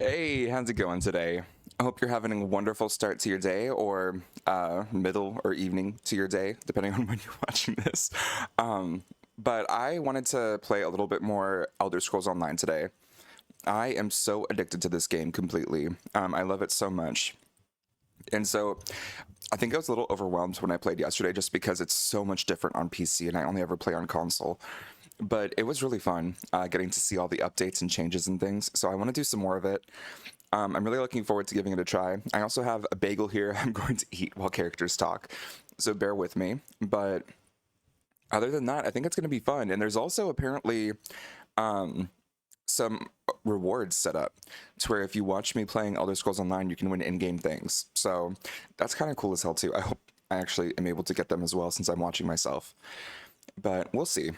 Hey, how's it going today? I hope you're having a wonderful start to your day or middle or evening to your day, depending on when you're watching this. But I wanted to play a little bit more Elder Scrolls Online today. I am so addicted to this game completely. I love it so much. And so I think I was a little overwhelmed when I played yesterday just because it's so much different on PC and I only ever play on console. But it was really fun getting to see all the updates and changes and things. So I want to do some more of it. I'm really looking forward to giving it a try. I also have a bagel here I'm going to eat while characters talk, so bear with me. But other than that, I think it's going to be fun. And there's also apparently some rewards set up to where if you watch me playing Elder Scrolls Online, you can win in-game things. So that's kind of cool as hell too. I hope I actually am able to get them as well since I'm watching myself. But we'll see.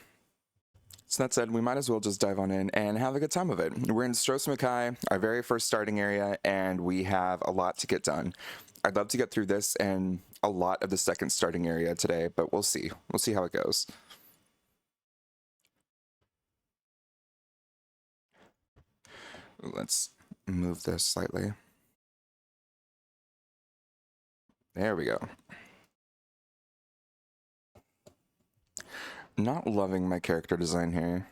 So that said, we might as well just dive on in and have a good time of it. We're in Stros, our very first starting area, and we have a lot to get done. I'd love to get through this and a lot of the second starting area today, but we'll see. We'll see how it goes. Let's move this slightly. There we go. Not loving my character design here.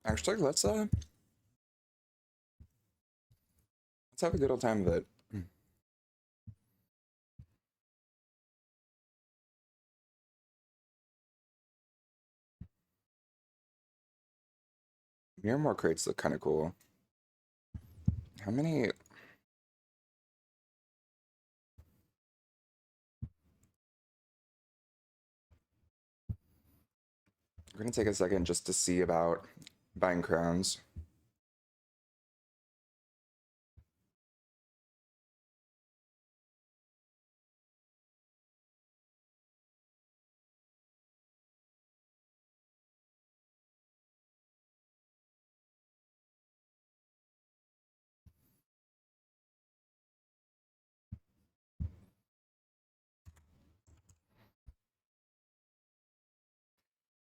Actually, let's have a good old time of it. Miramore crates look kind of cool. How many? We're gonna take a second just to see about buying crowns.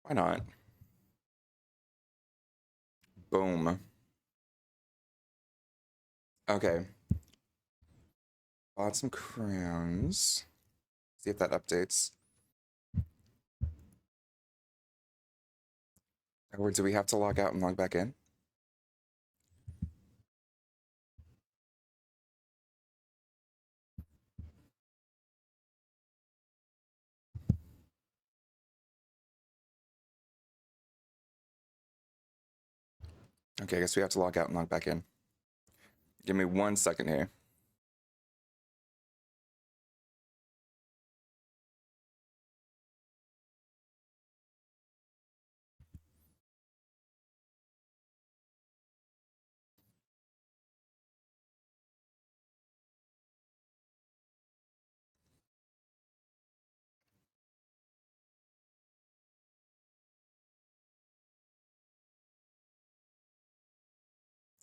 Why not? Boom. Okay. Bought some crowns. See if that updates. Or do we have to log out and log back in? Okay, I guess we have to log out and log back in. Give me 1 second here.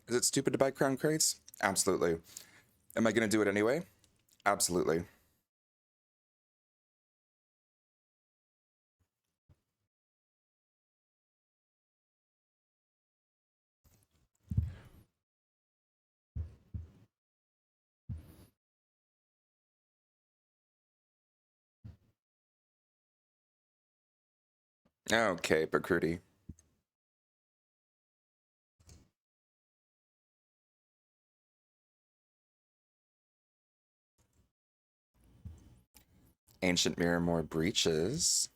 Is it stupid to buy crown crates? Absolutely. Am I going to do it anyway? Absolutely. Okay, Bakruti. Ancient Miramore breaches.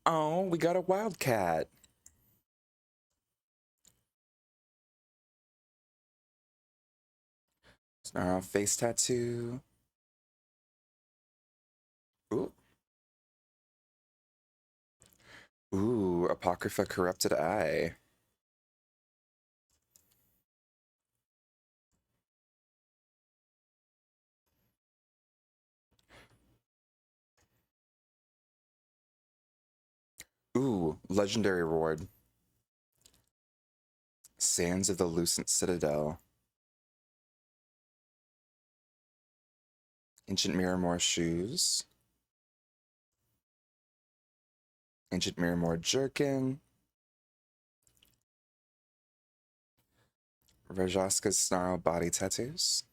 Oh, we got a wildcat. Snarl face tattoo. Ooh. Ooh, Apocrypha corrupted eye. Ooh, legendary reward. Sands of the Lucent Citadel. Ancient Miramore shoes. Ancient Miramore jerkin. Rajaska's snarl body tattoos.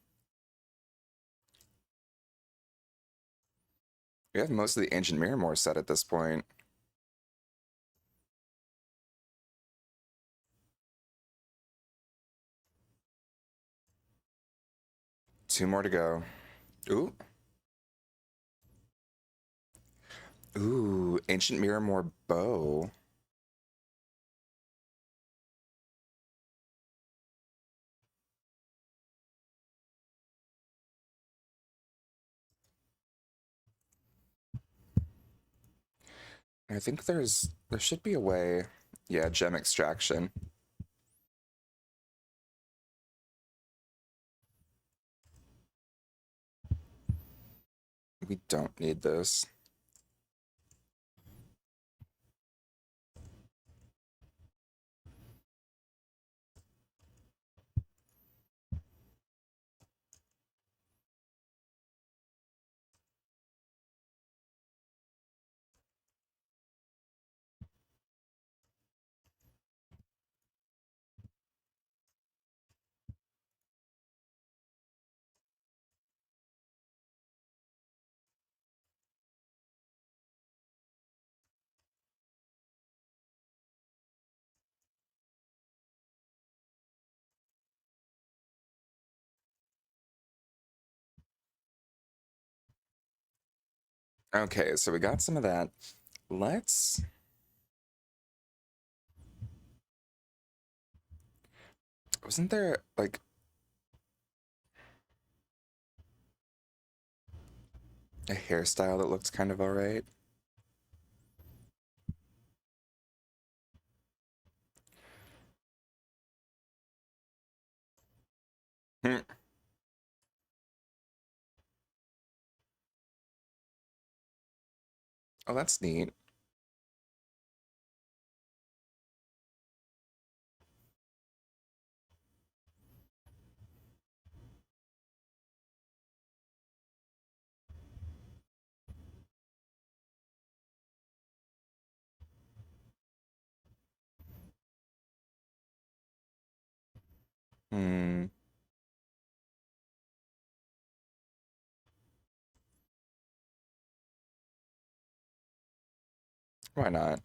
We have most of the Ancient Miramore set at this point. Two more to go. Ooh. Ooh, Ancient Miramore bow. I think there should be a way. Yeah, gem extraction. We don't need this. Okay, so we got some of that. Let's... Wasn't there, like, a hairstyle that looks kind of alright? Hmm. Oh, that's neat. Hmm. Why not?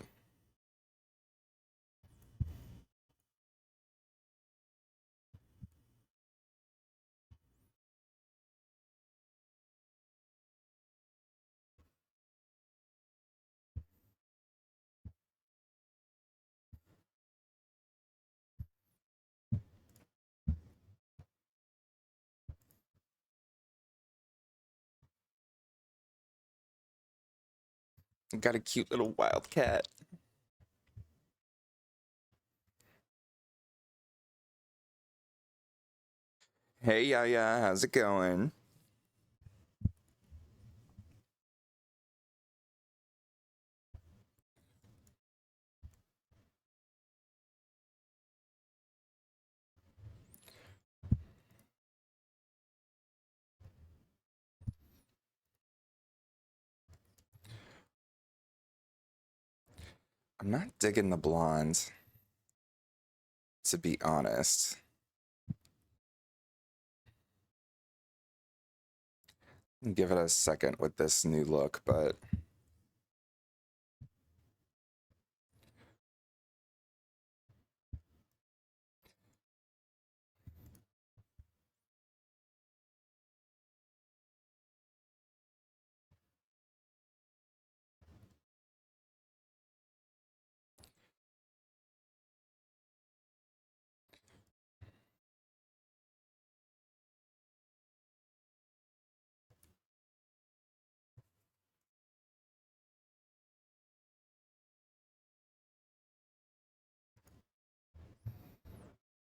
Got a cute little wildcat. Hey, Yaya, how's it going? I'm not digging the blonde, to be honest. Give it a second with this new look, but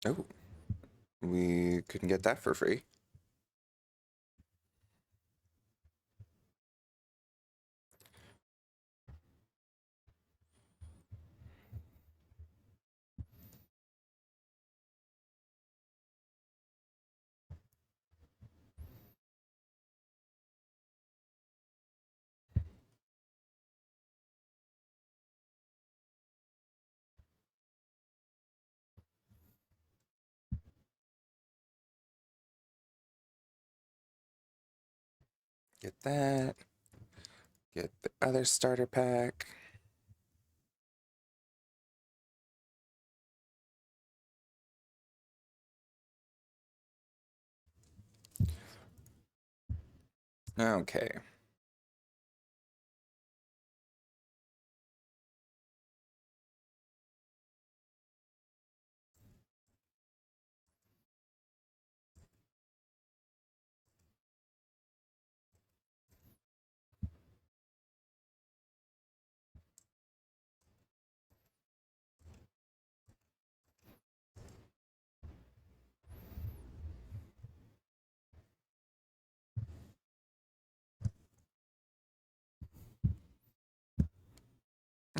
oh, we couldn't get that for free. Get that. Get the other starter pack. Okay.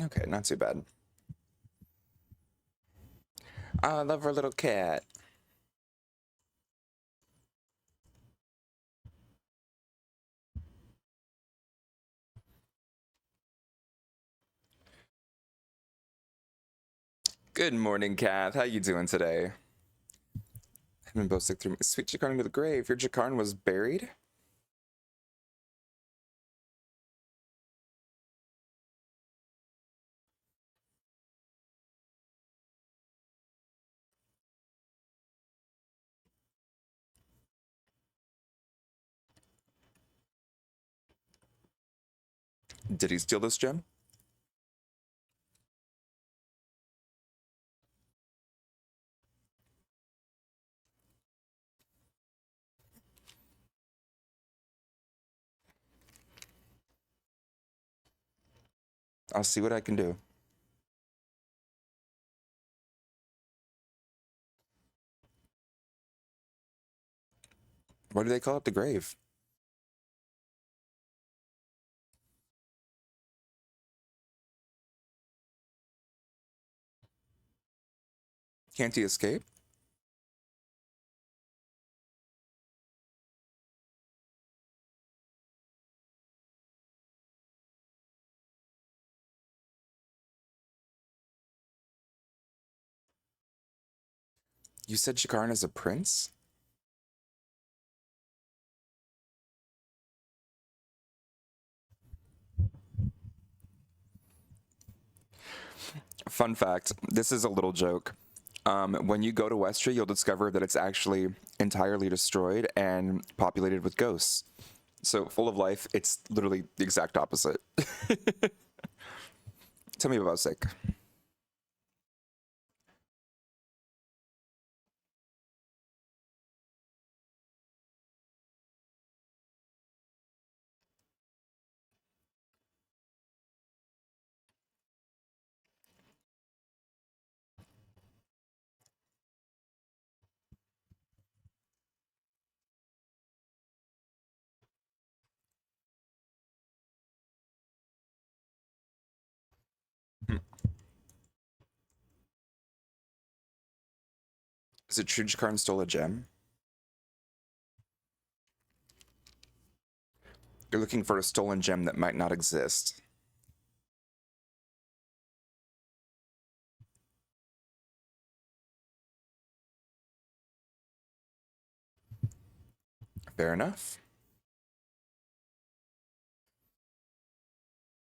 Okay, not too bad. I love our little cat. Good morning, Kath. How you doing today? I've been both sick through sweet Jakarn to the grave. Your Jakarn was buried? Did he steal this gem? I'll see what I can do. What do they call it? The grave. Can't he escape? You said Jakarn is a prince? Fun fact, this is a little joke. When you go to Westry, you'll discover that it's actually entirely destroyed and populated with ghosts. So full of life, it's literally the exact opposite. Tell me about sick. Is it true Jakarn stole a gem? You're looking for a stolen gem that might not exist. Fair enough.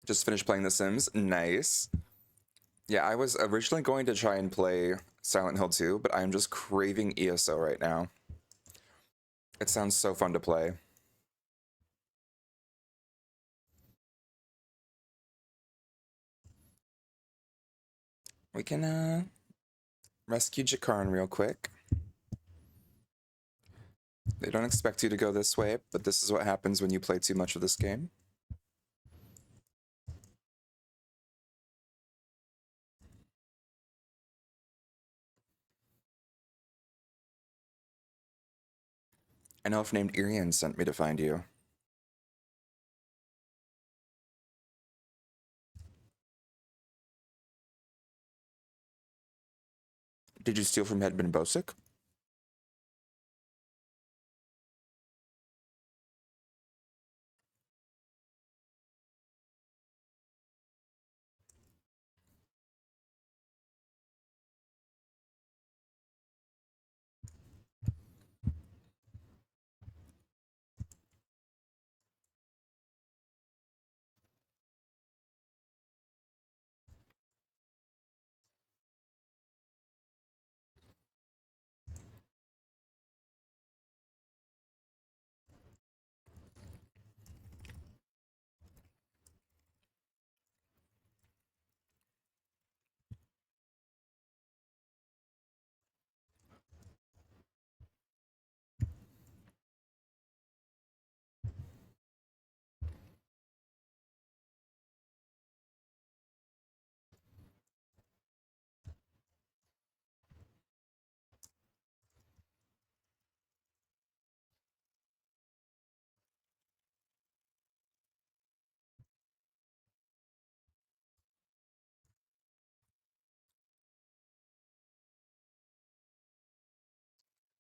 Just finished playing The Sims. Nice. Yeah, I was originally going to try and play Silent Hill 2, but I'm just craving ESO right now. It sounds so fun to play. We can rescue Jakarn real quick. They don't expect you to go this way, but this is what happens when you play too much of this game. An elf named Irian sent me to find you. Did you steal from Hedman Bosic?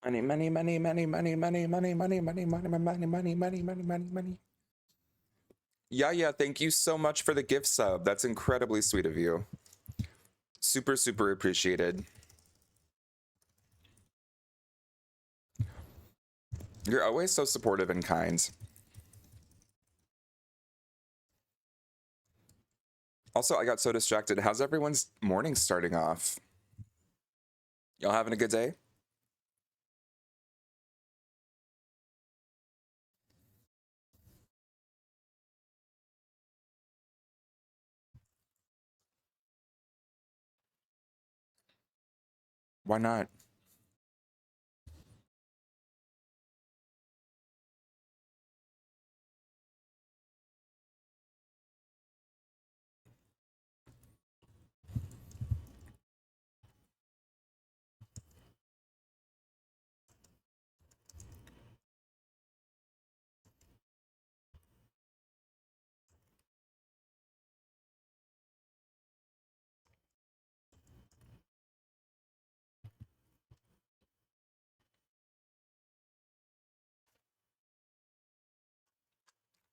Money, money, money, money, money, money, money, money, money, money, money, money, money, money, money, money. Yeah, thank you so much for the gift sub. That's incredibly sweet of you. Super, super appreciated. You're always so supportive and kind. Also, I got so distracted. How's everyone's morning starting off? Y'all having a good day? Why not?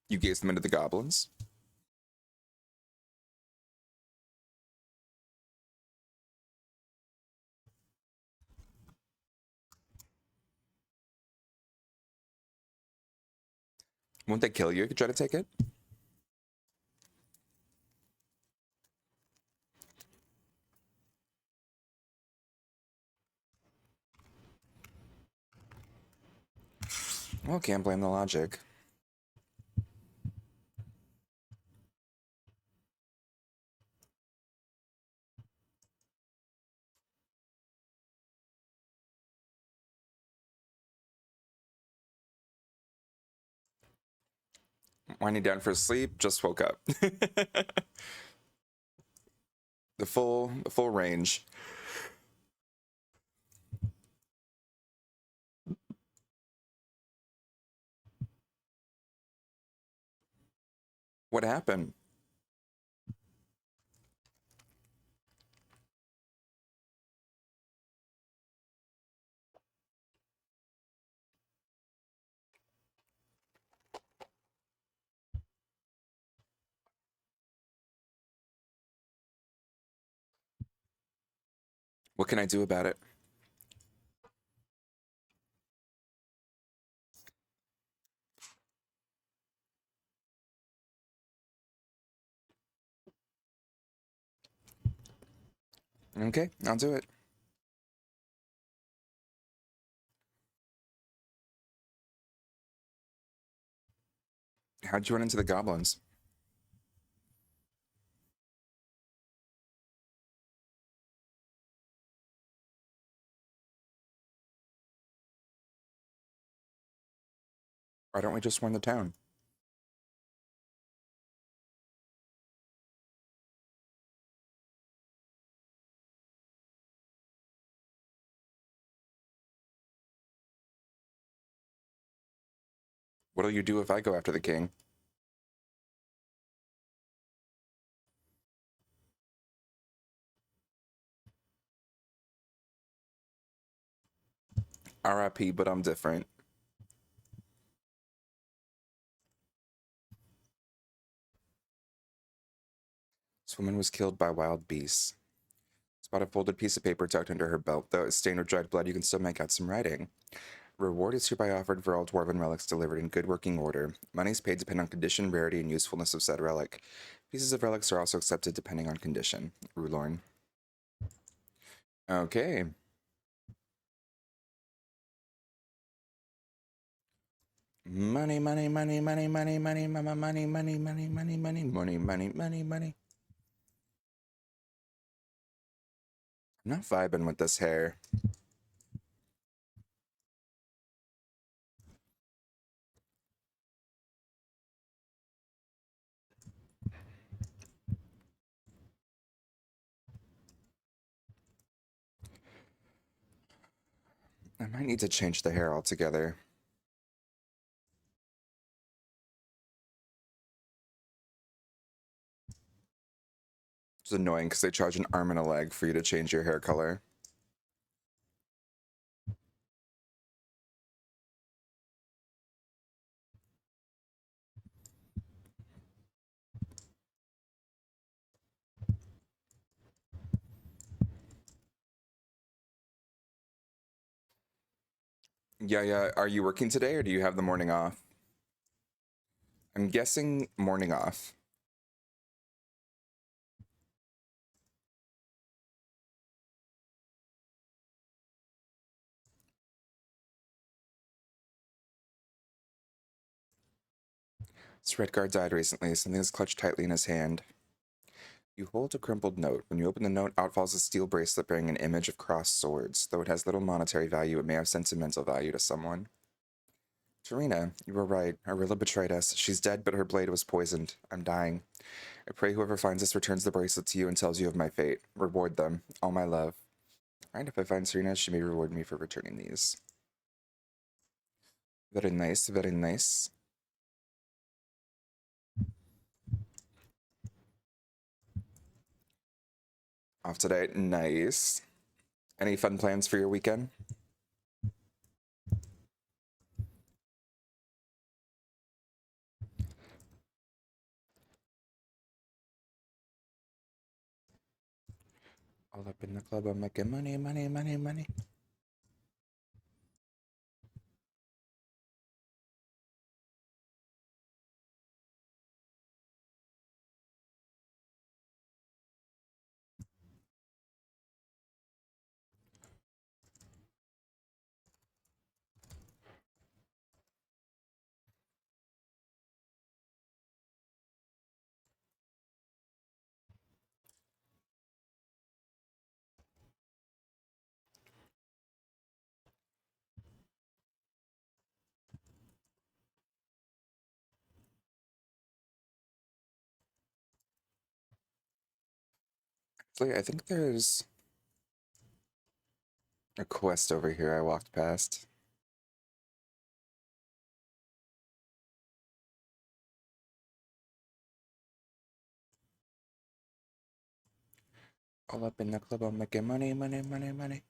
You gazed them into the goblins? Won't they kill you if you try to take it? Well, can't blame the logic. Winding down for sleep, just woke up. the full range. What happened? What can I do about it? Okay, I'll do it. How'd you run into the goblins? Why don't we just warn the town? What'll you do if I go after the king? RIP, but I'm different. This woman was killed by wild beasts. Spot a folded piece of paper tucked under her belt. Though it's stained with dried blood, you can still make out some writing. Reward is hereby offered for all dwarven relics delivered in good working order. Monies paid depend on condition, rarity, and usefulness of said relic. Pieces of relics are also accepted depending on condition. Rulorn. Okay. Money, money, money, money, money, money, mama, money, money, money, money, money, money, money, money, money. I'm not vibing with this hair. I might need to change the hair altogether. It's annoying because they charge an arm and a leg for you to change your hair color. Yeah, yeah. Are you working today or do you have the morning off? I'm guessing morning off. This red guard died recently. Something is clutched tightly in his hand. You hold a crumpled note. When you open the note, out falls a steel bracelet bearing an image of crossed swords. Though it has little monetary value, it may have sentimental value to someone. Tarina, you were right. Arilla betrayed us. She's dead, but her blade was poisoned. I'm dying. I pray whoever finds this returns the bracelet to you and tells you of my fate. Reward them. All my love. And if I find Serena, she may reward me for returning these. Very nice, very nice. Off today. Nice. Any fun plans for your weekend? All up in the club, I'm making money, money, money, money. Actually, I think there's a quest over here I walked past. All up in the club, I'm making money, money, money, money.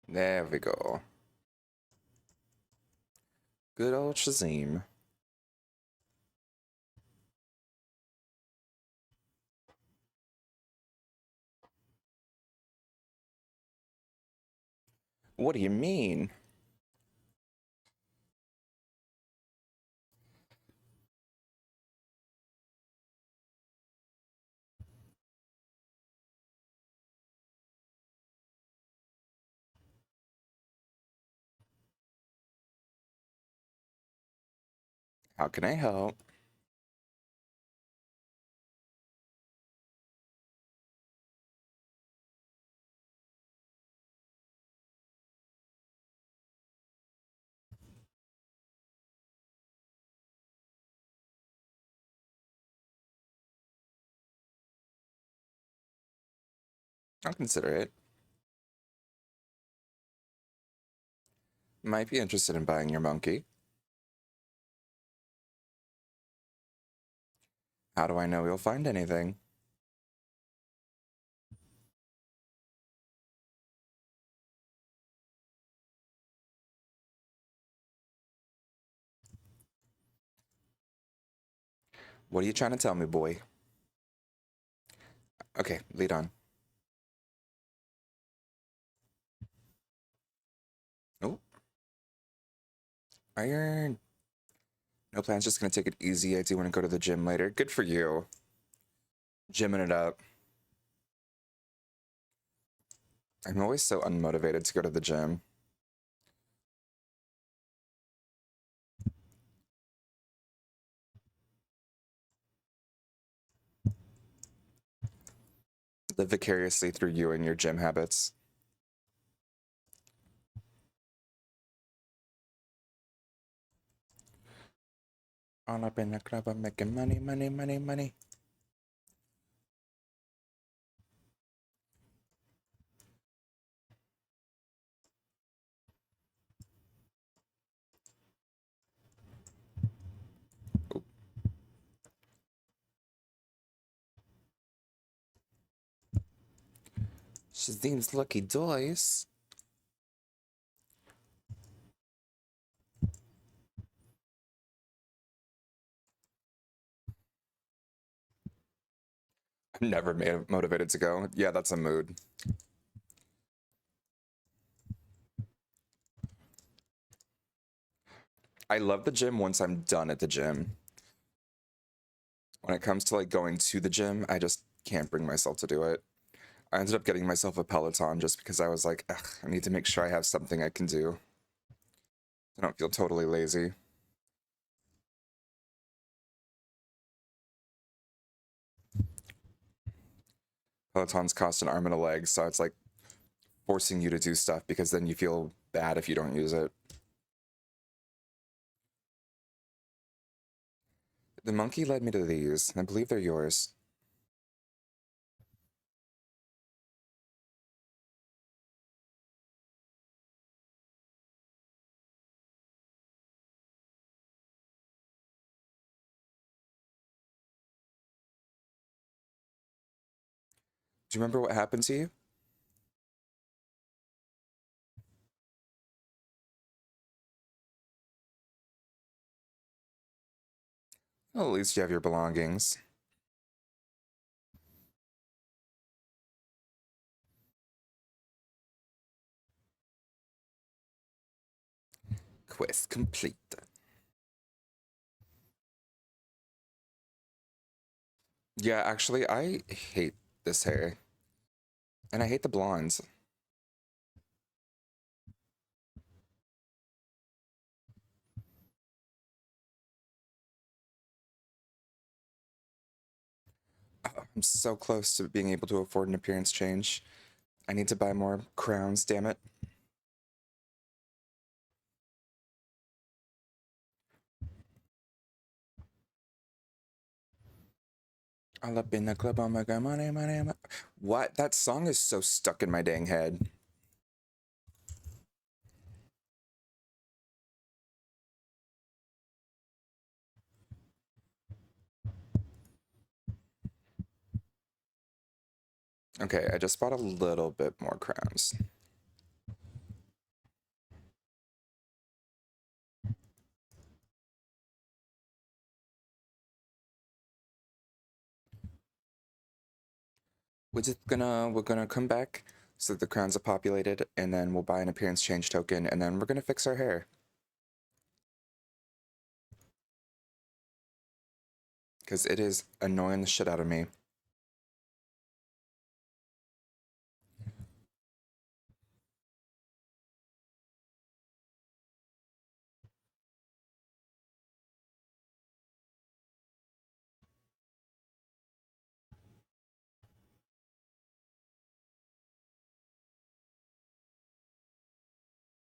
There we go. Good old Shazam. What do you mean? How can I help? I'll consider it. Might be interested in buying your monkey. How do I know you'll find anything? What are you trying to tell me, boy? Okay, lead on. Oh, iron. No plans, just gonna take it easy. I do want to go to the gym later. Good for you. Gymming it up. I'm always so unmotivated to go to the gym. Live vicariously through you and your gym habits. All up in the club, I'm making money, money, money, money. Oh, Shazim's lucky dice. Never made motivated to go. Yeah, that's a mood. I love the gym once I'm done at the gym. When it comes to like going to the gym, I just can't bring myself to do it. I ended up getting myself a Peloton just because I was like, ugh, I need to make sure I have something I can do. I don't feel totally lazy. Pelotons cost an arm and a leg, so it's like forcing you to do stuff because then you feel bad if you don't use it. The monkey led me to these. I believe they're yours. Do you remember what happened to you? Well, at least you have your belongings. Quest complete. Yeah, actually, I hate this hair. And I hate the blondes. Oh, I'm so close to being able to afford an appearance change. I need to buy more crowns, damn it. All up in the club, oh my god, money, money, money. What? That song is so stuck in my dang head. Okay, I just bought a little bit more crowns. We're gonna come back so that the crowns are populated, and then we'll buy an appearance change token, and then we're gonna fix our hair. Because it is annoying the shit out of me.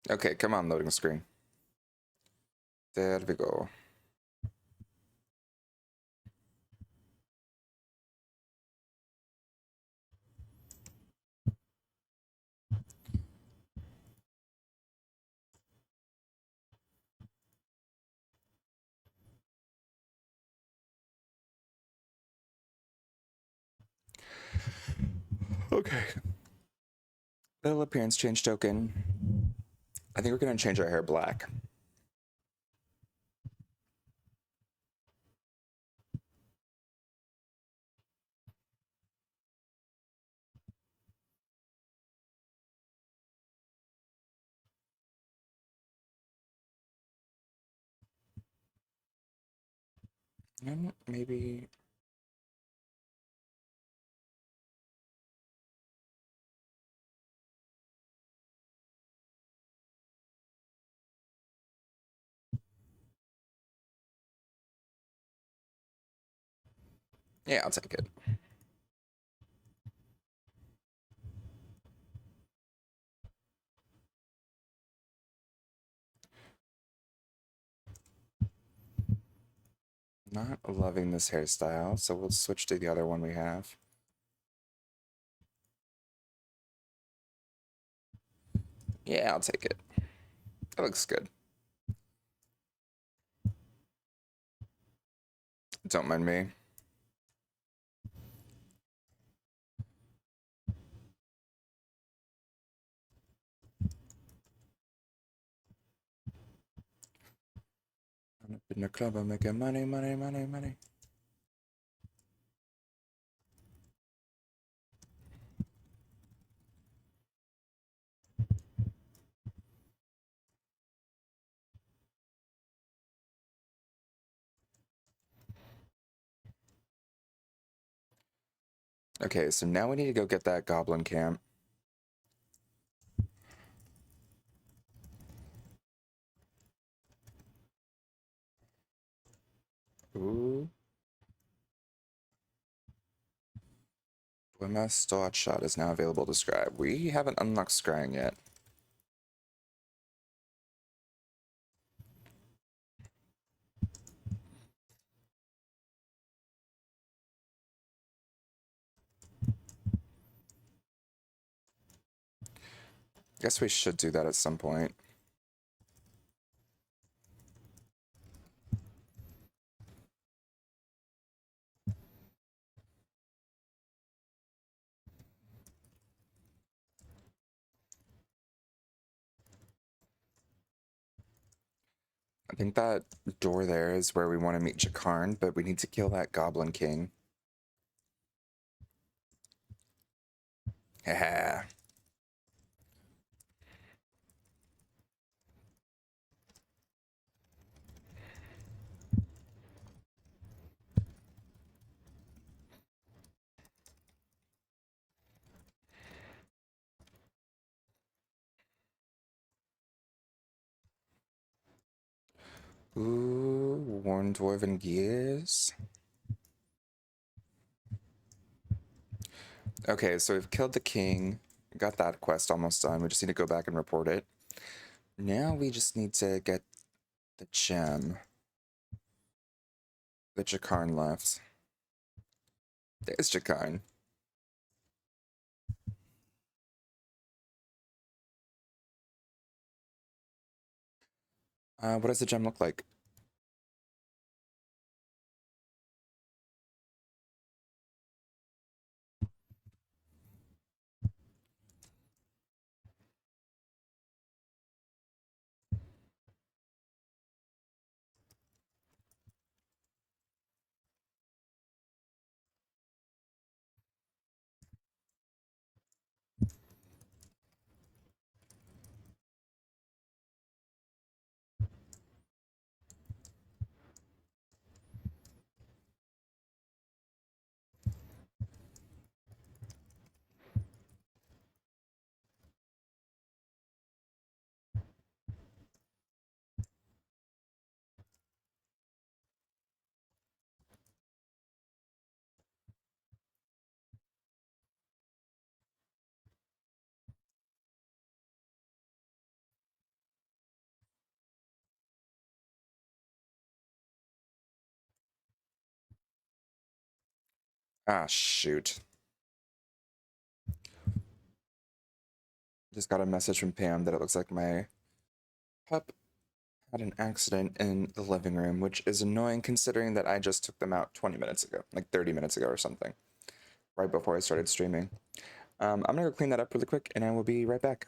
Okay, come on, loading screen. There we go. Okay. Little appearance change token. I think we're gonna change our hair black. And maybe. Yeah, I'll take it. Not loving this hairstyle, so we'll switch to the other one we have. Yeah, I'll take it. That looks good. Don't mind me. I'm up in the club, I'm making money, money, money, money. Okay, so now we need to go get that goblin camp. Ooh. Dwemer Stot Shot is now available to scry. We haven't unlocked scrying yet. Guess we should do that at some point. I think that door there is where we want to meet Jakarn, but we need to kill that Goblin King. Haha. Ooh, Worn Dwarven Gears. Okay, so we've killed the king. Got that quest almost done. We just need to go back and report it. Now we just need to get the gem that Jakarn left. There's Jakarn. What does the gem look like? Ah, shoot. Just got a message from Pam that it looks like my pup had an accident in the living room, which is annoying considering that I just took them out 20 minutes ago, like 30 minutes ago or something, right before I started streaming. I'm gonna go clean that up really quick and I will be right back.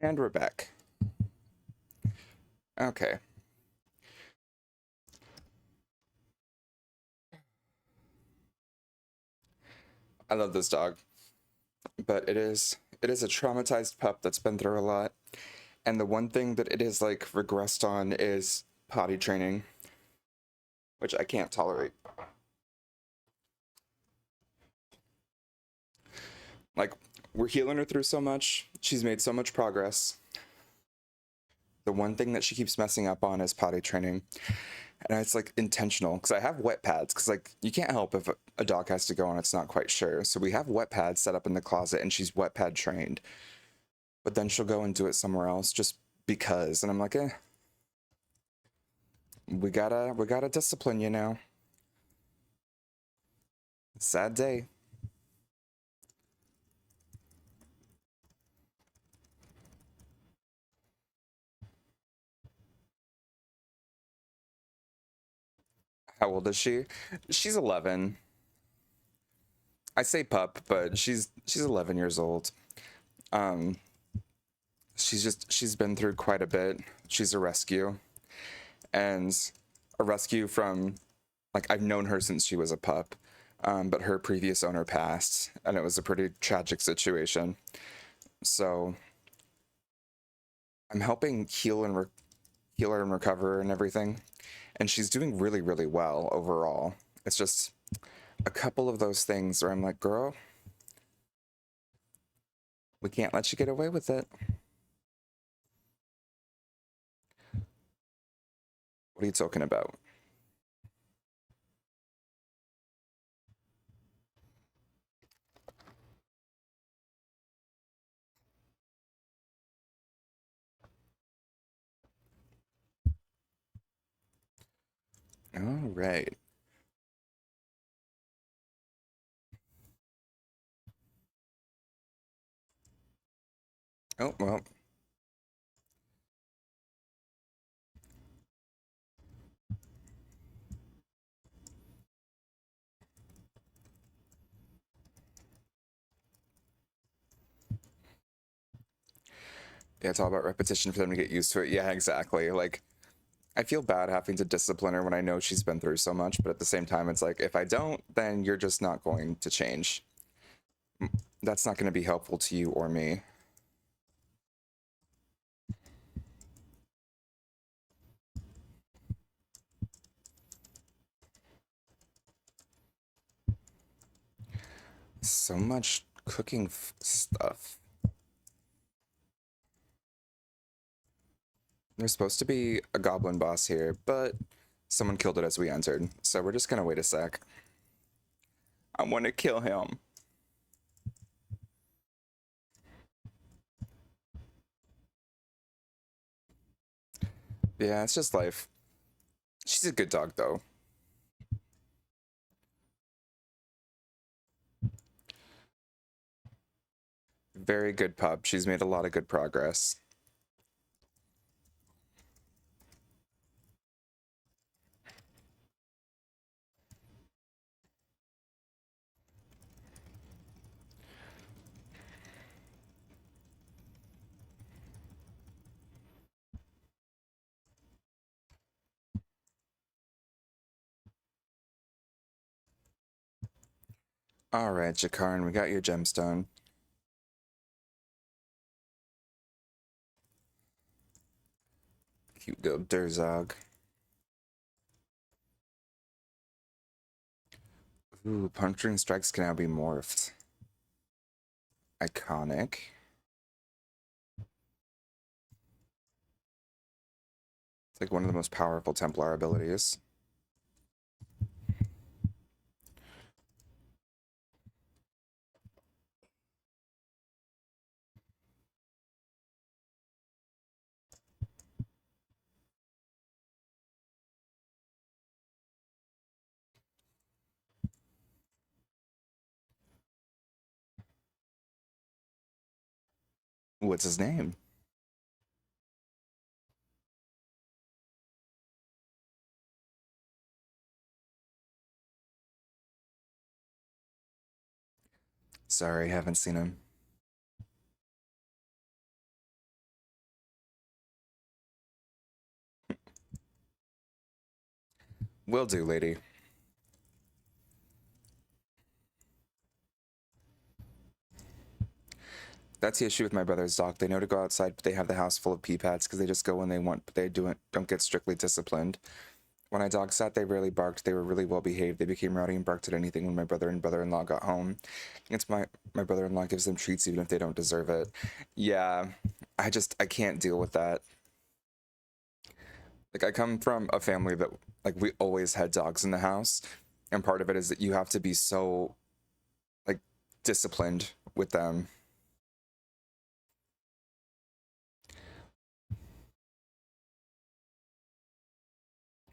And we're back. Okay. I love this dog, but it is a traumatized pup that's been through a lot. And the one thing that it is like regressed on is potty training, which I can't tolerate. Like, we're healing her through so much. She's made so much progress. The one thing that she keeps messing up on is potty training. And it's like intentional because I have wet pads because like you can't help if a dog has to go and it's not quite sure. So we have wet pads set up in the closet and she's wet pad trained. But then she'll go and do it somewhere else just because. And I'm like, we gotta discipline you now. Sad day. How old is she? She's 11. I say pup, but she's 11 years old. Um, she's been through quite a bit. She's a rescue, and a rescue from like I've known her since she was a pup, but her previous owner passed, and it was a pretty tragic situation. So I'm helping heal her and recover and everything, and she's doing really really well overall. It's just a couple of those things where I'm like, girl, we can't let you get away with it. What are you talking about? All right. Oh, well, yeah, it's all about repetition for them to get used to it. Yeah, exactly. Like, I feel bad having to discipline her when I know she's been through so much, but at the same time, it's like, if I don't, then you're just not going to change. That's not going to be helpful to you or me. So much cooking stuff. There's supposed to be a goblin boss here, but someone killed it as we entered, so we're just going to wait a sec. I want to kill him. Yeah, it's just life. She's a good dog, though. Very good pup. She's made a lot of good progress. All right, Jakarn, we got your gemstone. Cute little Durzog. Ooh, puncturing strikes can now be morphed. Iconic. It's like one of the most powerful Templar abilities. What's his name? Sorry, haven't seen him. Will do, lady. That's the issue with my brother's dog. They know to go outside, but they have the house full of pee pads because they just go when they want, but they don't get strictly disciplined. When I dog sat, they rarely barked. They were really well behaved. They became rowdy and barked at anything when my brother and brother-in-law got home. It's my brother-in-law gives them treats even if they don't deserve it. Yeah, I can't deal with that. Like I come from a family that like we always had dogs in the house, and part of it is that you have to be so like disciplined with them.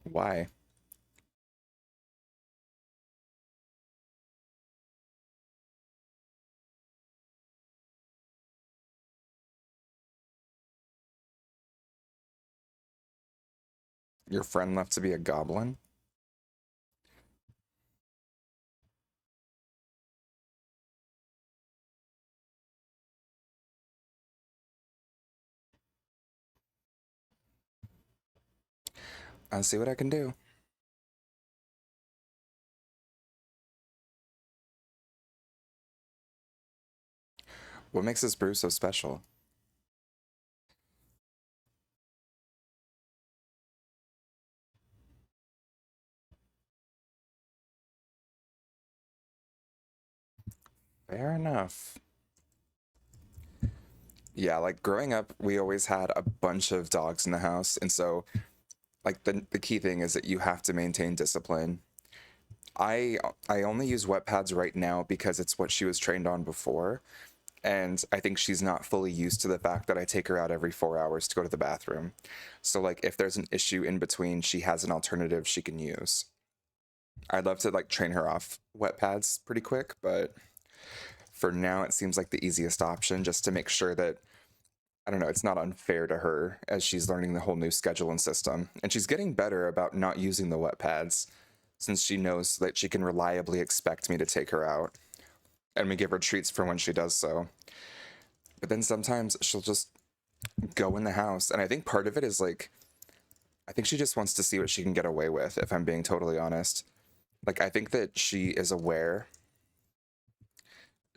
Why? Your friend left to be a goblin? I'll see what I can do. What makes this brew so special? Fair enough. Yeah, like growing up, we always had a bunch of dogs in the house, and so like the key thing is that you have to maintain discipline. I only use wet pads right now because it's what she was trained on before, and I think she's not fully used to the fact that I take her out every 4 hours to go to the bathroom. So like if there's an issue in between, she has an alternative she can use. I'd love to like train her off wet pads pretty quick, but for now it seems like the easiest option just to make sure that I don't know, it's not unfair to her as she's learning the whole new schedule and system. And she's getting better about not using the wet pads since she knows that she can reliably expect me to take her out. And we give her treats for when she does so. But then sometimes she'll just go in the house. And I think part of it is like, I think she just wants to see what she can get away with, if I'm being totally honest. Like, I think that she is aware.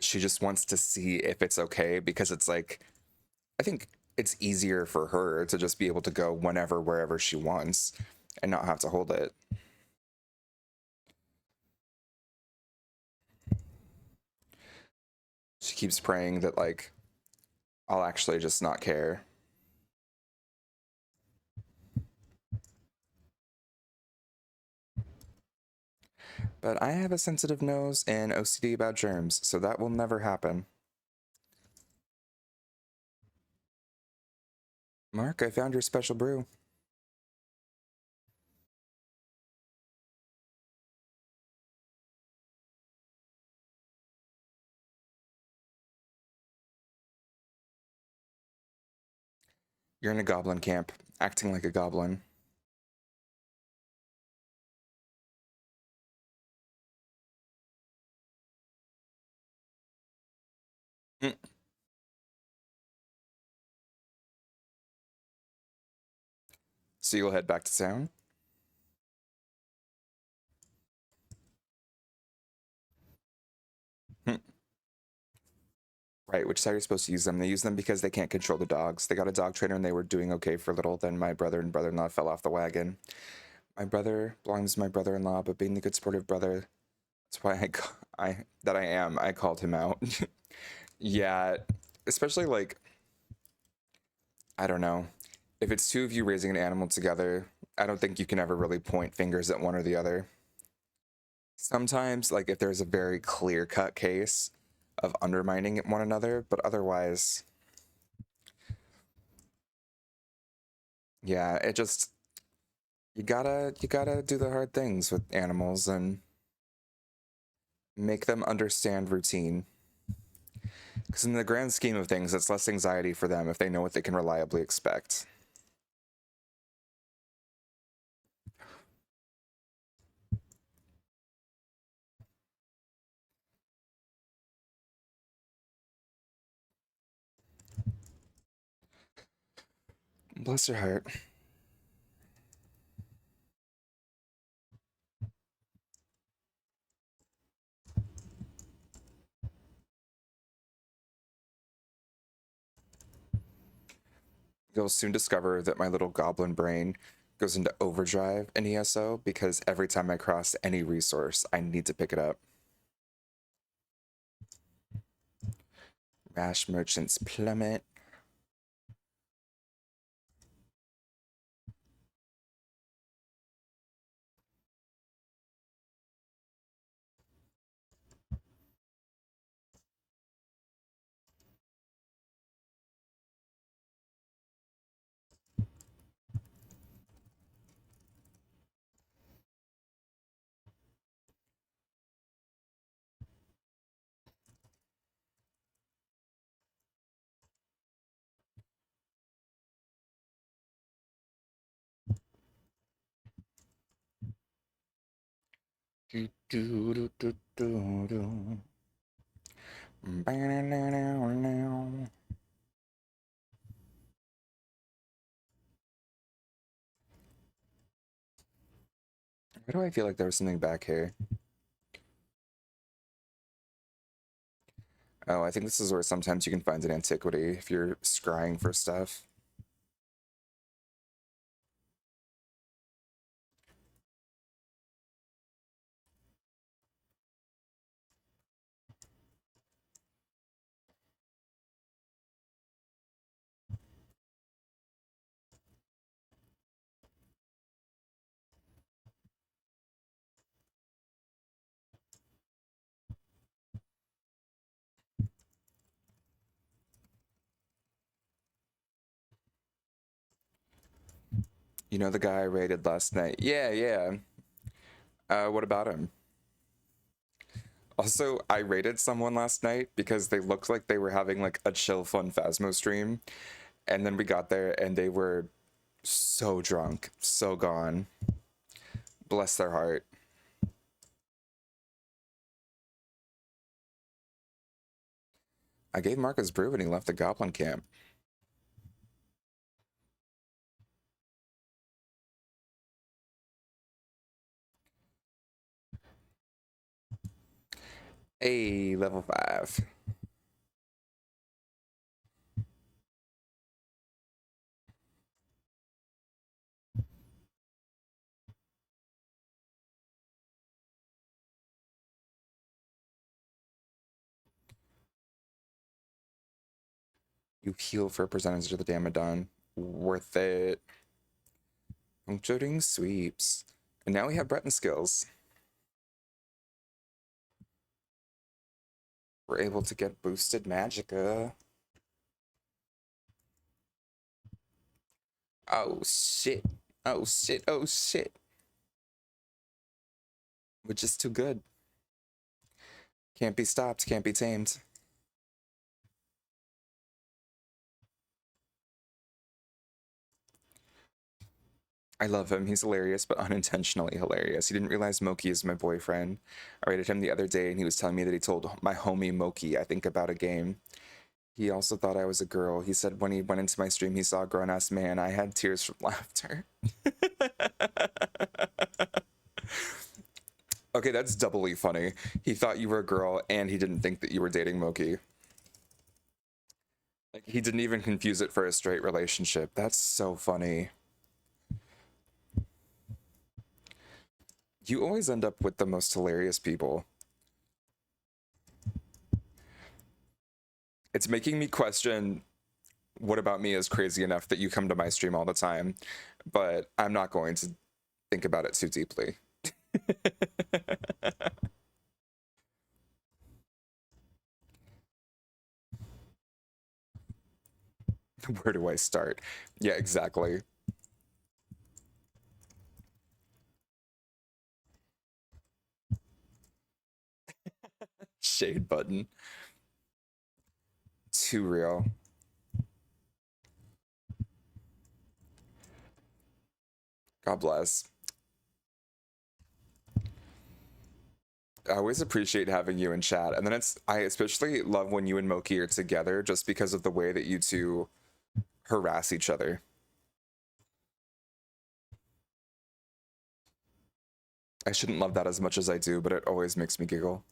She just wants to see if it's okay because it's like, I think it's easier for her to just be able to go whenever, wherever she wants and not have to hold it. She keeps praying that, like, I'll actually just not care. But I have a sensitive nose and OCD about germs, so that will never happen. Mark, I found your special brew. You're in a goblin camp, acting like a goblin. Mm. So you'll head back to town? Hmm. Right, which side are you supposed to use them? They use them because they can't control the dogs. They got a dog trainer and they were doing okay for a little. Then my brother and brother-in-law fell off the wagon. My brother belongs to my brother-in-law, but being the good sportive brother, that's why I am, I called him out. Yeah, especially like I don't know. If it's two of you raising an animal together, I don't think you can ever really point fingers at one or the other. Sometimes, like if there's a very clear-cut case of undermining one another, but otherwise, yeah, it just you gotta do the hard things with animals and make them understand routine. Because in the grand scheme of things, it's less anxiety for them if they know what they can reliably expect. Bless her heart. You'll soon discover that my little goblin brain goes into overdrive in ESO because every time I cross any resource, I need to pick it up. Rash merchants plummet. Do, do, do, do, do, do. Why do I feel like there was something back here? Oh, I think this is where sometimes you can find an antiquity if you're scrying for stuff. You know the guy I raided last night? Yeah, yeah. What about him? Also, I raided someone last night because they looked like they were having like a chill, fun Phasmo stream. And then we got there and they were so drunk, so gone. Bless their heart. I gave Marcus brew and he left the goblin camp. Hey, level 5. You heal for a percentage of the damage done. Worth it. Puncturing sweeps. And now we have Breton skills. We're able to get boosted magicka. Oh shit. Oh shit. Oh shit. We're just too good. Can't be stopped. Can't be tamed. I love him. He's hilarious, but unintentionally hilarious. He didn't realize Moki is my boyfriend. I rated him the other day, and he was telling me that he told my homie Moki, I think, about a game. He also thought I was a girl. He said when he went into my stream, he saw a grown-ass man. I had tears from laughter. Okay, that's doubly funny. He thought you were a girl, and he didn't think that you were dating Moki. Like, he didn't even confuse it for a straight relationship. That's so funny. You always end up with the most hilarious people. It's making me question what about me is crazy enough that you come to my stream all the time, but I'm not going to think about it too deeply. Where do I start? Yeah, exactly. Shade button. Too real. God bless. I always appreciate having you in chat. And then I especially love when you and Moki are together just because of the way that you two harass each other. I shouldn't love that as much as I do, but it always makes me giggle.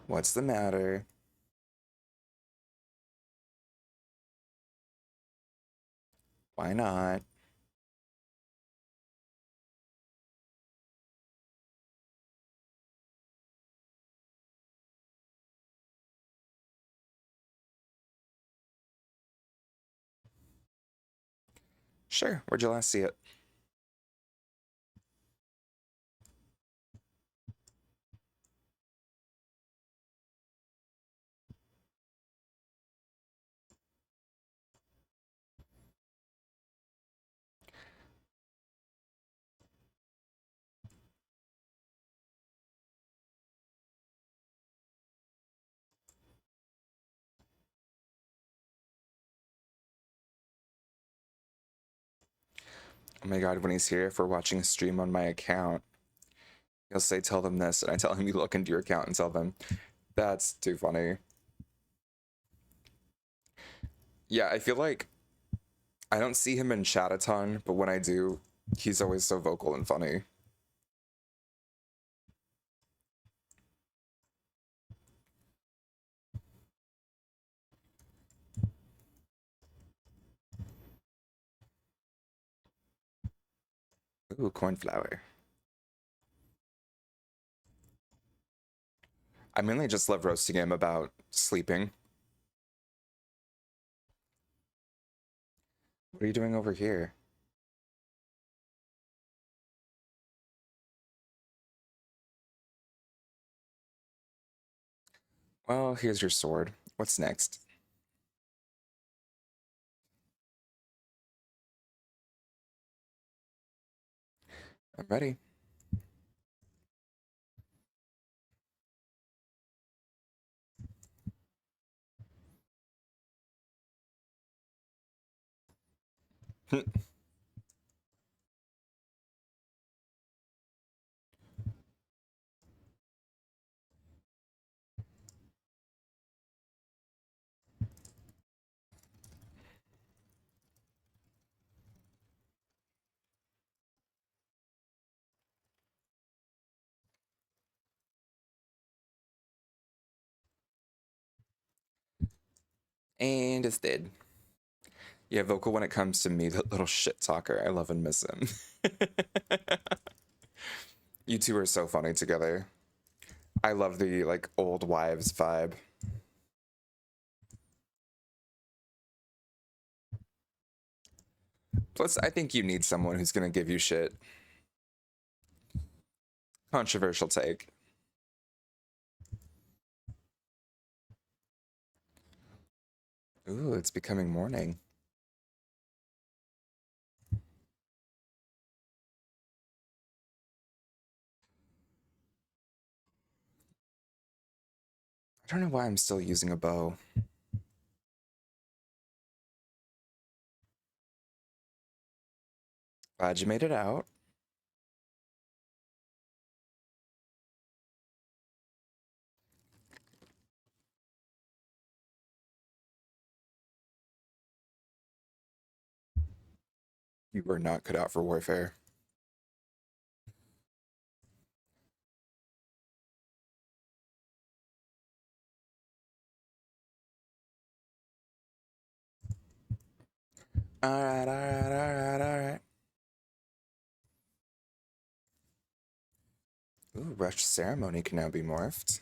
What's the matter? Why not? Sure. Where'd you last see it? Oh my god, when he's here for watching a stream on my account, he'll say, tell them this, and I tell him you look into your account and tell them. That's too funny. Yeah, I feel like I don't see him in chat a ton, but when I do, he's always so vocal and funny. Ooh, cornflower. I mainly just love roasting him about sleeping. What are you doing over here? Well, here's your sword. What's next? I'm ready. And it's dead. Yeah, vocal when it comes to me, that little shit talker. I love and miss him. You two are so funny together. I love the like old wives vibe. Plus, I think you need someone who's gonna give you shit. Controversial take. Ooh, it's becoming morning. I don't know why I'm still using a bow. Glad you made it out. You were not cut out for warfare. Alright, alright, alright, alright. Ooh, Rush Ceremony can now be morphed.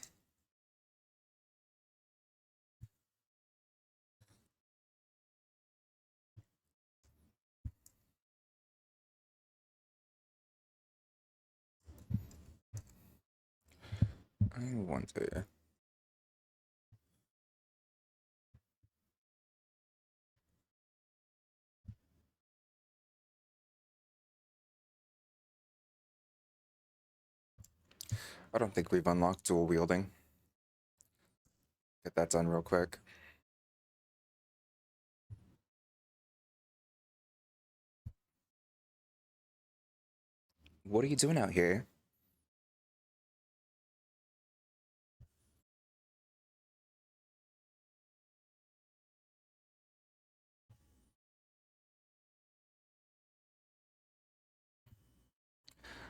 I wonder. I don't think we've unlocked dual wielding. Get that done real quick. What are you doing out here?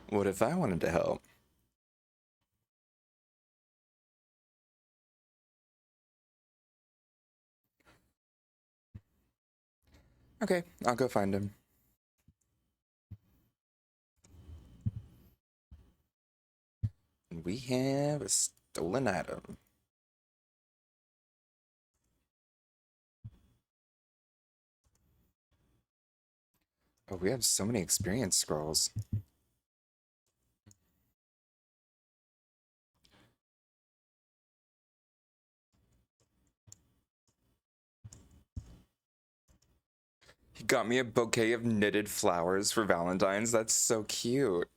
What if I wanted to help? Okay, I'll go find him. We have a stolen item. Oh, we have so many experience scrolls. He got me a bouquet of knitted flowers for Valentine's. That's so cute.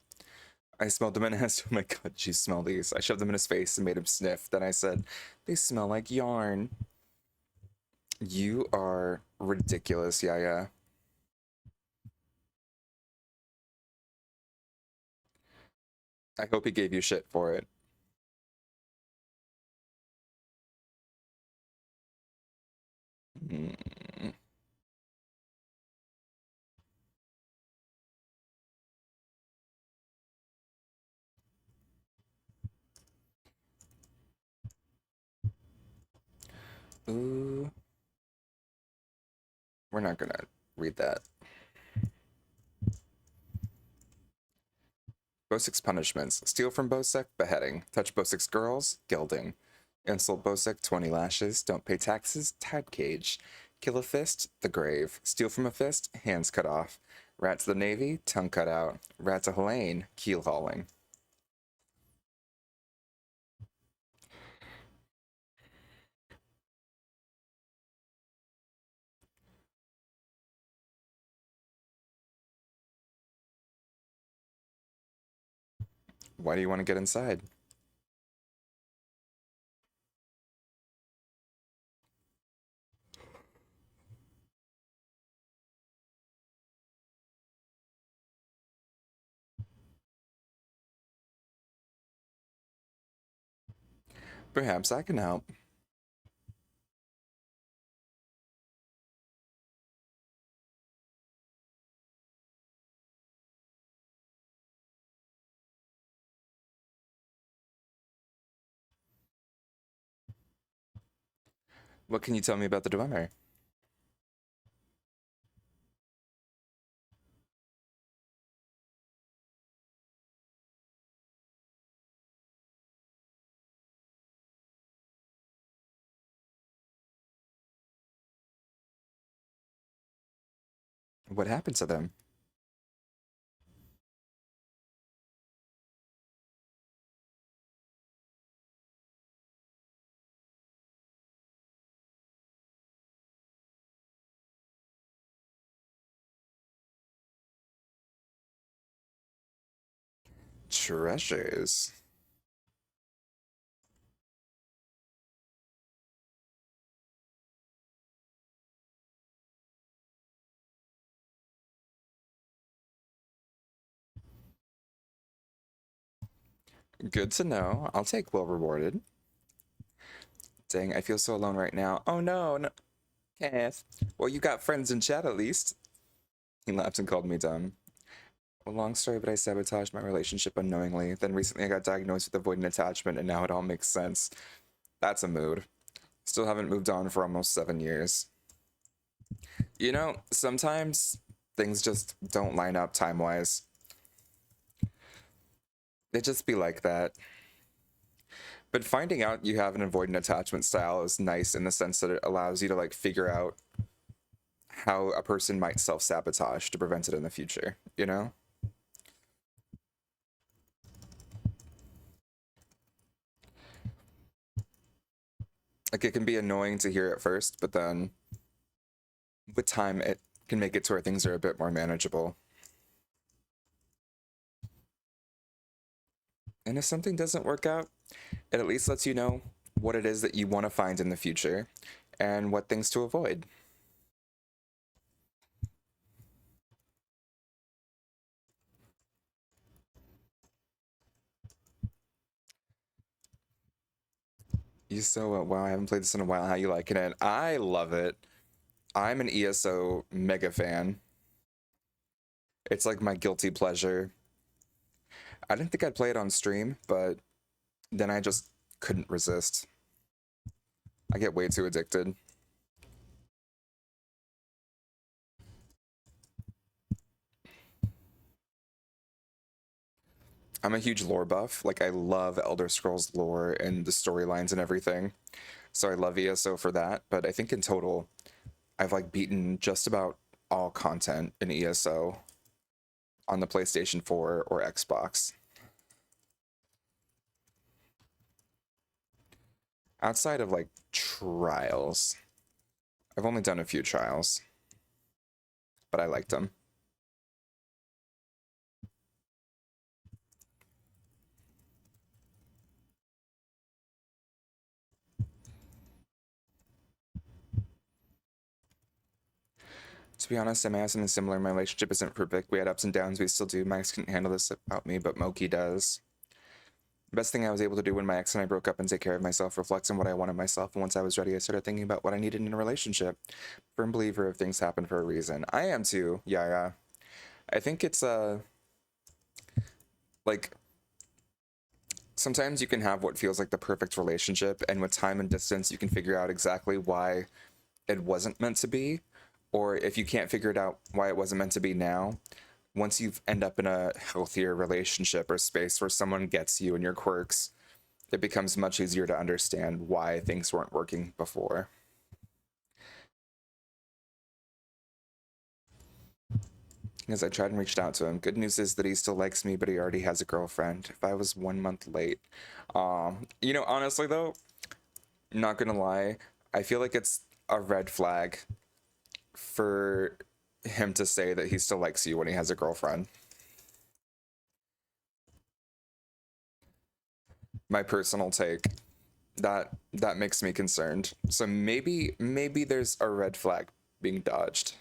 I smelled them and asked, oh my god, did you smell these? I shoved them in his face and made him sniff. Then I said, they smell like yarn. You are ridiculous, yeah. I hope he gave you shit for it. Mm. Ooh. We're not gonna read that. Bosek's punishments. Steal from Bosek, beheading. Touch Bosek's girls, gelding. Insult Bosek, 20 lashes. Don't pay taxes, tad cage. Kill a fist, the grave. Steal from a fist, hands cut off. Rat to the navy, tongue cut out. Rat to Helene, keel hauling. Why do you want to get inside? Perhaps I can help. What can you tell me about the Dwemer? What happened to them? Treasures. Good to know. I'll take well rewarded. Dang, I feel so alone right now. Oh no, no. Kath. Well, you got friends in chat at least. He laughed and called me dumb. A long story, but I sabotaged my relationship unknowingly. Then recently I got diagnosed with avoidant attachment, and now it all makes sense. That's a mood. Still haven't moved on for almost 7 years. You know, sometimes things just don't line up time wise. It just be like that. But finding out you have an avoidant attachment style is nice in the sense that it allows you to like figure out how a person might self sabotage to prevent it in the future, you know? Like it can be annoying to hear at first, but then with time it can make it to where things are a bit more manageable. And if something doesn't work out, it at least lets you know what it is that you want to find in the future and what things to avoid. You so wow, I haven't played this in a while. How you liking it? I love it. I'm an ESO mega fan. It's like my guilty pleasure. I didn't think I'd play it on stream, but then I just couldn't resist. I get way too addicted. I'm a huge lore buff. Like I love Elder Scrolls lore and the storylines and everything. So I love ESO for that. But I think in total, I've like beaten just about all content in ESO on the PlayStation 4 or Xbox. Outside of like trials, I've only done a few trials, but I liked them. To be honest, I may have something similar. My relationship isn't perfect. We had ups and downs. We still do. My ex couldn't handle this about me, but Moki does. The best thing I was able to do when my ex and I broke up and take care of myself, reflects on what I wanted myself. And once I was ready, I started thinking about what I needed in a relationship. Firm believer of things happen for a reason. I am too. Yeah, yeah. I think it's like sometimes you can have what feels like the perfect relationship, and with time and distance, you can figure out exactly why it wasn't meant to be, or if you can't figure it out why it wasn't meant to be now, once you end up in a healthier relationship or space where someone gets you and your quirks, it becomes much easier to understand why things weren't working before. As I tried and reached out to him, good news is that he still likes me, but he already has a girlfriend. If I was 1 month late, honestly though, not gonna lie, I feel like it's a red flag for him to say that he still likes you when he has a girlfriend. My personal take. That makes me concerned. So maybe there's a red flag being dodged.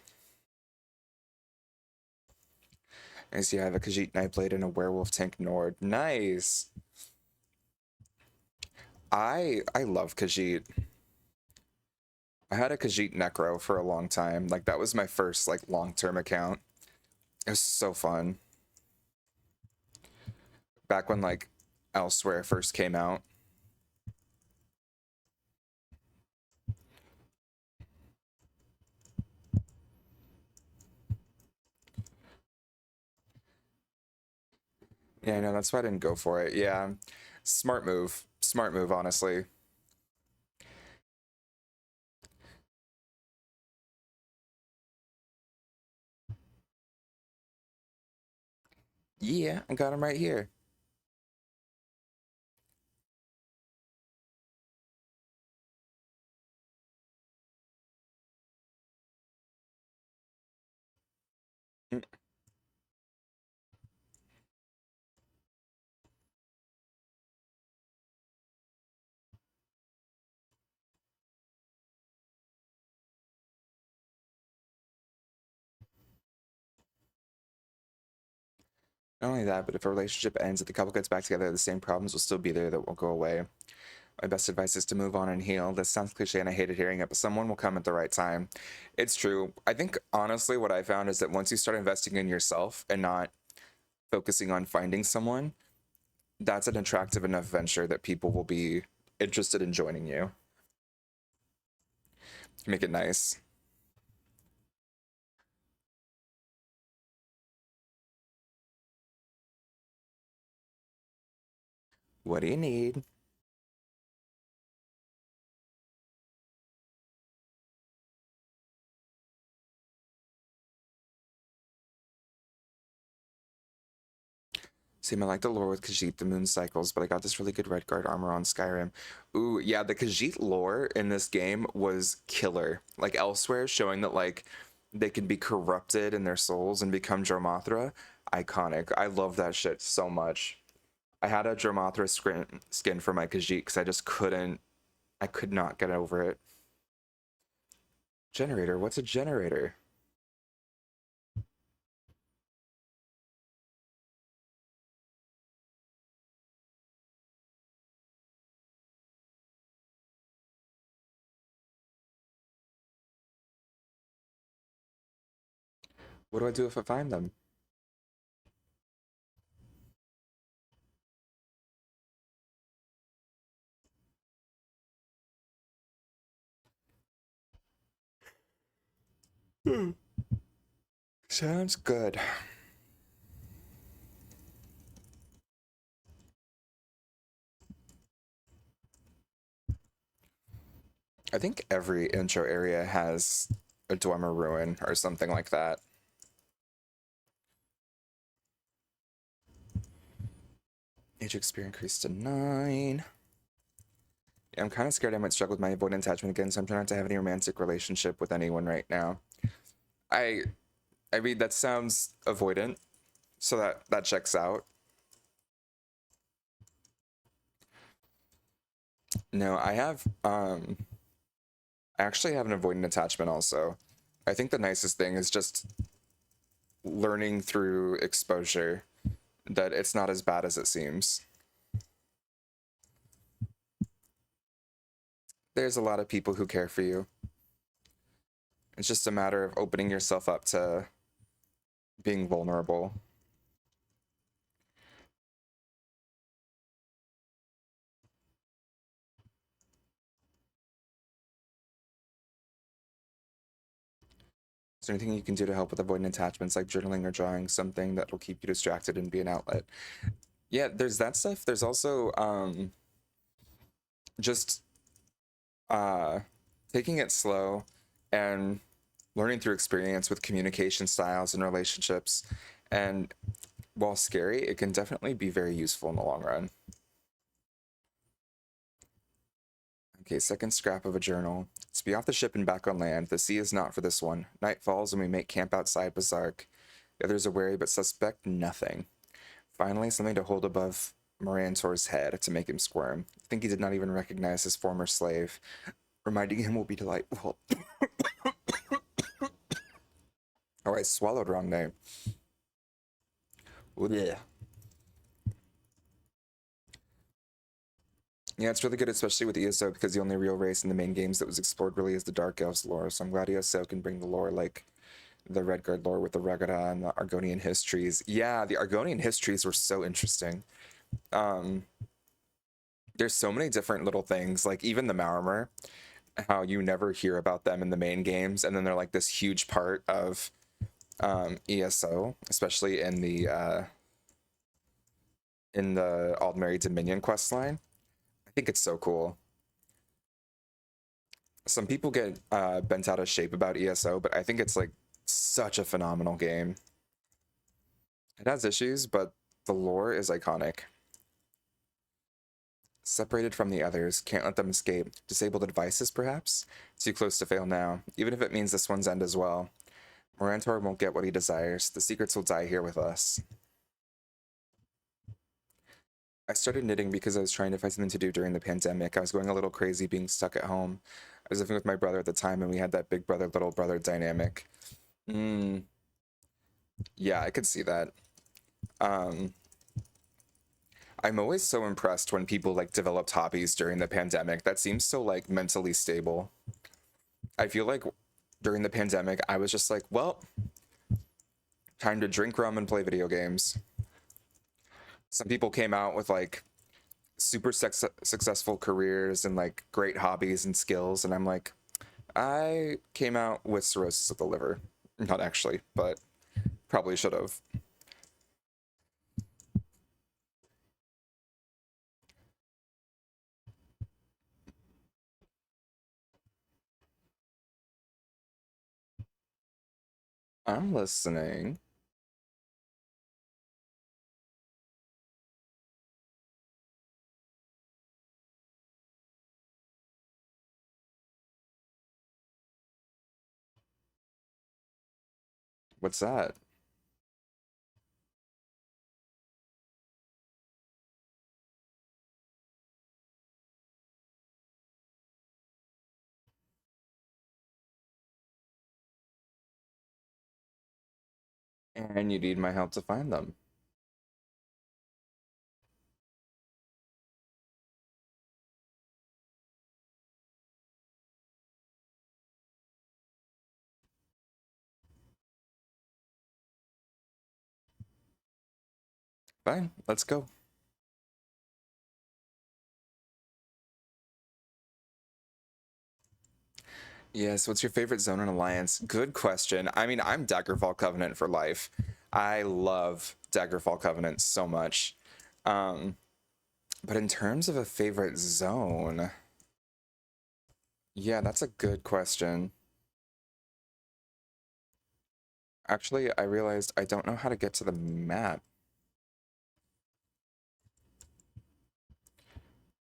I see I have a Khajiit Nightblade and a Werewolf Tank Nord. Nice. I love Khajiit. I had a Khajiit Necro for a long time. Like that was my first like long-term account. It was so fun. Back when like Elsewhere first came out. Yeah, I know that's why I didn't go for it. Yeah. Smart move. Smart move, honestly. Yeah, I got him right here. Mm. Not only that, but if a relationship ends, if the couple gets back together, the same problems will still be there that won't go away. My best advice is to move on and heal. This sounds cliche and I hated hearing it, but someone will come at the right time. It's true. I think honestly, what I found is that once you start investing in yourself and not focusing on finding someone, that's an attractive enough venture that people will be interested in joining you. Make it nice. What do you need? Same, I like the lore with Khajiit, the moon cycles, but I got this really good red guard armor on Skyrim. Ooh, yeah, the Khajiit lore in this game was killer. Like Elsewhere, showing that like they can be corrupted in their souls and become Dromothra. Iconic. I love that shit so much. I had a Dromothra skin for my Khajiit because I just couldn't, I could not get over it. Generator? What's a generator? What do I do if I find them? Sounds good. I think every intro area has a dormer ruin or something like that. Age experience increased to 9. Yeah, I'm kind of scared I might struggle with my avoidant attachment again, so I'm trying not to have any romantic relationship with anyone right now. I I mean that sounds avoidant, so that checks out. No, I actually have an avoidant attachment also. I think the nicest thing is just learning through exposure that it's not as bad as it seems. There's a lot of people who care for you. It's just a matter of opening yourself up to being vulnerable. Is there anything you can do to help with avoiding attachments, like journaling or drawing something that will keep you distracted and be an outlet? Yeah, there's that stuff. There's also just uh, taking it slow and learning through experience with communication styles and relationships. And while scary, it can definitely be very useful in the long run. Okay, second scrap of a journal. To be off the ship and back on land. The sea is not for this one. Night falls and we make camp outside Bazark. The others are wary but suspect nothing. Finally, something to hold above Morantor's head to make him squirm. I think he did not even recognize his former slave. Reminding him will be delightful. Oh, I swallowed wrong name. Blech. Yeah, it's really good, especially with ESO, because the only real race in the main games that was explored really is the Dark Elves lore. So I'm glad ESO can bring the lore like the Redguard lore with the Ragada and the Argonian histories. Yeah, the Argonian histories were so interesting. Um, there's so many different little things, like even the Maormer, how you never hear about them in the main games, and then they're like this huge part of ESO, especially in the Aldmeri Dominion quest line. I think it's so cool. Some people get bent out of shape about ESO, but I think it's like such a phenomenal game. It has issues, but the lore is iconic. Separated from the others, can't let them escape. Disabled devices, perhaps? Too close to fail now, even if it means this one's end as well. Morantor won't get what he desires. The secrets will die here with us. I started knitting because I was trying to find something to do during the pandemic. I was going a little crazy being stuck at home. I was living with my brother at the time, and we had that big brother, little brother dynamic. Mm, yeah, I could see that. Um, I'm always so impressed when people like developed hobbies during the pandemic. That seems so like mentally stable. I feel like during the pandemic, I was just like, well, time to drink rum and play video games. Some people came out with like super successful careers and like great hobbies and skills, and I'm like, I came out with cirrhosis of the liver. Not actually, but probably should have. I'm listening. What's that? And you need my help to find them. Fine, let's go. Yes, what's your favorite zone and alliance? Good question. I mean, I'm Daggerfall Covenant for life. I love Daggerfall Covenant so much. Um, but in terms of a favorite zone, Yeah, that's a good question. Actually, I realized I don't know how to get to the map.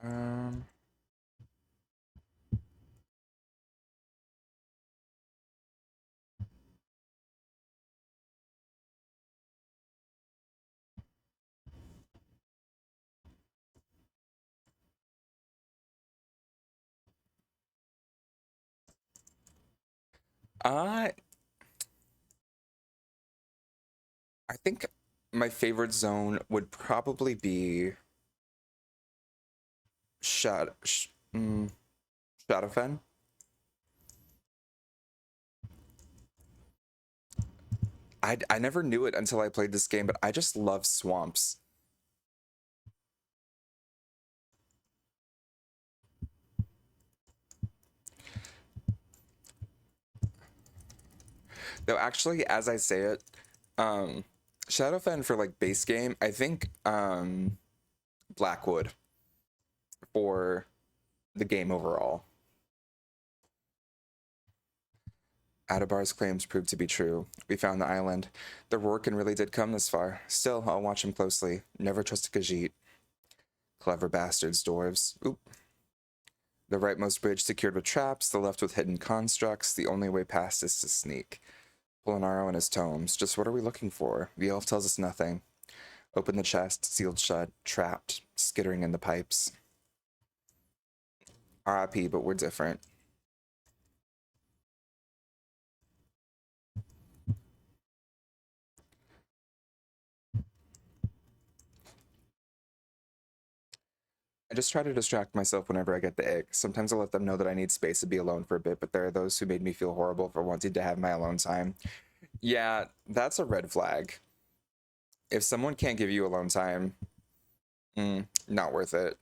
Um, I I think my favorite zone would probably be Shad Sh Shadowfen. I never knew it until I played this game, but I just love swamps. Though actually, as I say it, um, Shadowfen for like base game, I think Blackwood for the game overall. Adabar's claims proved to be true. We found the island. The Rorkin really did come this far. Still, I'll watch him closely. Never trust a Khajiit. Clever bastards, dwarves. Oop. The rightmost bridge secured with traps, the left with hidden constructs. The only way past is to sneak. Polinaro and his tomes. Just what are we looking for? The elf tells us nothing. Open the chest, sealed shut, trapped, skittering in the pipes. RIP, but we're different. I just try to distract myself whenever I get the ick. Sometimes I let them know that I need space to be alone for a bit, but there are those who made me feel horrible for wanting to have my alone time. Yeah, that's a red flag. If someone can't give you alone time, not worth it.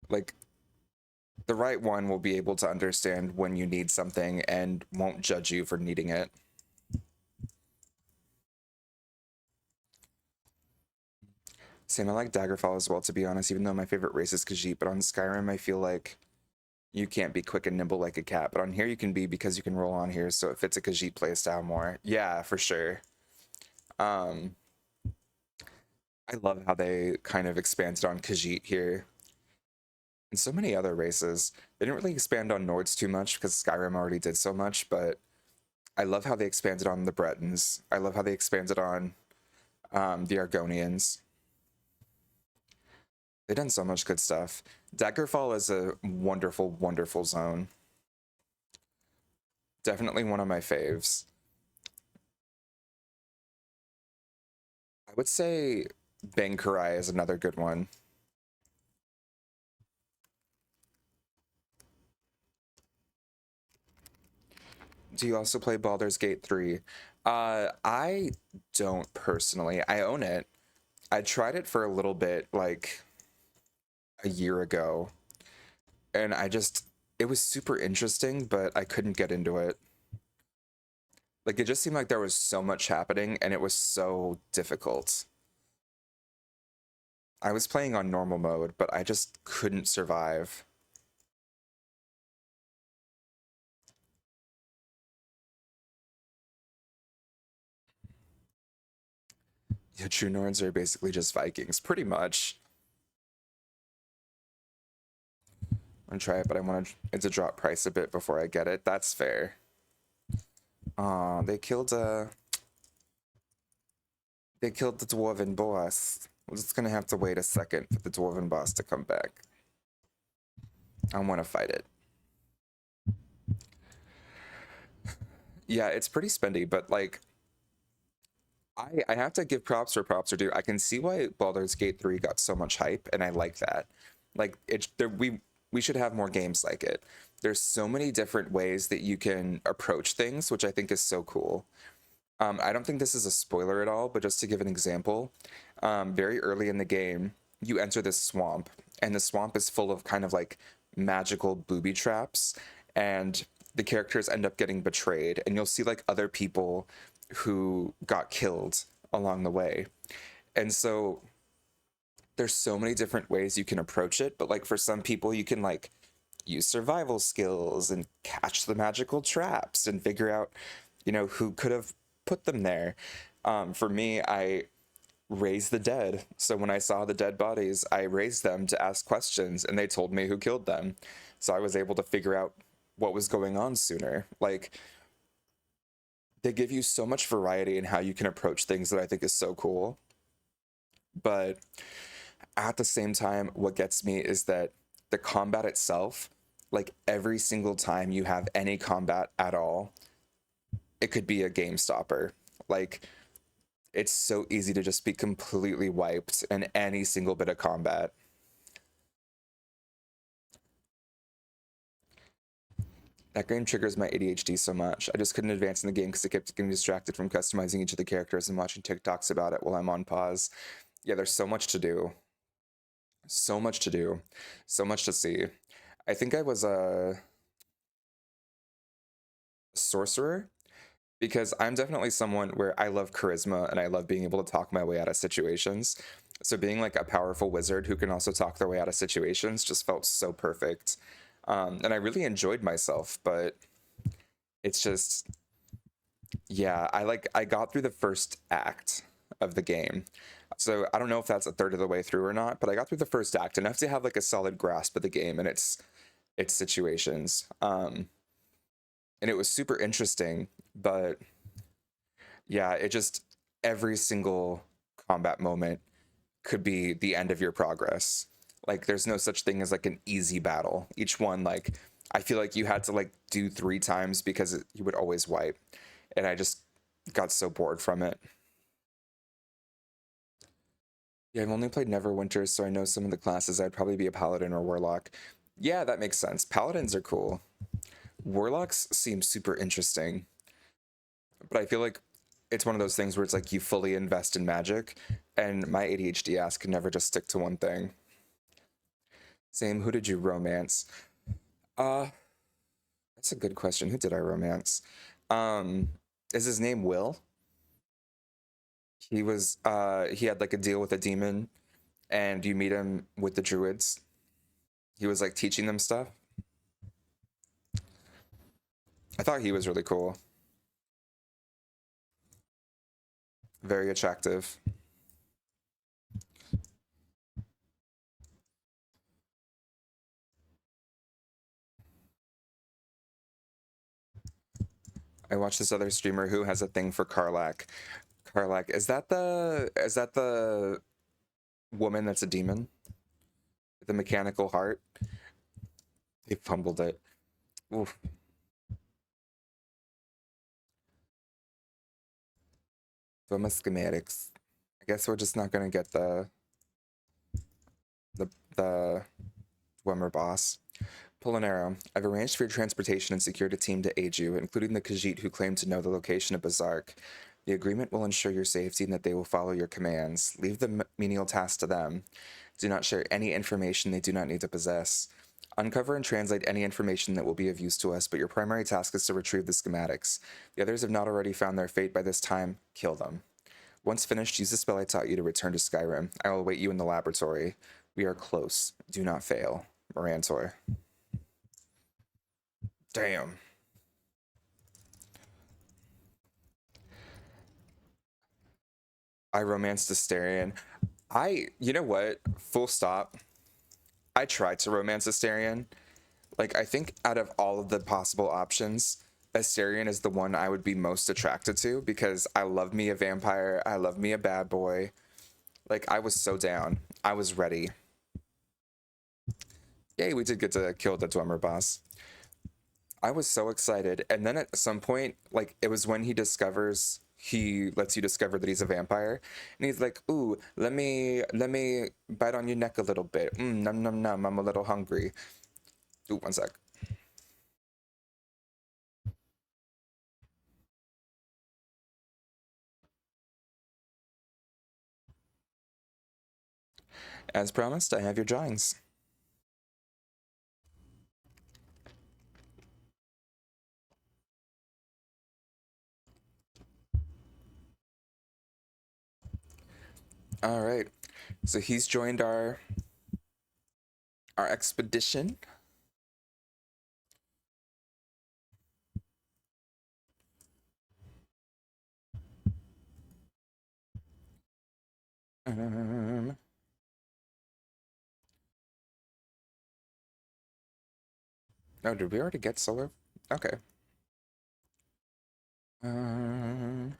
Like, the right one will be able to understand when you need something and won't judge you for needing it. Same, I like Daggerfall as well, to be honest, even though my favorite race is Khajiit, but on Skyrim, I feel like you can't be quick and nimble like a cat, but on here you can be because you can roll on here, so it fits a Khajiit playstyle more. Yeah, for sure. Um, I love how they kind of expanded on Khajiit here. And so many other races. They didn't really expand on Nords too much because Skyrim already did so much, but I love how they expanded on the Bretons. I love how they expanded on the Argonians. They've done so much good stuff. Daggerfall is a wonderful, wonderful zone. Definitely one of my faves. I would say Bangkurai is another good one. Do you also play Baldur's Gate 3? I don't personally. I own it. I tried it for a little bit, like a year ago, and it was super interesting, but I couldn't get into it. Like, it just seemed like there was so much happening, and it was so difficult. I was playing on normal mode, but I just couldn't survive. Yeah, True Nords are basically just Vikings, pretty much. I'm gonna try it, but I want it to drop price a bit before I get it. That's fair. They killed the dwarven boss. We're just gonna have to wait a second for the dwarven boss to come back. I want to fight it. Yeah, it's pretty spendy, but like I have to give props where props are due. I can see why Baldur's Gate 3 got so much hype, and I like that. Like we should have more games like it. There's so many different ways that you can approach things, which I think is so cool. I don't think this is a spoiler at all, but just to give an example, very early in the game, you enter this swamp, and the swamp is full of kind of like magical booby traps, and the characters end up getting betrayed, and you'll see like other people who got killed along the way. And so there's so many different ways you can approach it, but like for some people you can like use survival skills and catch the magical traps and figure out, who could have put them there. For me, I raised the dead. So when I saw the dead bodies, I raised them to ask questions and they told me who killed them. So I was able to figure out what was going on sooner. Like, they give you so much variety in how you can approach things that I think is so cool. But at the same time, what gets me is that the combat itself, like every single time you have any combat at all, it could be a game stopper. Like, it's so easy to just be completely wiped in any single bit of combat. That game triggers my ADHD so much. I just couldn't advance in the game because I kept getting distracted from customizing each of the characters and watching TikToks about it while I'm on pause. Yeah, there's so much to do. So much to do. So much to see. I think I was a sorcerer because I'm definitely someone where I love charisma and I love being able to talk my way out of situations. So being like a powerful wizard who can also talk their way out of situations just felt so perfect. And I really enjoyed myself, but it's just, yeah, I got through the first act of the game. So I don't know if that's a third of the way through or not, but I got through the first act enough to have like a solid grasp of the game and its situations. And it was super interesting, but yeah, it just every single combat moment could be the end of your progress. Like there's no such thing as like an easy battle. Each one, like I feel like you had to like do 3 times because you would always wipe, and I just got so bored from it. Yeah, I've only played Neverwinter, so I know some of the classes. I'd probably be a paladin or warlock. Yeah, that makes sense. Paladins are cool. Warlocks seem super interesting, but I feel like it's one of those things where it's like you fully invest in magic, and my ADHD ass can never just stick to one thing. Same, who did you romance? Uh, that's a good question. Who did I romance? Um, is his name Will? He had like a deal with a demon, and you meet him with the druids. He was like teaching them stuff. I thought he was really cool. Very attractive. I watched this other streamer who has a thing for Karlach. Karlach, is that the woman that's a demon? The mechanical heart? They fumbled it. Oof. Doma schematics. I guess we're just not gonna get the Dwemer boss. Polonero, I've arranged for your transportation and secured a team to aid you, including the Khajiit who claim to know the location of Bazark. The agreement will ensure your safety and that they will follow your commands. Leave the menial tasks to them. Do not share any information they do not need to possess. Uncover and translate any information that will be of use to us, but your primary task is to retrieve the schematics. The others have not already found their fate by this time. Kill them. Once finished, use the spell I taught you to return to Skyrim. I will await you in the laboratory. We are close. Do not fail. Morantor. Damn. I romanced Asterion. You know what? Full stop. I tried to romance Asterion. Like, I think out of all of the possible options, Asterion is the one I would be most attracted to because I love me a vampire. I love me a bad boy. Like, I was so down. I was ready. Yay, we did get to kill the Dwemer boss. I was so excited. And then at some point, like, it was when he lets you discover that he's a vampire. And he's like, ooh, let me bite on your neck a little bit. Num num num, I'm a little hungry. Ooh, one sec. As promised, I have your drawings. All right. So he's joined our expedition. Um, oh, did we already get solar? Okay. Um,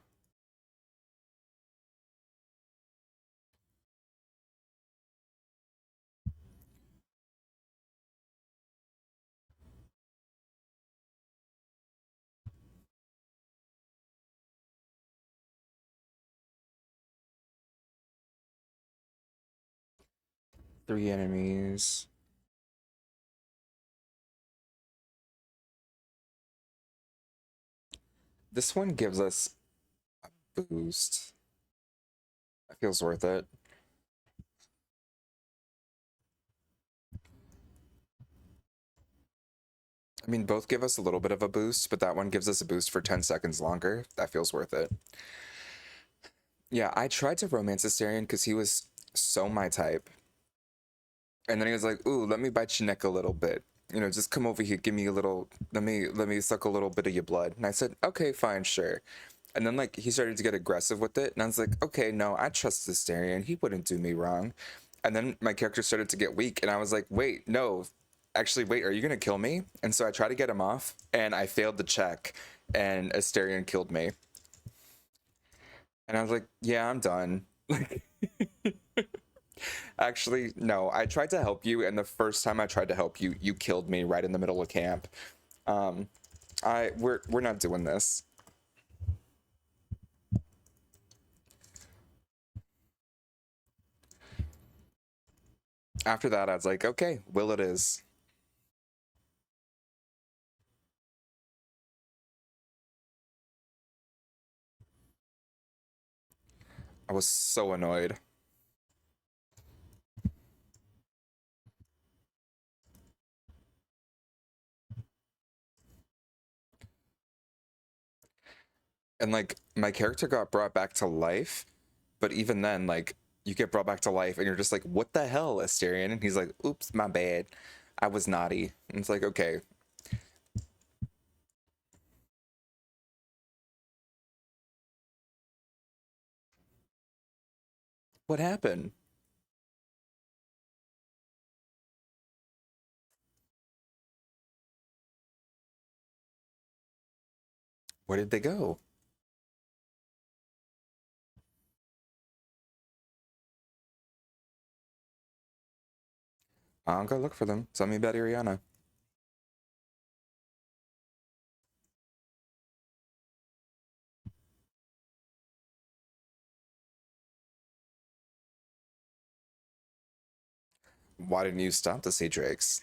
3 enemies. This one gives us a boost. That feels worth it. I mean, both give us a little bit of a boost, but that one gives us a boost for 10 seconds longer. That feels worth it. Yeah, I tried to romance Asterion because he was so my type. And then he was like, "Ooh, let me bite your neck a little bit. You know, just come over here, give me a little, let me suck a little bit of your blood." And I said, "Okay, fine, sure." And then like he started to get aggressive with it, and I was like, "Okay, no, I trust Asterion. He wouldn't do me wrong." And then my character started to get weak, and I was like, "Wait, no, actually, wait, are you gonna kill me?" And so I tried to get him off, and I failed the check, and Asterion killed me. And I was like, "Yeah, I'm done." Like, actually, no, I tried to help you, and the first time I tried to help you, you killed me right in the middle of camp. Um, we're not doing this. After that, I was like, okay, Will it is. I was so annoyed. And like my character got brought back to life, but even then, like you get brought back to life and you're just like, what the hell, Asterion? And he's like, oops, my bad. I was naughty. And it's like, okay, what happened? Where did they go? I'll go look for them. Tell me about Iriana. Why didn't you stop the sea drakes?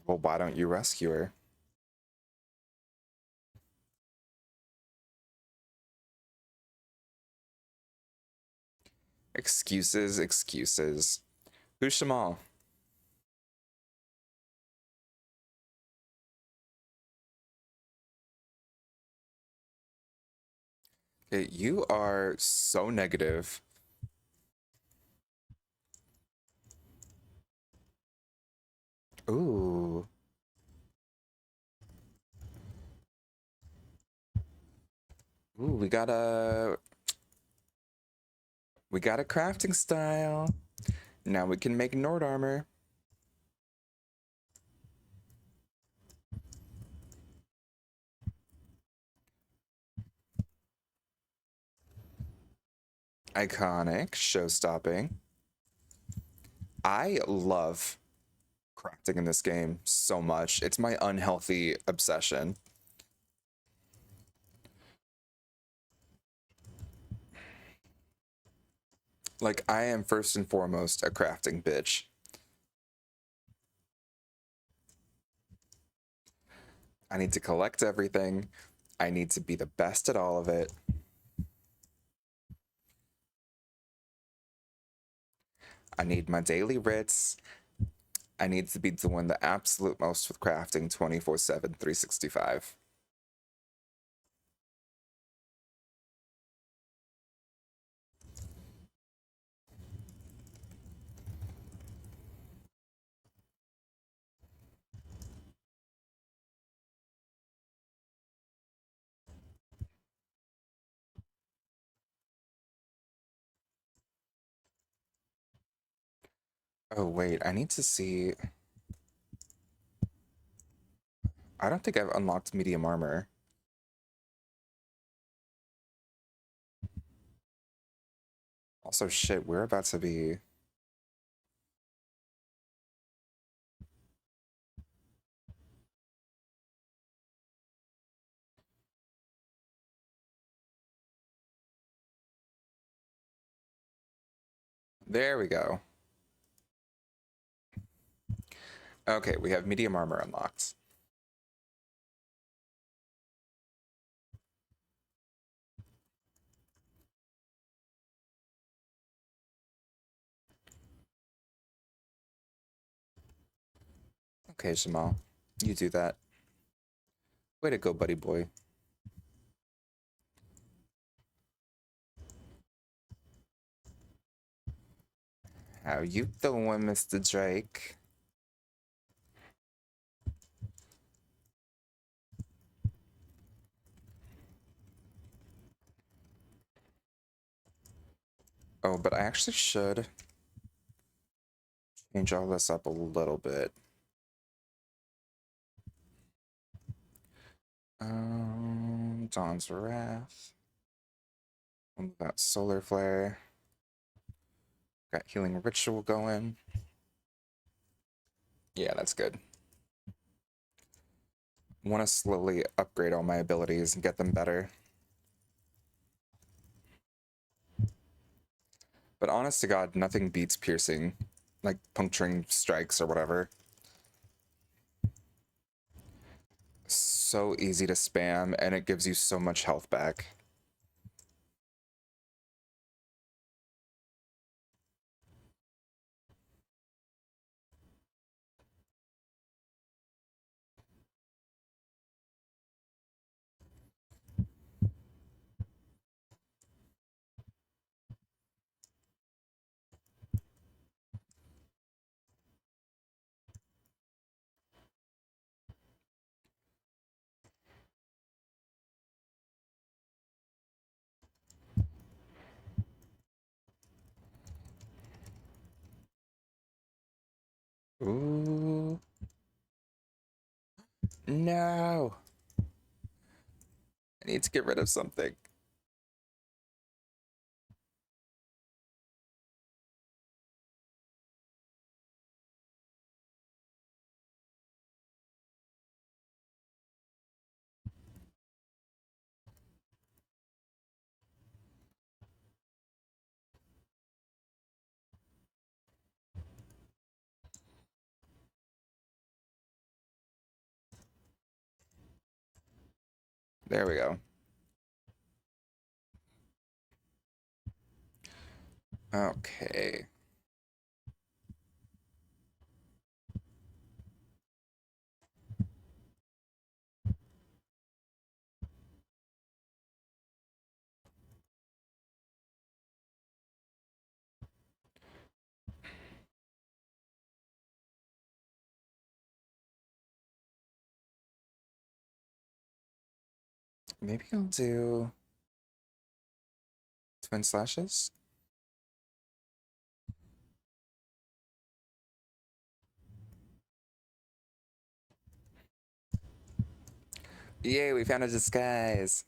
Well, why don't you rescue her? Excuses, excuses. Who's Shamal? Okay, you are so negative. Ooh. Ooh, we got a crafting style. Now we can make Nord armor. Iconic, show stopping. I love crafting in this game so much. It's my unhealthy obsession. Like, I am first and foremost a crafting bitch. I need to collect everything. I need to be the best at all of it. I need my daily writs. I need to be doing the absolute most with crafting 24/7, 365. Oh, wait, I need to see. I don't think I've unlocked medium armor. Also, shit, we're about to be. There we go. Okay, we have medium armor unlocked. Okay, Jamal, you do that. Way to go, buddy boy. How you doing, Mr. Drake? Oh, but I actually should change all this up a little bit. Dawn's Wrath. That Solar Flare. Got Healing Ritual going. Yeah, that's good. Want to slowly upgrade all my abilities and get them better. But honest to God, nothing beats piercing. Like puncturing strikes or whatever. So easy to spam, and it gives you so much health back. Ooh. No. I need to get rid of something. There we go. Okay. Maybe I'll do twin slashes. Yay, we found a disguise.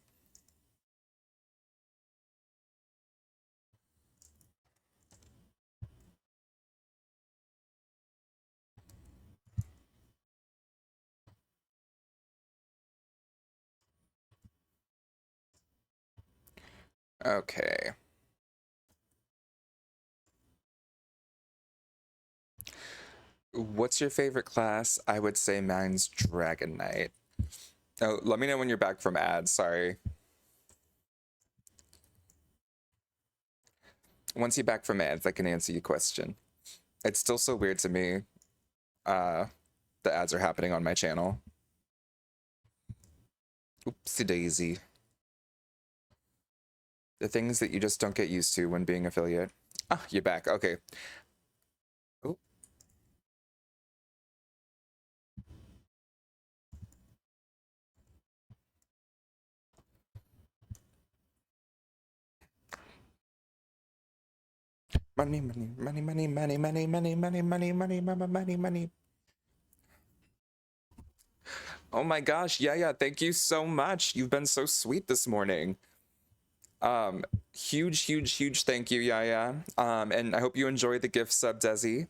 Okay. What's your favorite class? I would say mine's Dragon Knight. Oh, let me know when you're back from ads. Sorry. Once you're back from ads, I can answer your question. It's still so weird to me. uh, the ads are happening on my channel. Oopsie daisy. The things that you just don't get used to when being affiliate. Ah, you're back. Okay. Oh, money, money, money, money, money, money, money, money, money, money, money, money, money. Oh my gosh, yeah, thank you so much. You've been so sweet this morning. Um, huge thank you, yeah. And I hope you enjoy the gift sub, Desi.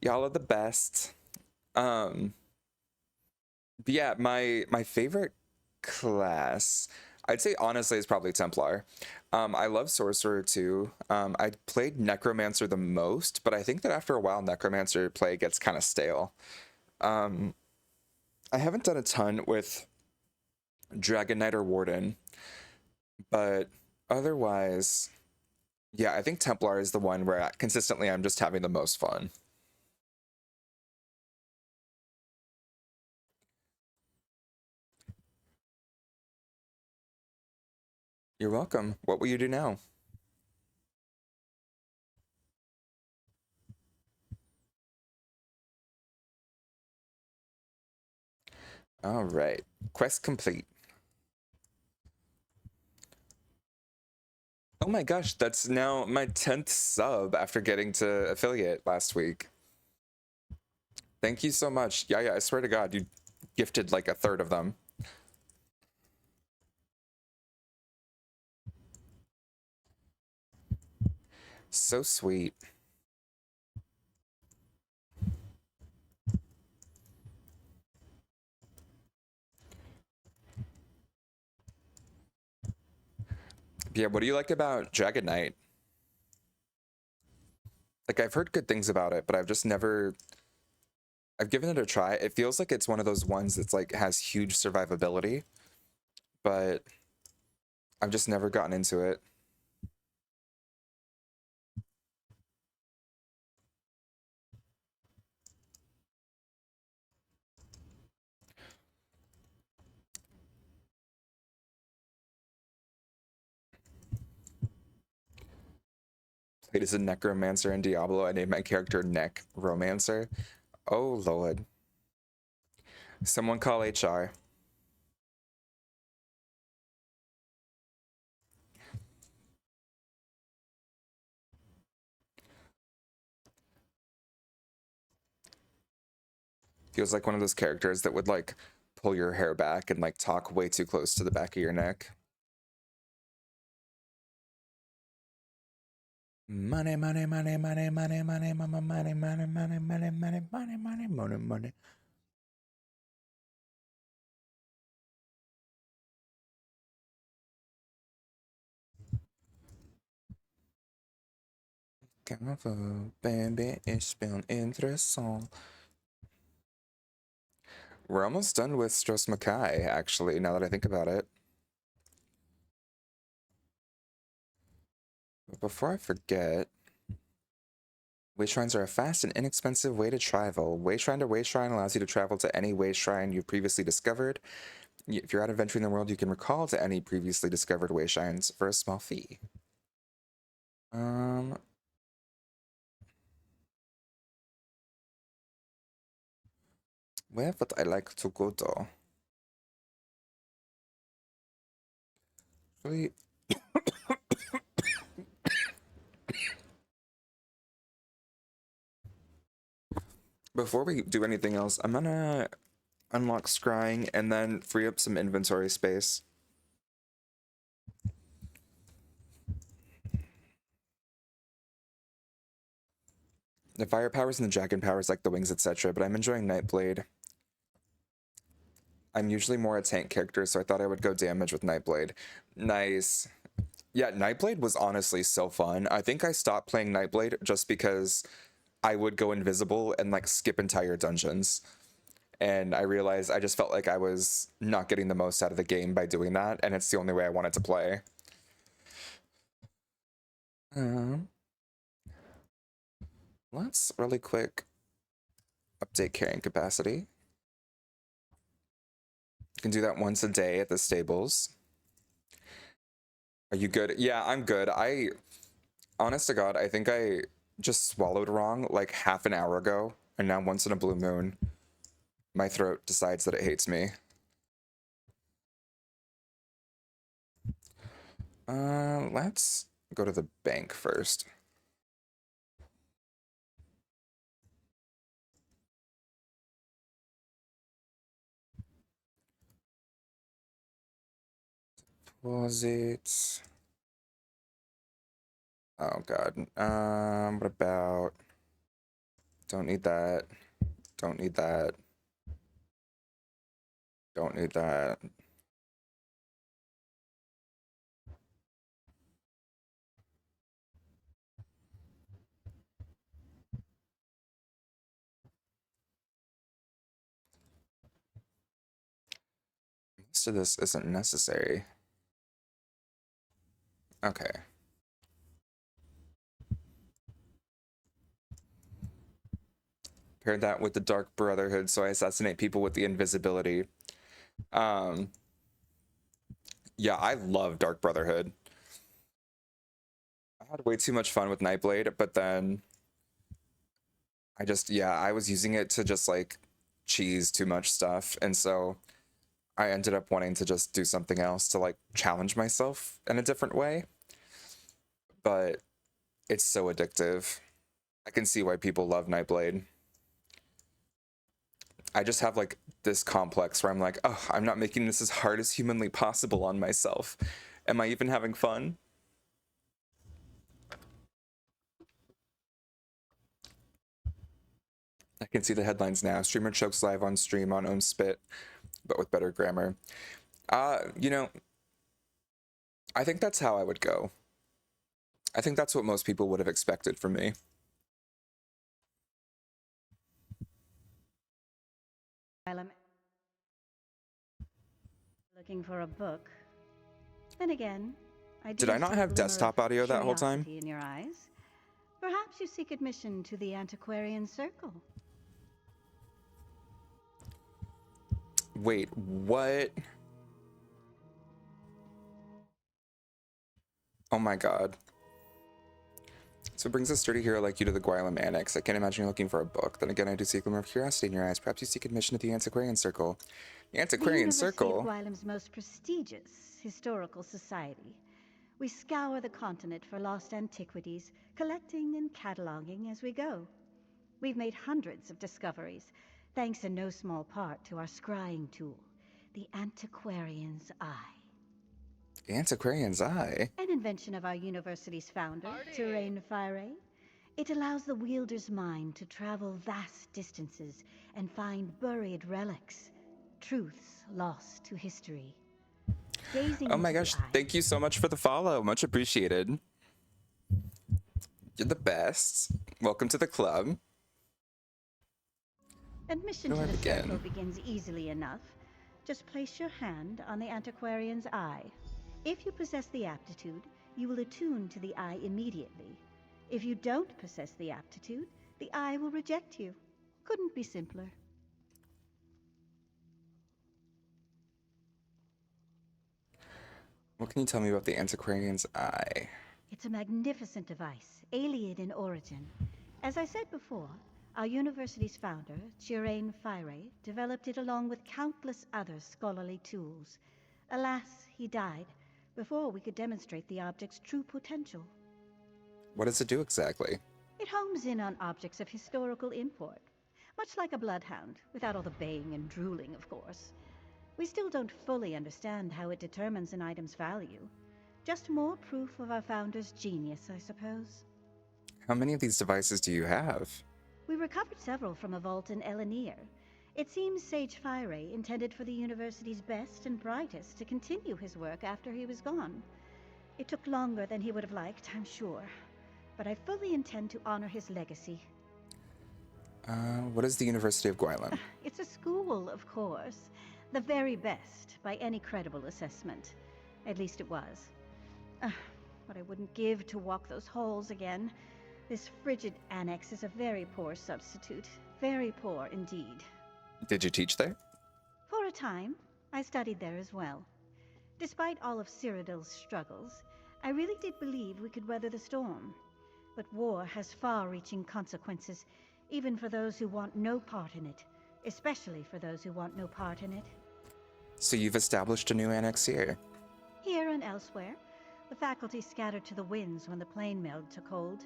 Y'all are the best. Um, but yeah, my favorite class, I'd say honestly, is probably Templar. I love Sorcerer too. I played Necromancer the most, but I think that after a while, Necromancer play gets kind of stale. Um, I haven't done a ton with Dragon Knight or Warden, but otherwise, yeah, I think Templar is the one where consistently I'm just having the most fun. You're welcome. What will you do now? All right. Quest complete. Oh my gosh, that's now my 10th sub after getting to affiliate last week. Thank you so much. Yeah, I swear to God, you gifted like a third of them. So sweet. Yeah, what do you like about Dragon Knight? Like, I've heard good things about it, but I've just never. I've given it a try. It feels like it's one of those ones that's like has huge survivability, but I've just never gotten into it. Played as a necromancer in Diablo. I named my character Neck Romancer. Oh Lord. Someone call HR. Feels like one of those characters that would like pull your hair back and like talk way too close to the back of your neck. Money, money, money, money, money, money, money, money, money, money, money, money, money, money, money, money. Baby, ich bin interessant. We're almost done with Stros Mackay, actually, now that I think about it. But before I forget, way shrines are a fast and inexpensive way to travel. Way shrine to way shrine allows you to travel to any way shrine you've previously discovered. If you're out adventuring the world, you can recall to any previously discovered way shrines for a small fee. Um, where would I like to go though? Really, before we do anything else, I'm gonna unlock scrying and then free up some inventory space. The fire powers and the dragon powers like the wings, etc., but I'm enjoying Nightblade. I'm usually more a tank character, so I thought I would go damage with Nightblade. Nice. Yeah, Nightblade was honestly so fun. I think I stopped playing Nightblade just because I would go invisible and like skip entire dungeons. And I realized I just felt like I was not getting the most out of the game by doing that, and it's the only way I wanted to play. Um, let's really quick Update carrying capacity. You can do that once a day at the stables. Are you good? Yeah, I'm good. Honest to God, I think I just swallowed wrong like half an hour ago, and now once in a blue moon, my throat decides that it hates me. Let's go to the bank first. Deposits. Oh God. What about? Don't need that. Don't need that. Don't need that. Most of this isn't necessary. Okay. Paired that with the Dark Brotherhood, so I assassinate people with the invisibility. Um, yeah, I love Dark Brotherhood. I had way too much fun with Nightblade, but then I was using it to just like cheese too much stuff, and so I ended up wanting to just do something else to like challenge myself in a different way. But it's so addictive. I can see why people love Nightblade. I just have like this complex where I'm like, oh, I'm not making this as hard as humanly possible on myself. Am I even having fun? I can see the headlines now. Streamer chokes live on stream on own spit, but with better grammar. You know, I think that's how I would go. I think that's what most people would have expected from me. While I'm looking for a book. Then again, I do Did I not see a have glimmer desktop of audio that whole time? curiosity in your eyes. Perhaps you seek admission to the Antiquarian Circle. Wait, what? Oh my god. So it brings a sturdy hero like you to the Guilem Annex. I can't imagine you're looking for a book. Then again, I do see a glimmer of curiosity in your eyes. Perhaps you seek admission to the Antiquarian Circle. The Antiquarian Circle? The University of Guilem's most prestigious historical society. We scour the continent for lost antiquities, collecting and cataloging as we go. We've made hundreds of discoveries, thanks in no small part to our scrying tool, the Antiquarian's Eye. The Antiquarian's Eye? An invention of our university's founder, Terrain Fire. It allows the wielder's mind to travel vast distances and find buried relics, truths lost to history. Gazing Oh my into gosh, the eye. thank you so much for the follow. Much appreciated. You're the best. Welcome to the club. Admission to the circle begins easily enough. Just place your hand on the Antiquarian's Eye. If you possess the aptitude, you will attune to the eye immediately. If you don't possess the aptitude, the eye will reject you. Couldn't be simpler. What can you tell me about the Antiquarian's Eye? It's a magnificent device, alien in origin. As I said before, our university's founder, Chirain Fire, developed it along with countless other scholarly tools. Alas, he died before we could demonstrate the object's true potential. What does it do exactly? It homes in on objects of historical import, much like a bloodhound, without all the baying and drooling, of course. We still don't fully understand how it determines an item's value. Just more proof of our founder's genius, I suppose. How many of these devices do you have? We recovered several from a vault in Elenir. It seems Sage Fire intended for the university's best and brightest to continue his work after he was gone. It took longer than he would have liked, I'm sure. But I fully intend to honor his legacy. What is the University of Guilem? It's a school, of course. The very best, by any credible assessment. At least it was. What I wouldn't give to walk those halls again. This frigid annex is a very poor substitute. Very poor indeed. Did you teach there? For a time, I studied there as well. Despite all of Cyrodiil's struggles, I really did believe we could weather the storm. But war has far-reaching consequences, even for those who want no part in it. Especially for those who want no part in it. So you've established a new annex here. Here and elsewhere, the faculty scattered to the winds when the plane meld took hold.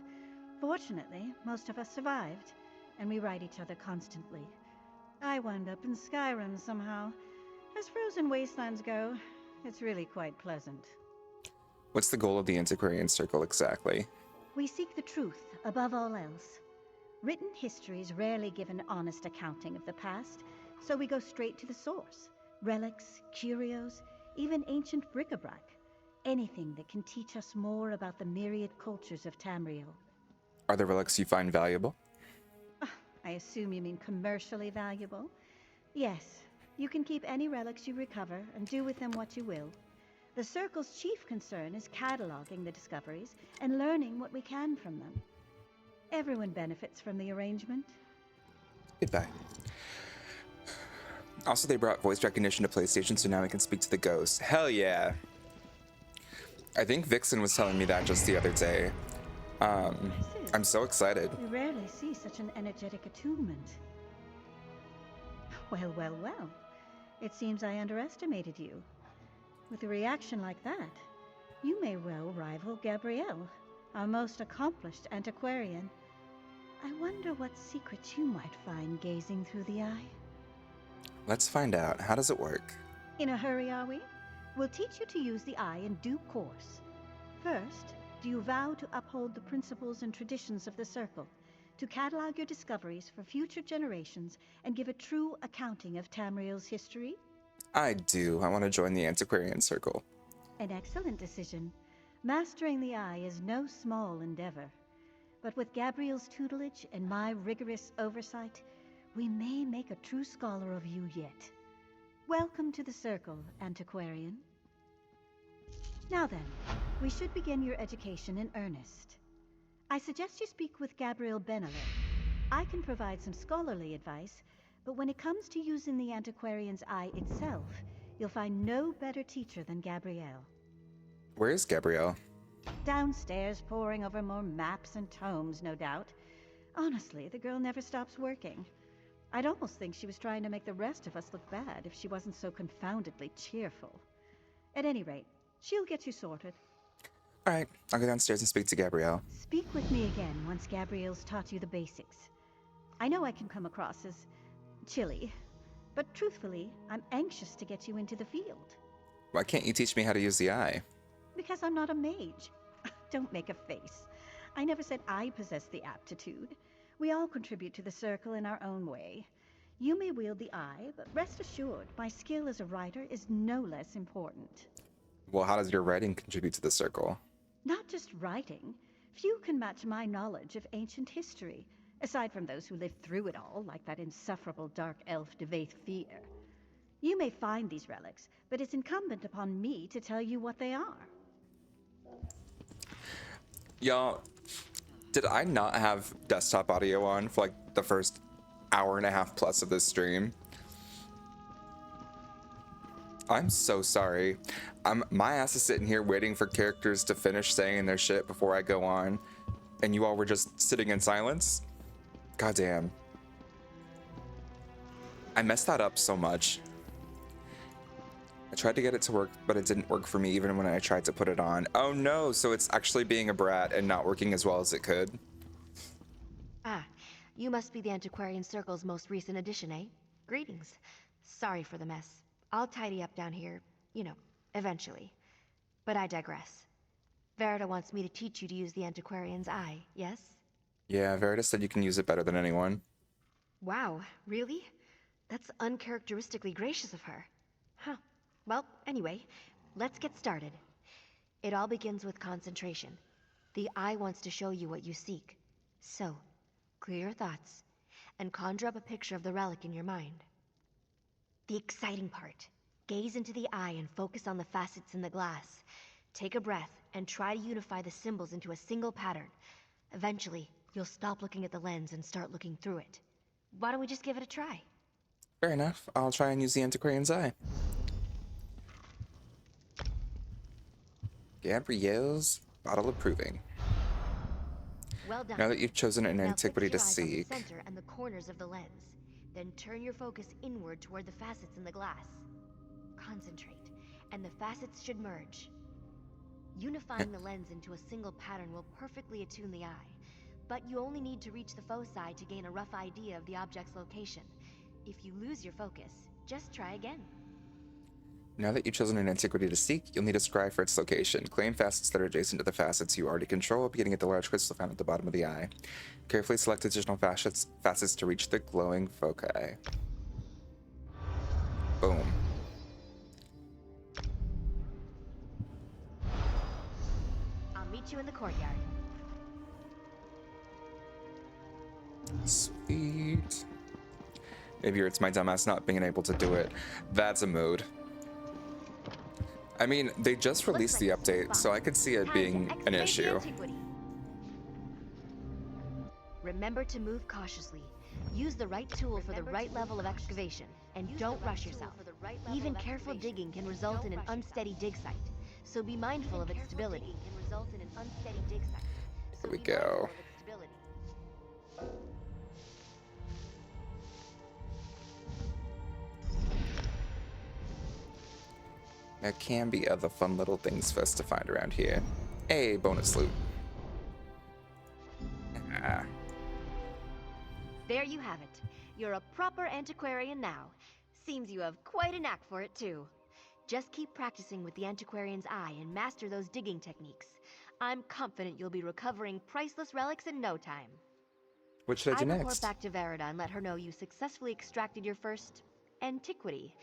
Fortunately, most of us survived, and we write each other constantly. I wound up in Skyrim somehow. As frozen wastelands go, it's really quite pleasant. What's the goal of the Antiquarian Circle exactly? We seek the truth above all else. Written histories rarely give an honest accounting of the past, so we go straight to the source. Relics, curios, even ancient bric-a-brac. Anything that can teach us more about the myriad cultures of Tamriel. Are the relics you find valuable? I assume you mean commercially valuable? Yes, you can keep any relics you recover and do with them what you will. The Circle's chief concern is cataloging the discoveries and learning what we can from them. Everyone benefits from the arrangement. Goodbye. Also, they brought voice recognition to PlayStation, so now we can speak to the ghost. Hell yeah. I think Vixen was telling me that just the other day. I'm so excited. We rarely see such an energetic attunement. Well, well, well. It seems I underestimated you. With a reaction like that, you may well rival Gabrielle, our most accomplished antiquarian. I wonder what secrets you might find gazing through the eye. Let's find out. How does it work? In a hurry, are we? We'll teach you to use the eye in due course. First, do you vow to uphold the principles and traditions of the Circle, to catalog your discoveries for future generations and give a true accounting of Tamriel's history? I do. I want to join the Antiquarian Circle. An excellent decision. Mastering the eye is no small endeavor. But with Gabrielle's tutelage and my rigorous oversight, we may make a true scholar of you yet. Welcome to the Circle, Antiquarian. Now then, we should begin your education in earnest. I suggest you speak with Gabrielle Benelli. I can provide some scholarly advice, but when it comes to using the Antiquarian's eye itself, you'll find no better teacher than Gabrielle. Where is Gabrielle? Downstairs, poring over more maps and tomes, no doubt. Honestly, the girl never stops working. I'd almost think she was trying to make the rest of us look bad if she wasn't so confoundedly cheerful. At any rate, she'll get you sorted. All right, I'll go downstairs and speak to Gabrielle. Speak with me again once Gabrielle's taught you the basics. I know I can come across as chilly, but truthfully, I'm anxious to get you into the field. Why can't you teach me how to use the eye? Because I'm not a mage. Don't make a face. I never said I possess the aptitude. We all contribute to the Circle in our own way. You may wield the eye, but rest assured, my skill as a writer is no less important. Well, how does your writing contribute to the Circle? Not just writing. Few can match my knowledge of ancient history, aside from those who lived through it all, like that insufferable dark elf Devaith Fear. You may find these relics, but it's incumbent upon me to tell you what they are. Y'all, did I not have desktop audio on for like the first hour and a half plus of this stream? I'm so sorry. My ass is sitting here waiting for characters to finish saying their shit before I go on, and you all were just sitting in silence? Goddamn. I messed that up so much. I tried to get it to work, but it didn't work for me even when I tried to put it on. Oh no, so it's actually being a brat and not working as well as it could. Ah, you must be the Antiquarian Circle's most recent addition, eh? Greetings. Sorry for the mess. I'll tidy up down here, you know, eventually. But I digress. Verita wants me to teach you to use the Antiquarian's eye, yes? Yeah, Verita said you can use it better than anyone. Wow, really? That's uncharacteristically gracious of her. Huh. Well, anyway, let's get started. It all begins with concentration. The eye wants to show you what you seek. So, clear your thoughts, and conjure up a picture of the relic in your mind. The exciting part. Gaze into the eye and focus on the facets in the glass. Take a breath and try to unify the symbols into a single pattern. Eventually, you'll stop looking at the lens and start looking through it. Why don't we just give it a try? Fair enough. I'll try and use the Antiquarian's Eye. Gabrielle's Bottle of Proving. Well done. Now that you've chosen an Now antiquity fix to your eyes on the seek, center and the corners of the lens. Then turn your focus inward toward the facets in the glass. Concentrate, and the facets should merge. Unifying the lens into a single pattern will perfectly attune the eye, but you only need to reach the foci to gain a rough idea of the object's location. If you lose your focus, just try again. now that you've chosen an antiquity to seek, you'll need a scry for its location. Claim facets that are adjacent to the facets you already control, beginning at the large crystal found at the bottom of the eye. Carefully select additional facets to reach the glowing foci. Boom. I'll meet you in the courtyard. Sweet. Maybe it's my dumbass not being able to do it. That's a mood. I mean, they just released the update, so I could see it being an issue. Remember to move cautiously. Use the right tool for the right level of excavation, and don't rush yourself. Even careful digging can result in an unsteady dig site, so be mindful of its stability. Here we go. There can be other fun little things for us to find around here. Hey, bonus loot. Ah. There you have it. You're a proper antiquarian now. Seems you have quite a knack for it, too. Just keep practicing with the Antiquarian's Eye and master those digging techniques. I'm confident you'll be recovering priceless relics in no time. What should I do report next? back to Verida and let her know you successfully extracted your first antiquity.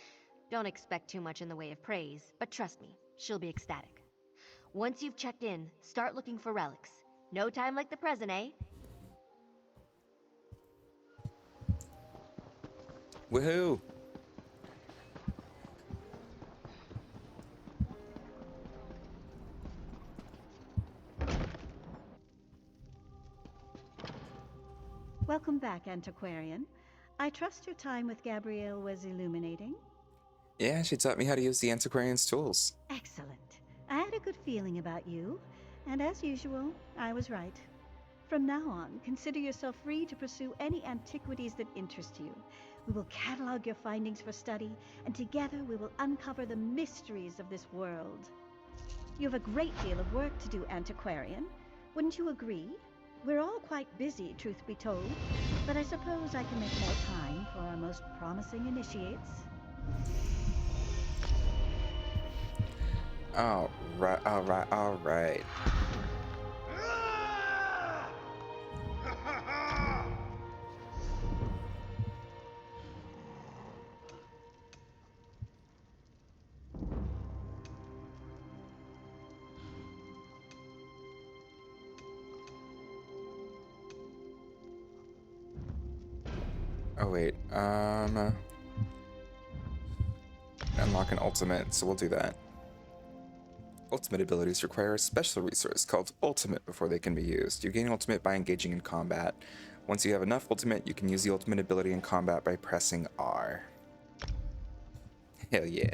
Don't expect too much in the way of praise, but trust me, she'll be ecstatic. Once you've checked in, start looking for relics. No time like the present, eh? Woohoo! Welcome back, Antiquarian. I trust your time with Gabrielle was illuminating. Yeah, she taught me how to use the Antiquarian's tools. Excellent. I had a good feeling about you, and as usual, I was right. From now on, consider yourself free to pursue any antiquities that interest you. We will catalog your findings for study, and together we will uncover the mysteries of this world. You have a great deal of work to do, Antiquarian. Wouldn't you agree? We're all quite busy, truth be told, but I suppose I can make more time for our most promising initiates. Alright, alright, alright. Oh wait, unlock an ultimate, so we'll do that. Ultimate abilities require a special resource called Ultimate before they can be used. You gain Ultimate by engaging in combat. Once you have enough Ultimate, you can use the Ultimate ability in combat by pressing R. Hell yeah.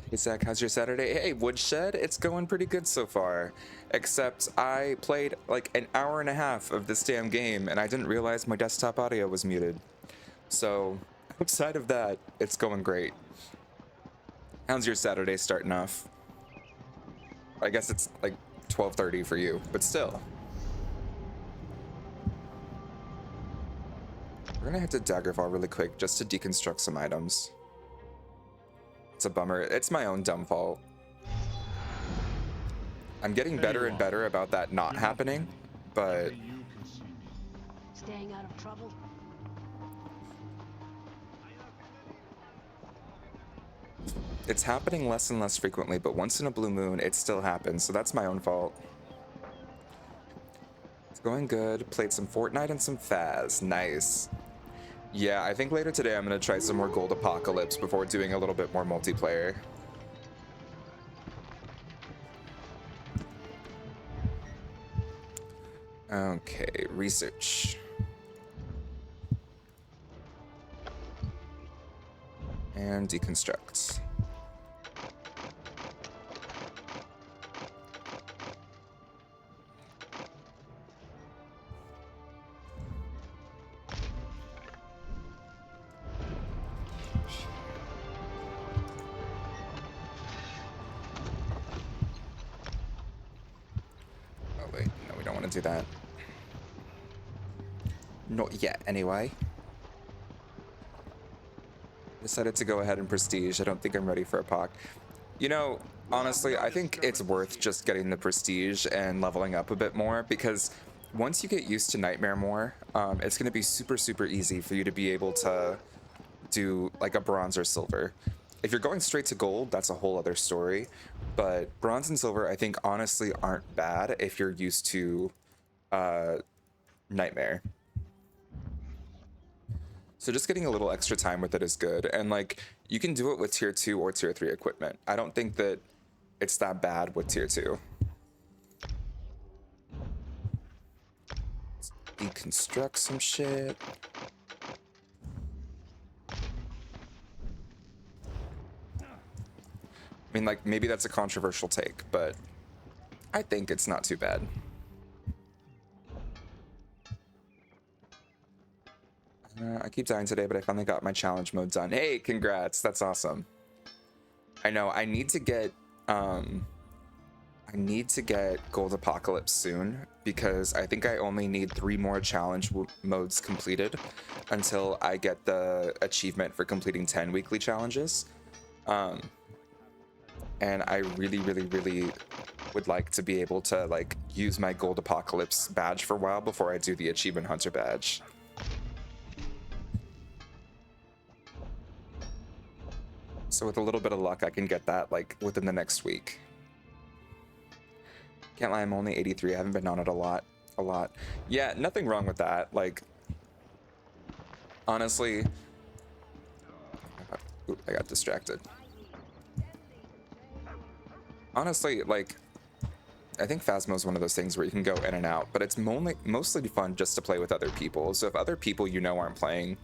Hey Zach, how's your Saturday? Hey Woodshed, it's going pretty good so far. Except I played like an hour and a half of this damn game and I didn't realize my desktop audio was muted. So, outside of that, it's going great. How's your Saturday starting off? I guess it's like 12:30 for you, but still. We're gonna head to Daggerfall really quick just to deconstruct some items. It's a bummer. It's my own dumb fault. I'm getting better and better about that not happening, but Staying out of trouble? it's happening less and less frequently, but once in a blue moon, it still happens, so that's my own fault. It's going good. Played some Fortnite and some Faz. Nice. Yeah, I think later today I'm going to try some more Gold Apocalypse before doing a little bit more multiplayer. Okay, research. And deconstruct. Oh wait, no, we don't want to do that. Not yet, anyway. Decided to go ahead and prestige. I don't think I'm ready for a POC. You know, honestly, I think it's worth just getting the prestige and leveling up a bit more, because once you get used to Nightmare more, it's going to be super, super easy for you to be able to do like a bronze or silver. If you're going straight to gold, that's a whole other story. But bronze and silver, I think, honestly, aren't bad if you're used to Nightmare. So just getting a little extra time with it is good. And like, you can do it with tier 2 or tier 3 equipment. I don't think that it's that bad with tier 2. Let's deconstruct some shit. I mean, like, maybe that's a controversial take, but I think it's not too bad. I keep dying today, but I finally got my challenge mode done. Hey, congrats. That's awesome. I know. I need to get Gold Apocalypse soon, because I think I only need 3 more challenge modes completed until I get the achievement for completing 10 weekly challenges. And I really, really, really would like to be able to like use my Gold Apocalypse badge for a while before I do the Achievement Hunter badge. So with a little bit of luck, I can get that like within the next week. Can't lie, I'm only 83. I haven't been on it a lot. Yeah, nothing wrong with that. Like, honestly, I got distracted. Honestly, like, I think Phasmo is one of those things where you can go in and out, but it's mostly fun just to play with other people. So if other people you know aren't playing,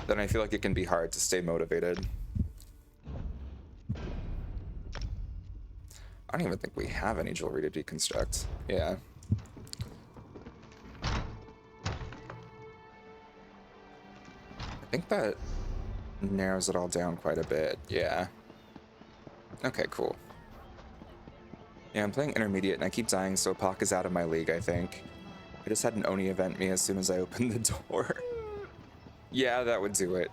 then I feel like it can be hard to stay motivated. I don't even think we have any jewelry to deconstruct. Yeah. I think that narrows it all down quite a bit. Yeah. Okay, cool. Yeah, I'm playing intermediate and I keep dying, so Pak is out of my league, I think. I just had an Oni event me as soon as I opened the door. Yeah, that would do it.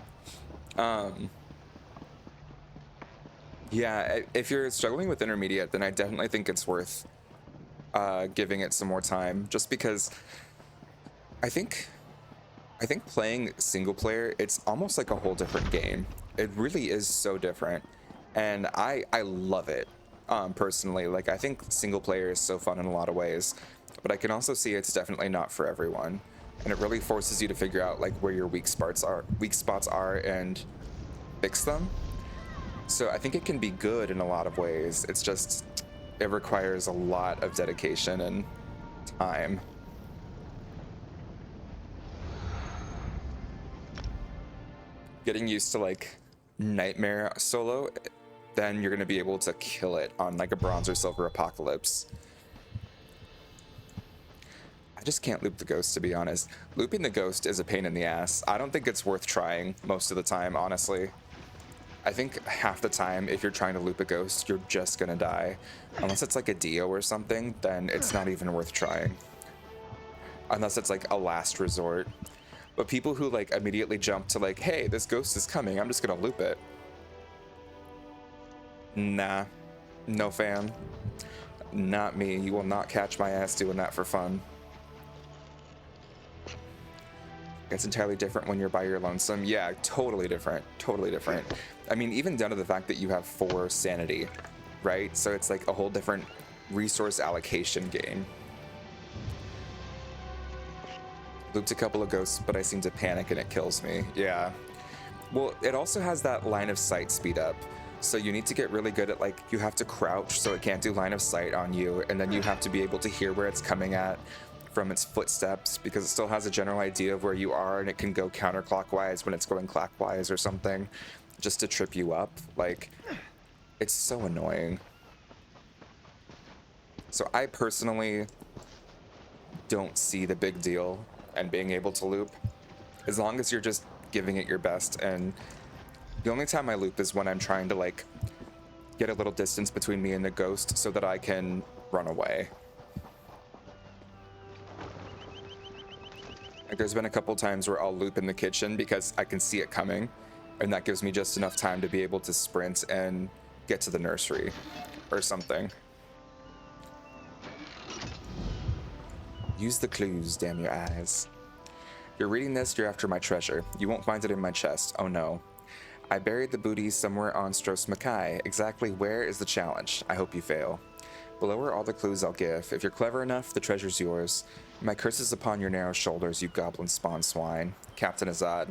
Yeah, if you're struggling with intermediate, then I definitely think it's worth giving it some more time, just because I think playing single player, it's almost like a whole different game. It really is so different, and I love it personally. Like, I think single player is so fun in a lot of ways, but I can also see it's definitely not for everyone, and it really forces you to figure out like where your weak spots are and fix them. So I think it can be good in a lot of ways. It's just, it requires a lot of dedication and time. Getting used to like Nightmare solo, then you're gonna be able to kill it on like a bronze or silver apocalypse. I just can't loop the ghost, to be honest. Looping the ghost is a pain in the ass. I don't think it's worth trying most of the time, honestly. I think half the time, if you're trying to loop a ghost, you're just gonna die. Unless it's like a Dio or something, then it's not even worth trying. Unless it's like a last resort. But people who like immediately jump to like, hey, this ghost is coming, I'm just gonna loop it. Nah, no fam. Not me. You will not catch my ass doing that for fun. It's entirely different when you're by your lonesome. Yeah, totally different. Totally different. I mean, even down to the fact that you have 4 sanity, right? So it's like a whole different resource allocation game. Looped a couple of ghosts, but I seem to panic and it kills me. Yeah. Well, it also has that line of sight speed up. So you need to get really good at like, you have to crouch so it can't do line of sight on you, and then you have to be able to hear where it's coming at from its footsteps because it still has a general idea of where you are, and it can go counterclockwise when it's going clockwise or something just to trip you up. Like, it's so annoying. So I personally don't see the big deal in being able to loop, as long as you're just giving it your best. And the only time I loop is when I'm trying to like get a little distance between me and the ghost so that I can run away. Like, there's been a couple times where I'll loop in the kitchen because I can see it coming, and that gives me just enough time to be able to sprint and get to the nursery or something. Use the clues, damn your eyes. You're reading this, you're after my treasure. You won't find it in my chest, oh no. I buried the booty somewhere on Stros. Exactly where is the challenge? I hope you fail. Below are all the clues I'll give. If you're clever enough, the treasure's yours. My curse is upon your narrow shoulders, you goblin spawn swine. Captain Azad.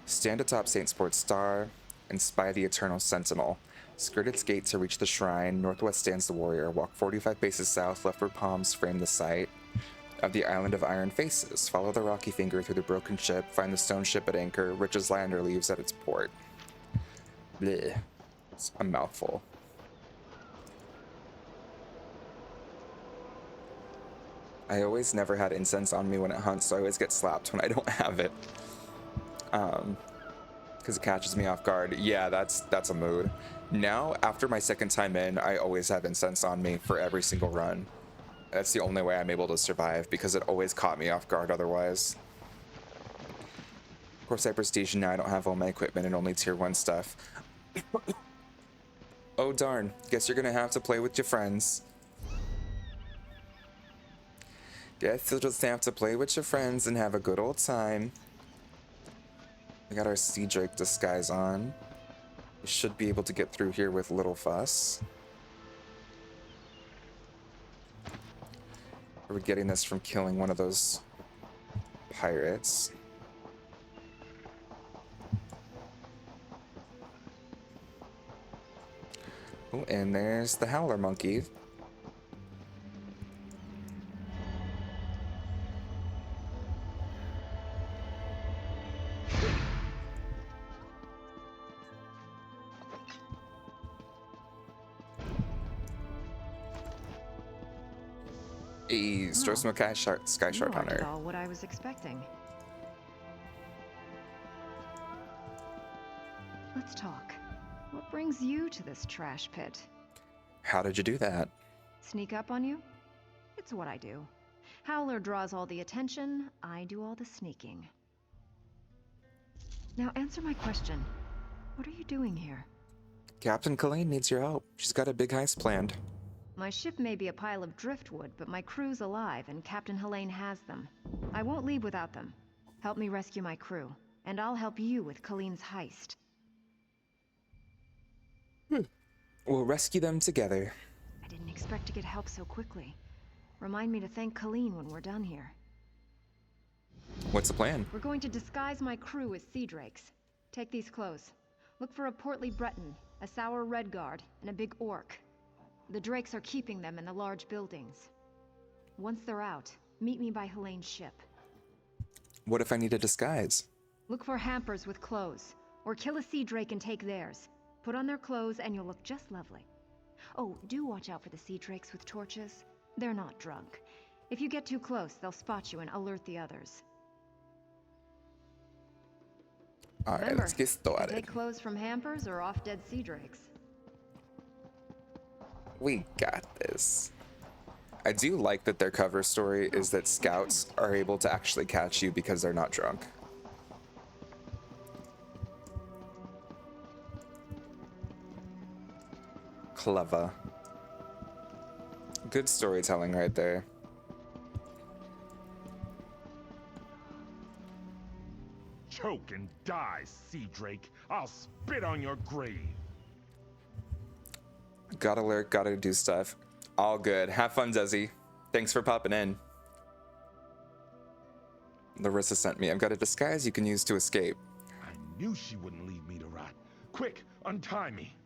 Stand atop St. Sport's Star and spy the eternal sentinel. Skirt its gate to reach the shrine. Northwest stands the warrior. Walk 45 paces south, leftward palms frame the site of the island of iron faces. Follow the rocky finger through the broken ship. Find the stone ship at anchor. Riches lie under leaves at its port. Bleh. It's a mouthful. I always never had incense on me when it hunts, so I always get slapped when I don't have it. Because it catches me off guard. Yeah, that's a mood. Now, after my second time in, I always have incense on me for every single run. That's the only way I'm able to survive, because it always caught me off guard otherwise. Of course, I prestige now. I don't have all my equipment and only tier 1 stuff. Oh darn, guess you're gonna have to play with your friends. Guess you'll just have to play with your friends and have a good old time. We got our Sea Drake disguise on. We should be able to get through here with little fuss. Are we getting this from killing one of those pirates? Oh, and there's the Howler Monkey. Hey, Stros Sky Shard You aren't Hunter. at all what I was expecting. Let's talk. What brings you to this trash pit? How did you do that? Sneak up on you? It's what I do. Howler draws all the attention, I do all the sneaking. Now answer my question. What are you doing here? Captain Colleen needs your help. She's got a big heist planned. My ship may be a pile of driftwood, but my crew's alive, and Captain Helene has them. I won't leave without them. Help me rescue my crew, and I'll help you with Colleen's heist. We'll rescue them together. I didn't expect to get help so quickly. Remind me to thank Colleen when we're done here. What's the plan? We're going to disguise my crew as sea drakes. Take these clothes. Look for a portly Breton, a sour red guard, and a big orc. The drakes are keeping them in the large buildings. Once they're out, meet me by Helene's ship. What if I need a disguise? Look for hampers with clothes, or kill a sea drake and take theirs. Put on their clothes and you'll look just lovely. Oh, do watch out for the sea drakes with torches. They're not drunk. If you get too close, they'll spot you and alert the others. Alright, Remember, let's get started. take clothes from hampers or off-dead sea drakes. We got this. I do like that their cover story is that scouts are able to actually catch you because they're not drunk. Clever. Good storytelling right there. Choke and die, Sea Drake. I'll spit on your grave. Gotta lurk, gotta do stuff. All good. Have fun, Desi. Thanks for popping in. Larissa sent me. I've got a disguise you can use to escape. I knew she wouldn't leave me to rot. Quick, untie me.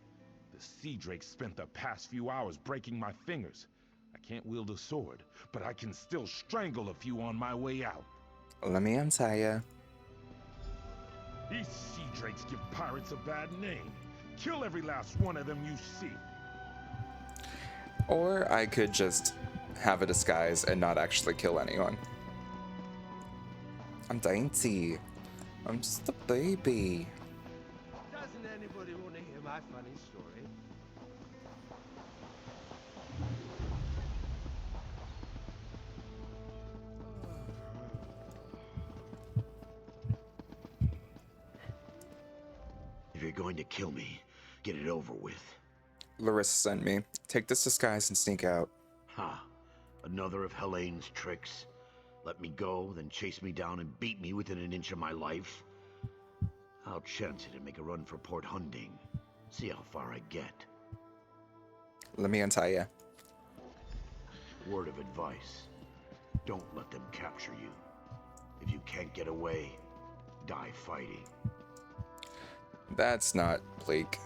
The Sea Drake spent the past few hours breaking my fingers. I can't wield a sword, but I can still strangle a few on my way out. Let me untie ya. These sea drakes give pirates a bad name. Kill every last one of them you see. Or I could just have a disguise and not actually kill anyone. I'm dainty. I'm just a baby. Doesn't anybody want to hear my funny story? If you're going to kill me, get it over with. Larissa sent me. Take this disguise and sneak out. Ha! Another of Helene's tricks. Let me go, then chase me down and beat me within an inch of my life. I'll chance it and make a run for Port Hunding. See how far I get. Let me untie ya. Word of advice. Don't let them capture you. If you can't get away, die fighting. That's not bleak.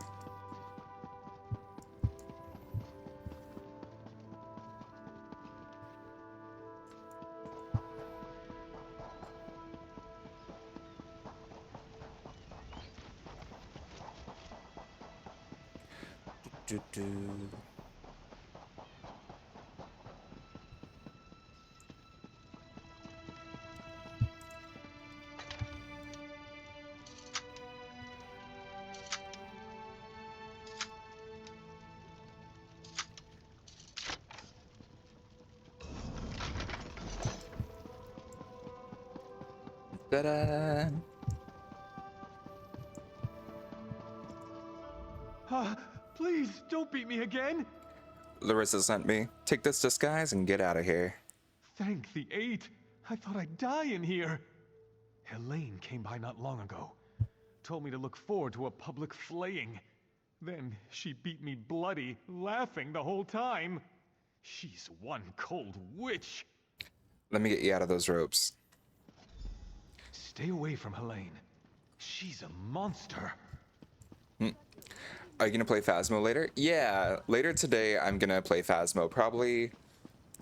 Do. Ta-da! Please, don't beat me again! Larissa sent me. Take this disguise and get out of here. Thank the eight. I thought I'd die in here. Helene came by not long ago. Told me to look forward to a public flaying. Then she beat me bloody, laughing the whole time. She's one cold witch. Let me get you out of those ropes. Stay away from Helene. She's a monster. Are you gonna play Phasmo later? Yeah, later today I'm gonna play Phasmo, probably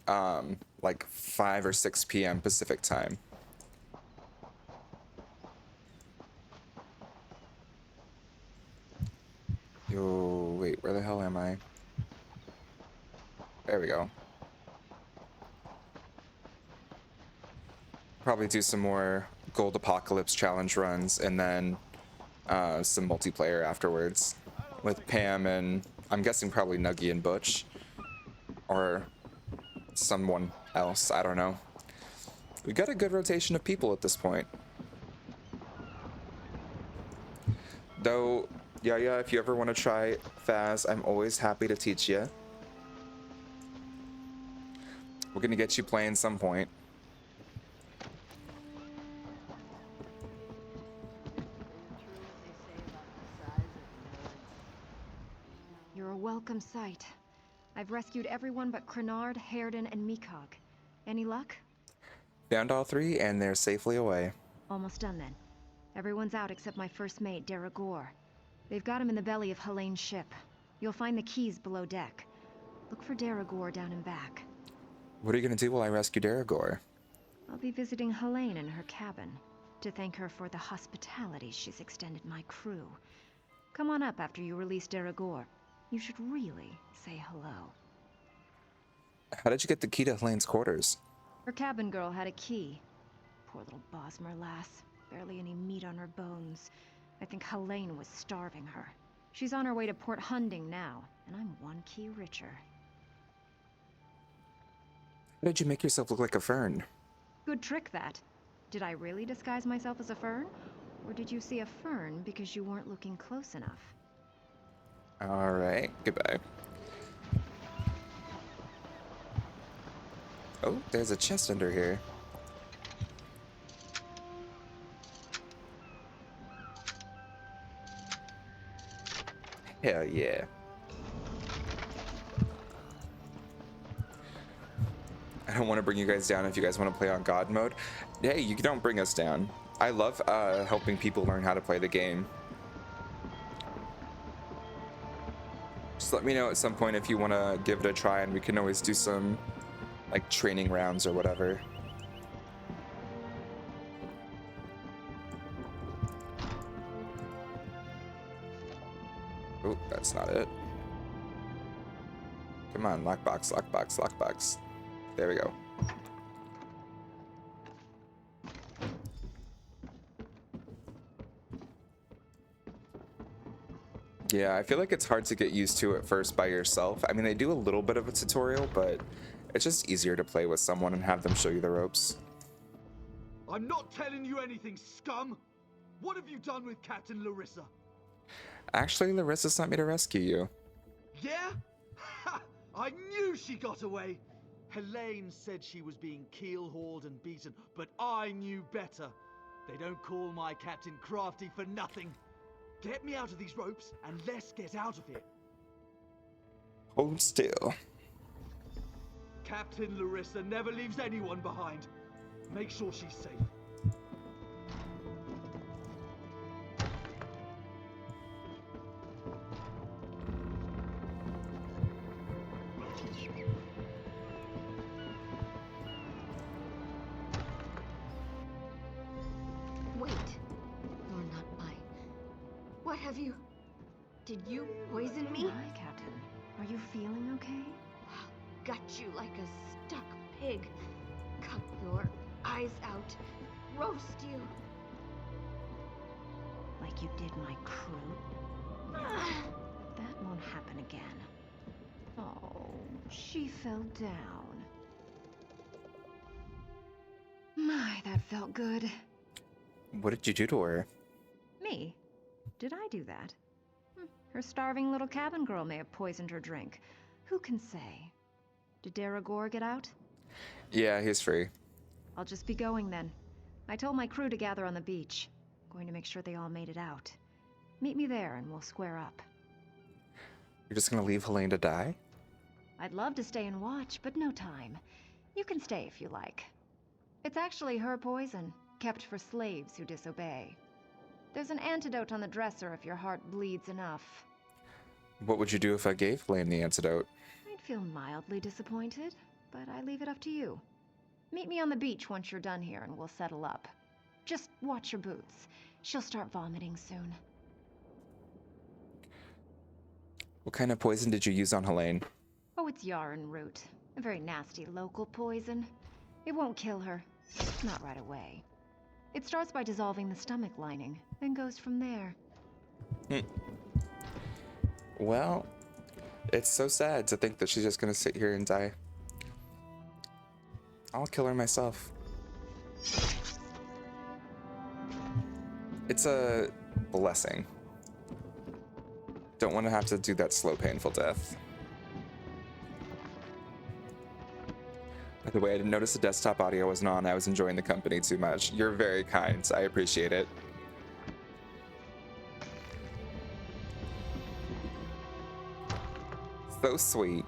like 5 or 6 p.m. Pacific time. Yo, wait, where the hell am I? There we go. Probably do some more Gold Apocalypse challenge runs and then some multiplayer afterwards with Pam and I'm guessing probably Nuggy and Butch or someone else. I don't know. We got a good rotation of people at this point. Though, yeah, if you ever want to try Phas, I'm always happy to teach you. We're gonna get you playing some point. You're a welcome sight. I've rescued everyone but Crenard, Hairden, and Meekog. Any luck? Found all 3 and they're safely away. Almost done then. Everyone's out except my first mate, Deragor. They've got him in the belly of Helene's ship. You'll find the keys below deck. Look for Deragor down and back. What are you gonna do while I rescue Deragor? I'll be visiting Helene in her cabin to thank her for the hospitality she's extended my crew. Come on up after you release Deragor. You should really say hello. How did you get the key to Helene's quarters? Her cabin girl had a key. Poor little Bosmer lass. Barely any meat on her bones. I think Helene was starving her. She's on her way to Port Hunding now, and I'm 1 key richer. How did you make yourself look like a fern? Good trick, that. Did I really disguise myself as a fern? Or did you see a fern because you weren't looking close enough? Alright, goodbye. Oh, there's a chest under here. Hell yeah. I don't want to bring you guys down if you guys want to play on God mode. Hey, you don't bring us down. I love helping people learn how to play the game. Just let me know at some point if you want to give it a try, and we can always do some like training rounds or whatever. Oh, that's not it. Come on, lockbox, lockbox, lockbox. There we go. Yeah, I feel like it's hard to get used to at first by yourself. I mean, they do a little bit of a tutorial, but it's just easier to play with someone and have them show you the ropes. I'm not telling you anything, scum! What have you done with Captain Larissa? Actually, Larissa sent me to rescue you. Yeah? Ha! I knew she got away! Helene said she was being keel-hauled and beaten, but I knew better. They don't call my captain crafty for nothing. Get me out of these ropes, and let's get out of here. Hold still. Captain Larissa never leaves anyone behind. Make sure she's safe. Wait. You're not mine. What have you... Did you poison me? Hi, Captain. Are you feeling okay? Gut you like a stuck pig. Cut your eyes out. Roast you. Like you did my crew? That won't happen again. Oh, she fell down. My, that felt good. What did you do to her? Me? Did I do that? Her starving little cabin girl may have poisoned her drink. Who can say? Did Daragor get out? Yeah, he's free. I'll just be going then. I told my crew to gather on the beach. Going to make sure they all made it out. Meet me there and we'll square up. You're just gonna leave Helene to die? I'd love to stay and watch, but no time. You can stay if you like. It's actually her poison, kept for slaves who disobey. There's an antidote on the dresser if your heart bleeds enough. What would you do if I gave Helene the antidote? I'd feel mildly disappointed, but I leave it up to you. Meet me on the beach once you're done here and we'll settle up. Just watch your boots. She'll start vomiting soon. What kind of poison did you use on Helene? Oh, it's yarn root. A very nasty local poison. It won't kill her. Not right away. It starts by dissolving the stomach lining, then goes from there. Well, it's so sad to think that she's just gonna sit here and die. I'll kill her myself. It's a blessing. Don't want to have to do that slow, painful death. By the way, I didn't notice the desktop audio wasn't on. I was enjoying the company too much. You're very kind. I appreciate it. So sweet.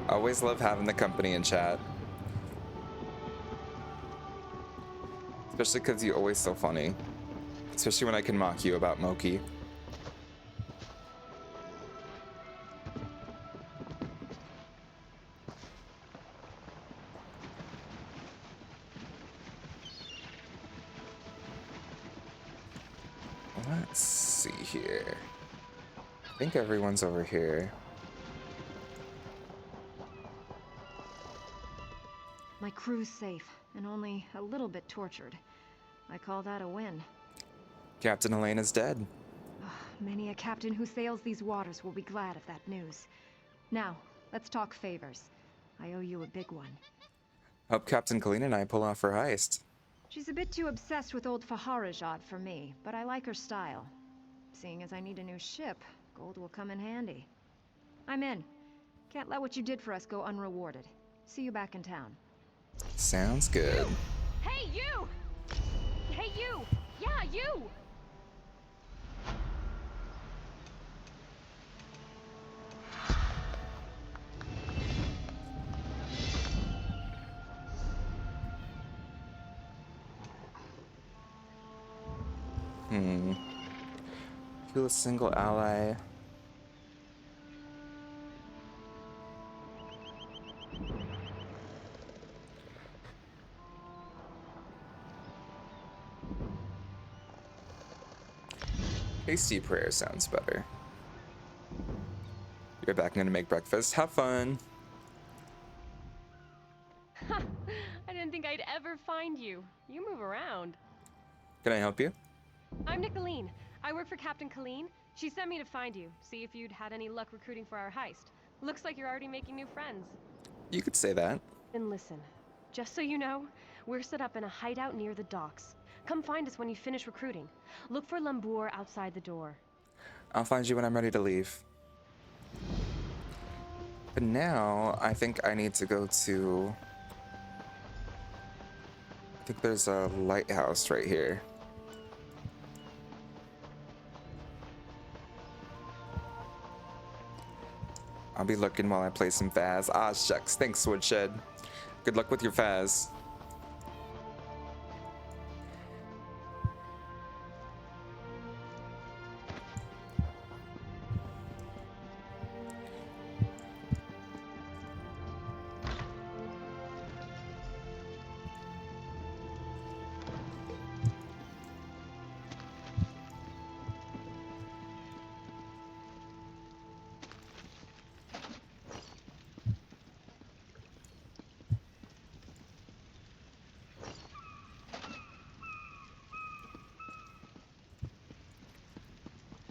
Always love having the company in chat. Especially because you're always so funny. Especially when I can mock you about Moki. Let's see here. I think everyone's over here. My crew's safe, and only a little bit tortured. I call that a win. Captain Helene is dead. Many a captain who sails these waters will be glad of that news. Now, let's talk favors. I owe you a big one. Help Captain Colleen and I pull off her heist. She's a bit too obsessed with old Faharajad for me, but I like her style. Seeing as I need a new ship, gold will come in handy. I'm in. Can't let what you did for us go unrewarded. See you back in town. Sounds good. Hey, you! Hey, you! Yeah, you! Kill a single ally. Hasty prayer sounds better. You're back and gonna make breakfast. Have fun. I didn't think I'd ever find you. You move around. Can I help you? I'm Nicolene. I work for Captain Colleen. She sent me to find you, see if you'd had any luck recruiting for our heist. Looks like you're already making new friends. You could say that. And listen, just so you know, we're set up in a hideout near the docks. Come find us when you finish recruiting. Look for Lambour outside the door. I'll find you when I'm ready to leave. But now, I think I need to go to... I think there's a lighthouse right here. I'll be looking while I play some Faz. Ah, shucks. Thanks, Woodshed. Good luck with your Faz.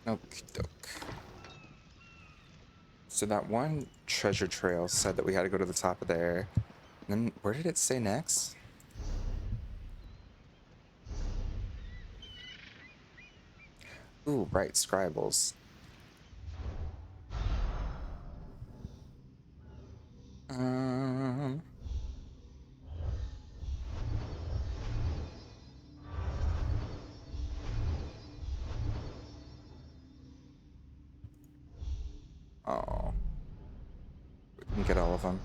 Okie doke. So that one treasure trail said that we had to go to the top of there. And then where did it say next? Ooh, right, Scribbles. Um... Oh. We can get all of them.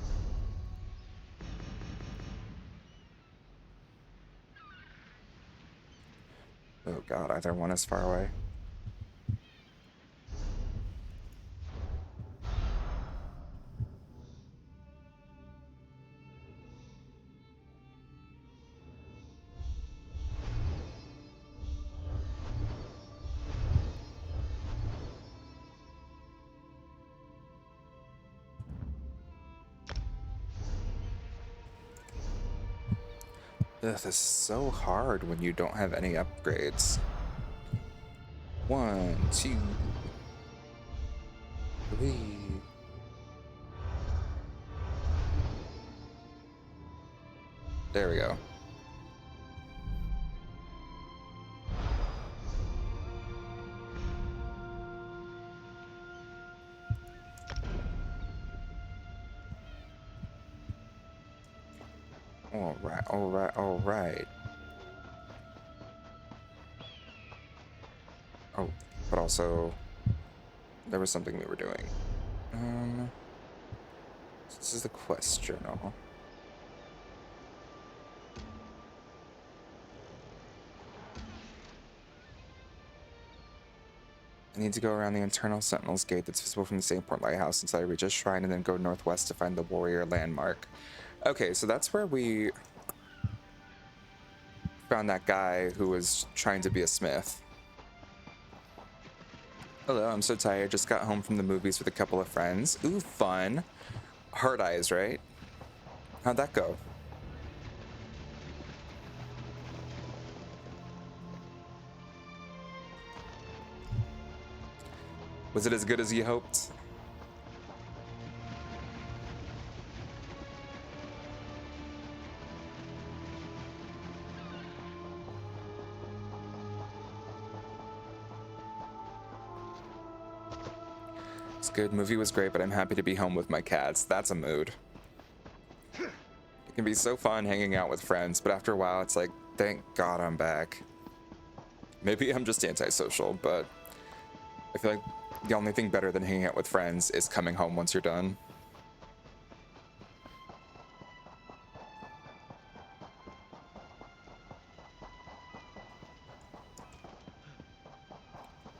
Oh god, either one is far away. Ugh, this is so hard when you don't have any upgrades. 1, 2, 3. There we go. Alright, alright, alright. Oh, but also, there was something we were doing. This is the quest journal. I need to go around the internal Sentinel's Gate that's visible from the Saintport Lighthouse until I reach a shrine and then go northwest to find the warrior landmark. Okay, so that's where we found that guy who was trying to be a smith. Hello, I'm so tired. Just got home from the movies with a couple of friends. Ooh, fun. Hard Eyes, right? How'd that go? Was it as good as you hoped? It's good. Movie was great, but I'm happy to be home with my cats. That's a mood. It can be so fun hanging out with friends, but after a while it's like, thank God I'm back. Maybe I'm just antisocial, but I feel like the only thing better than hanging out with friends is coming home once you're done.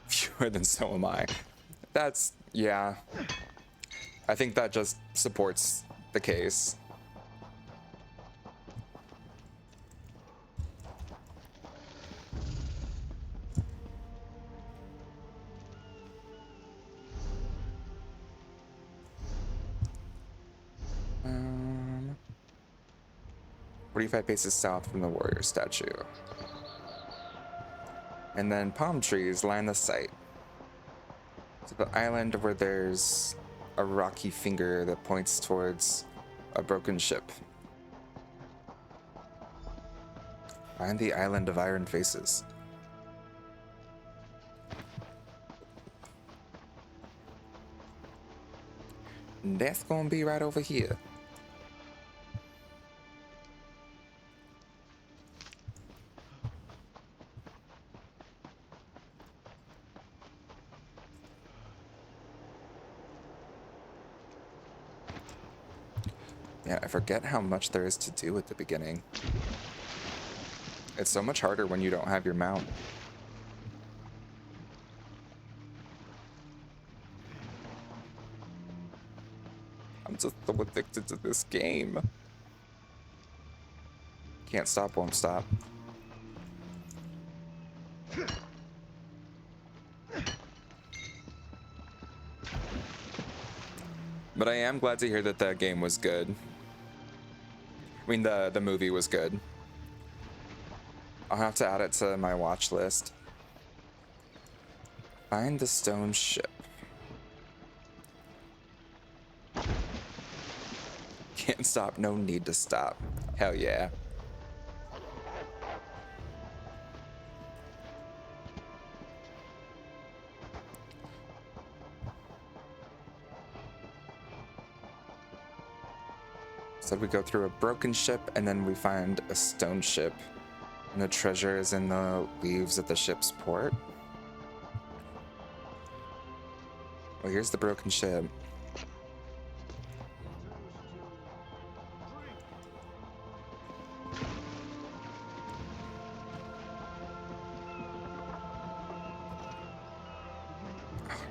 Fewer than so am I. That's, yeah. I think that just supports the case. 45 paces south from the warrior statue. And then palm trees line the site. To the island where there's a rocky finger that points towards a broken ship. Find the island of Iron Faces. And that's gonna be right over here. Yeah, I forget how much there is to do at the beginning. It's so much harder when you don't have your mount. I'm just so addicted to this game. Can't stop, won't stop. But I am glad to hear that the game was good. I mean, the movie was good. I'll have to add it to my watch list. Find the stone ship. Can't stop, no need to stop. Hell yeah. So we go through a broken ship and then we find a stone ship. And the treasure is in the leaves at the ship's port. Well, here's the broken ship.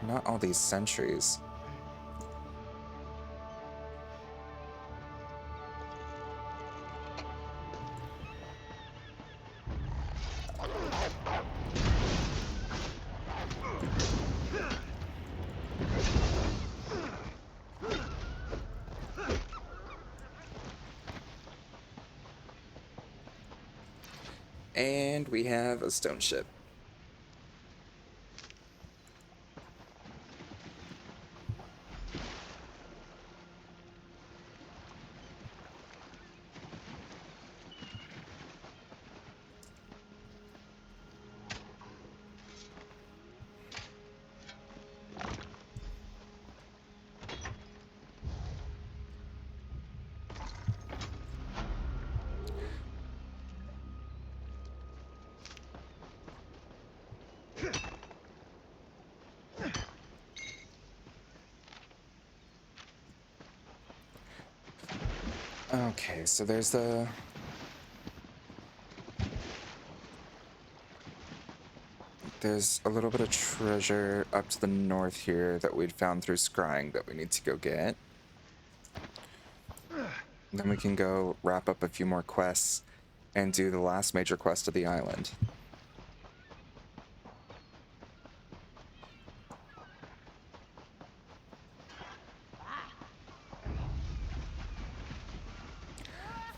Not all these sentries. And we have a stone ship. Okay, so there's a little bit of treasure up to the north here that we'd found through scrying that we need to go get. Then we can go wrap up a few more quests and do the last major quest of the island.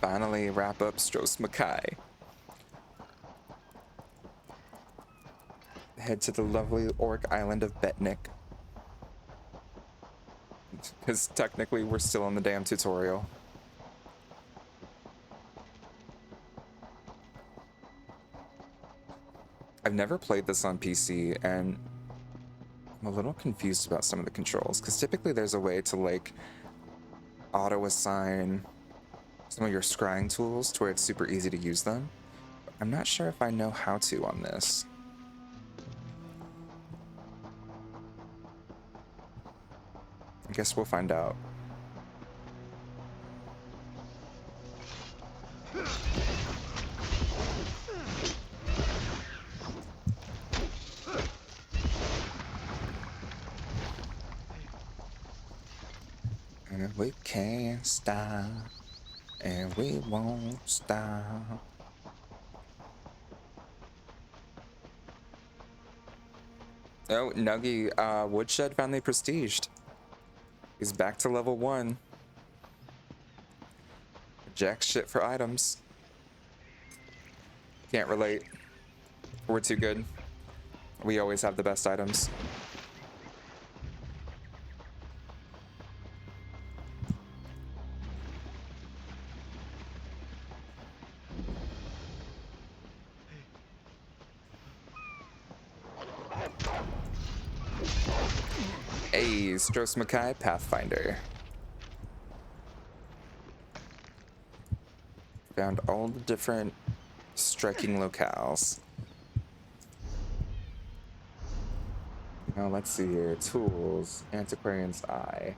Finally wrap up Stros Mackay. Head to the lovely Orc Island of Betnik. Because technically we're still in the damn tutorial. I've never played this on PC and I'm a little confused about some of the controls because typically there's a way to like auto assign some of your scrying tools to where it's super easy to use them. But I'm not sure if I know how to on this. I guess we'll find out. And we can't stop. And we won't stop. Oh, Nuggy, Woodshed finally prestiged. He's back to level 1. Jack shit for items. Can't relate. We're too good. We always have the best items. Hey, Stros Makai Pathfinder. Found all the different striking locales. Now let's see here. Tools, Antiquarian's Eye.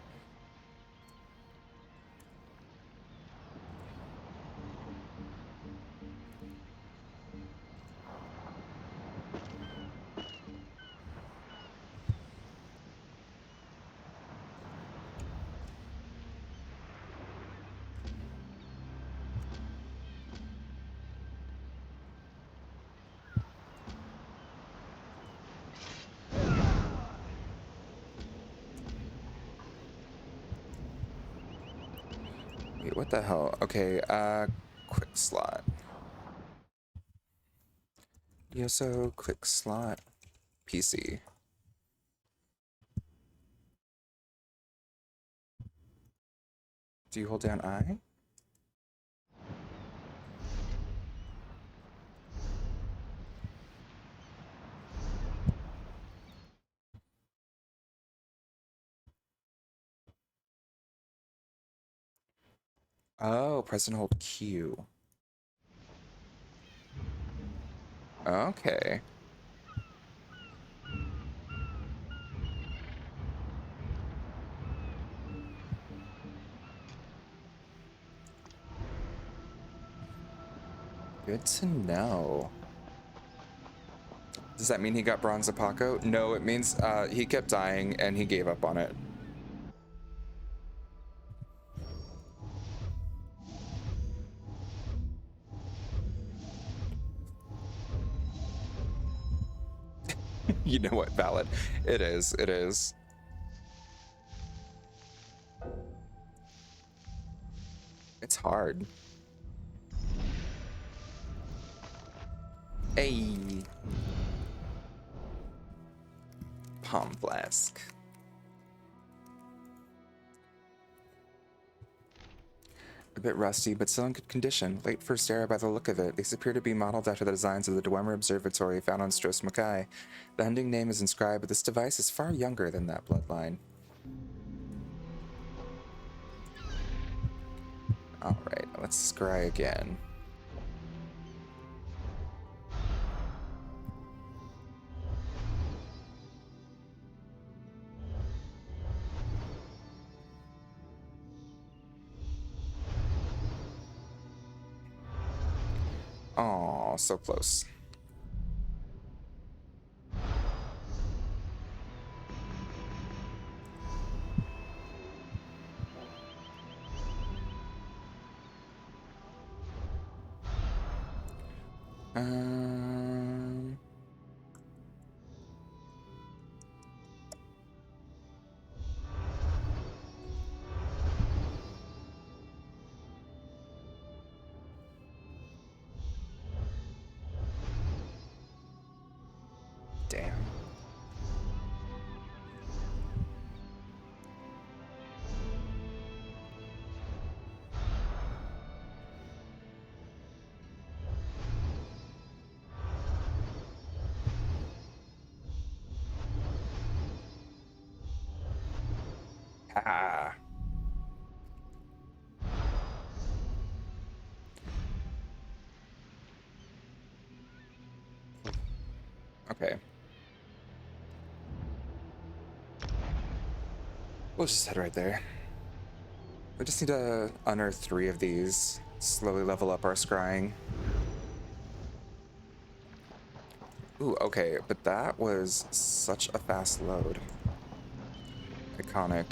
Wait, what the hell? Okay, quick slot. ESO, quick slot, PC. Do you hold down I? Oh, press and hold Q. Okay. Good to know. Does that mean he got Bronze Apoco? No, it means he kept dying and he gave up on it. You know what, valid. It is, it is. It's hard. Hey. Palm Flask. A bit rusty, but still in good condition. Late first era by the look of it. These appear to be modeled after the designs of the Dwemer Observatory found on Stros Makai. The hunting name is inscribed, but this device is far younger than that bloodline. Alright, let's scry again. Aw, so close. Um... Damn. Ah. Okay. We'll just head right there. We just need to unearth 3 of these. Slowly level up our scrying. Ooh, okay, but that was such a fast load. Iconic.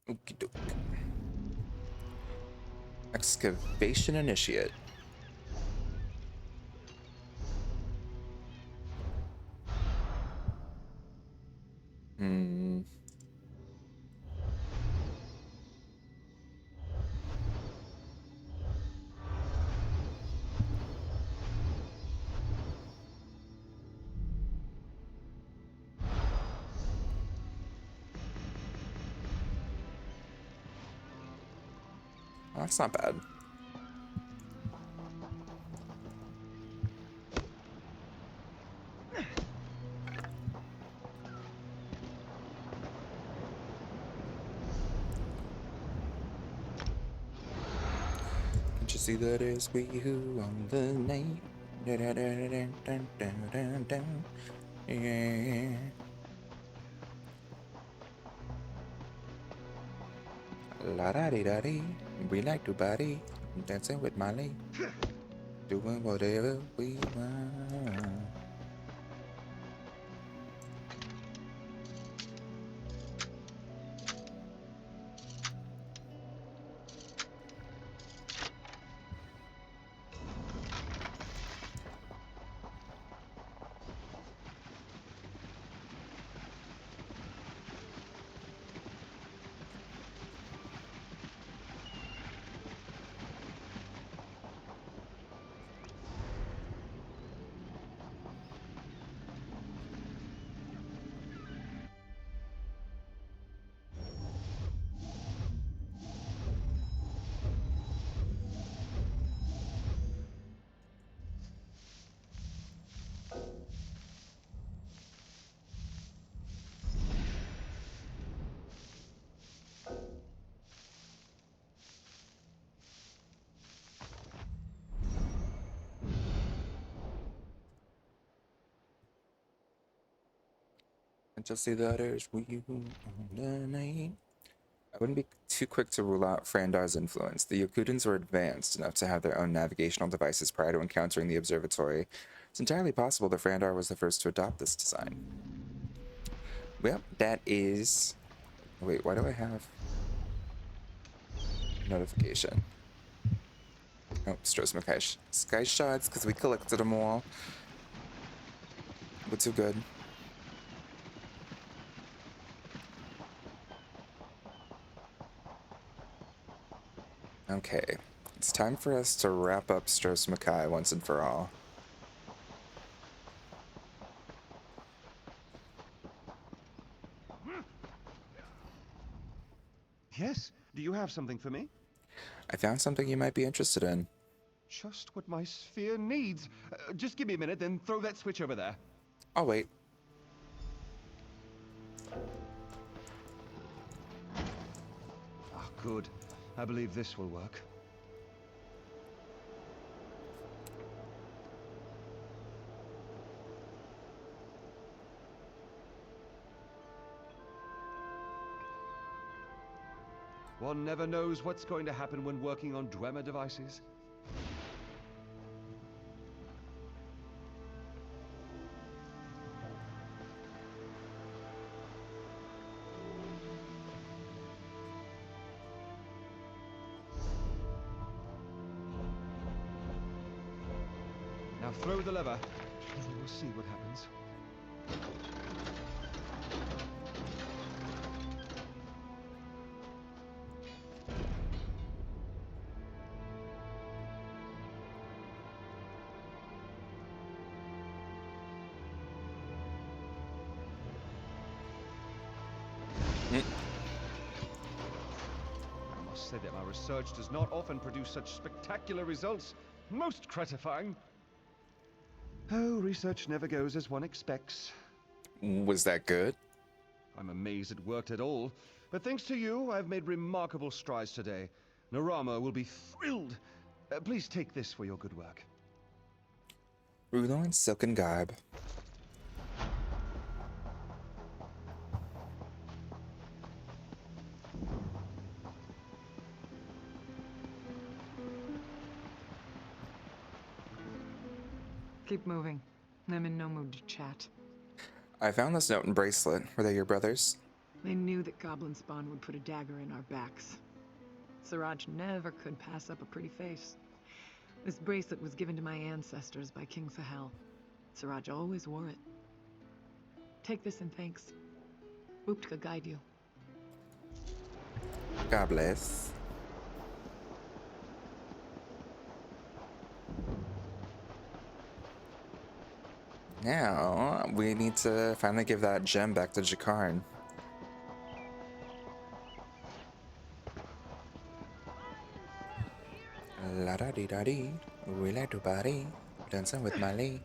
Okie doke. Excavation initiate. Hmm. Oh, that's not bad. Can't you see that it's we who on the night? Yeah. La da dee da dee. We like to party, dancing with Molly, doing whatever we want. And just see the others, we who on the night. I wouldn't be too quick to rule out Frandar's influence. The Yokudans were advanced enough to have their own navigational devices prior to encountering the observatory. It's entirely possible that Frandar was the first to adopt this design. Well, that is... Wait, why do I have... notification? Oh, Stros Sky shots, because we collected them all. We're too good. Okay, it's time for us to wrap up Stros Makai once and for all. Yes, do you have something for me? I found something you might be interested in. Just what my sphere needs. Just give me a minute, then throw that switch over there. I'll wait. Ah, good. I believe this will work. One never knows what's going to happen when working on Dwemer devices. Now throw the lever, and we'll see what happens. I must say that my research does not often produce such spectacular results. Most gratifying. Oh, research never goes as one expects. Was that good? I'm amazed it worked at all. But thanks to you, I've made remarkable strides today. Narama will be thrilled. Please take this for your good work. Rulo and Silken Garb. Keep moving. I'm in no mood to chat. I found this note and bracelet. Were they your brothers? I knew that goblin spawn would put a dagger in our backs. Siraj never could pass up a pretty face. This bracelet was given to my ancestors by King Sahel. Siraj always wore it. Take this in thanks. Uptka guide you. God bless. Now, we need to finally give that gem back to Jakarn. La da dee da dee, we like to party, dancing with Mali.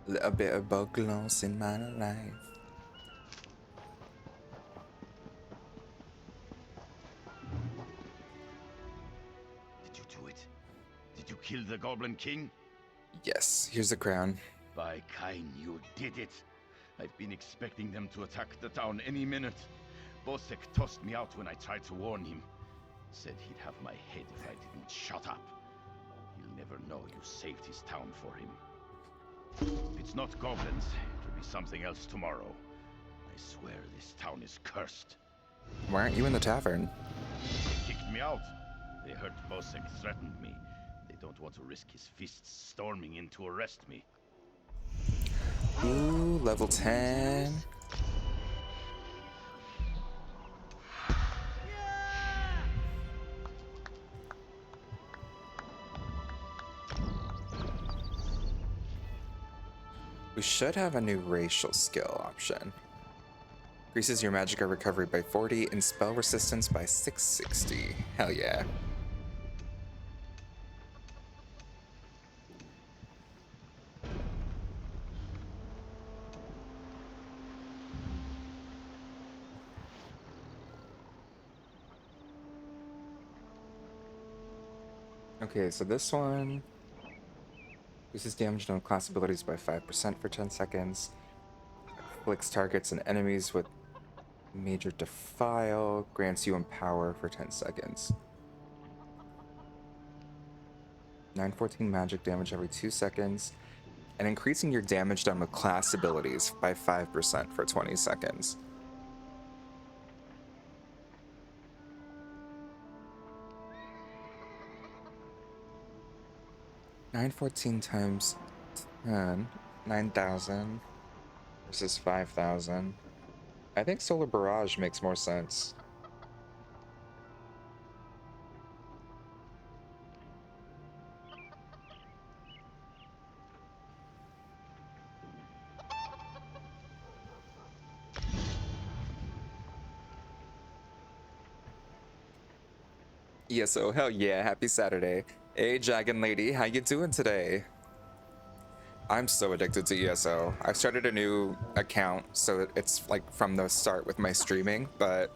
Little bit of bugloss in my life. Did you do it? Did you kill the Goblin King? Yes, here's the crown. By Kain, you did it. I've been expecting them to attack the town any minute. Bosek tossed me out when I tried to warn him. Said he'd have my head if I didn't shut up. He'll never know you saved his town for him. If it's not goblins, it'll be something else tomorrow. I swear this town is cursed. Why aren't you in the tavern? They kicked me out. They heard Bosek threatened me. They don't want to risk his fists storming in to arrest me. Ooh, level 10. We should have a new racial skill option. Increases your magicka recovery by 40 and spell resistance by 660. Hell yeah. Okay, so this one reduces damage on class abilities by 5% for 10 seconds. Afflicts targets and enemies with major defile. Grants you empower for 10 seconds. 914 magic damage every 2 seconds. And increasing your damage done with class abilities by 5% for 20 seconds. $914 times 10, 9,000 versus 5,000. I think Solar Barrage makes more sense. ESO, hell yeah, happy Saturday. Hey, Dragon Lady, how you doing today? I'm so addicted to ESO. I've started a new account, so it's like from the start with my streaming, but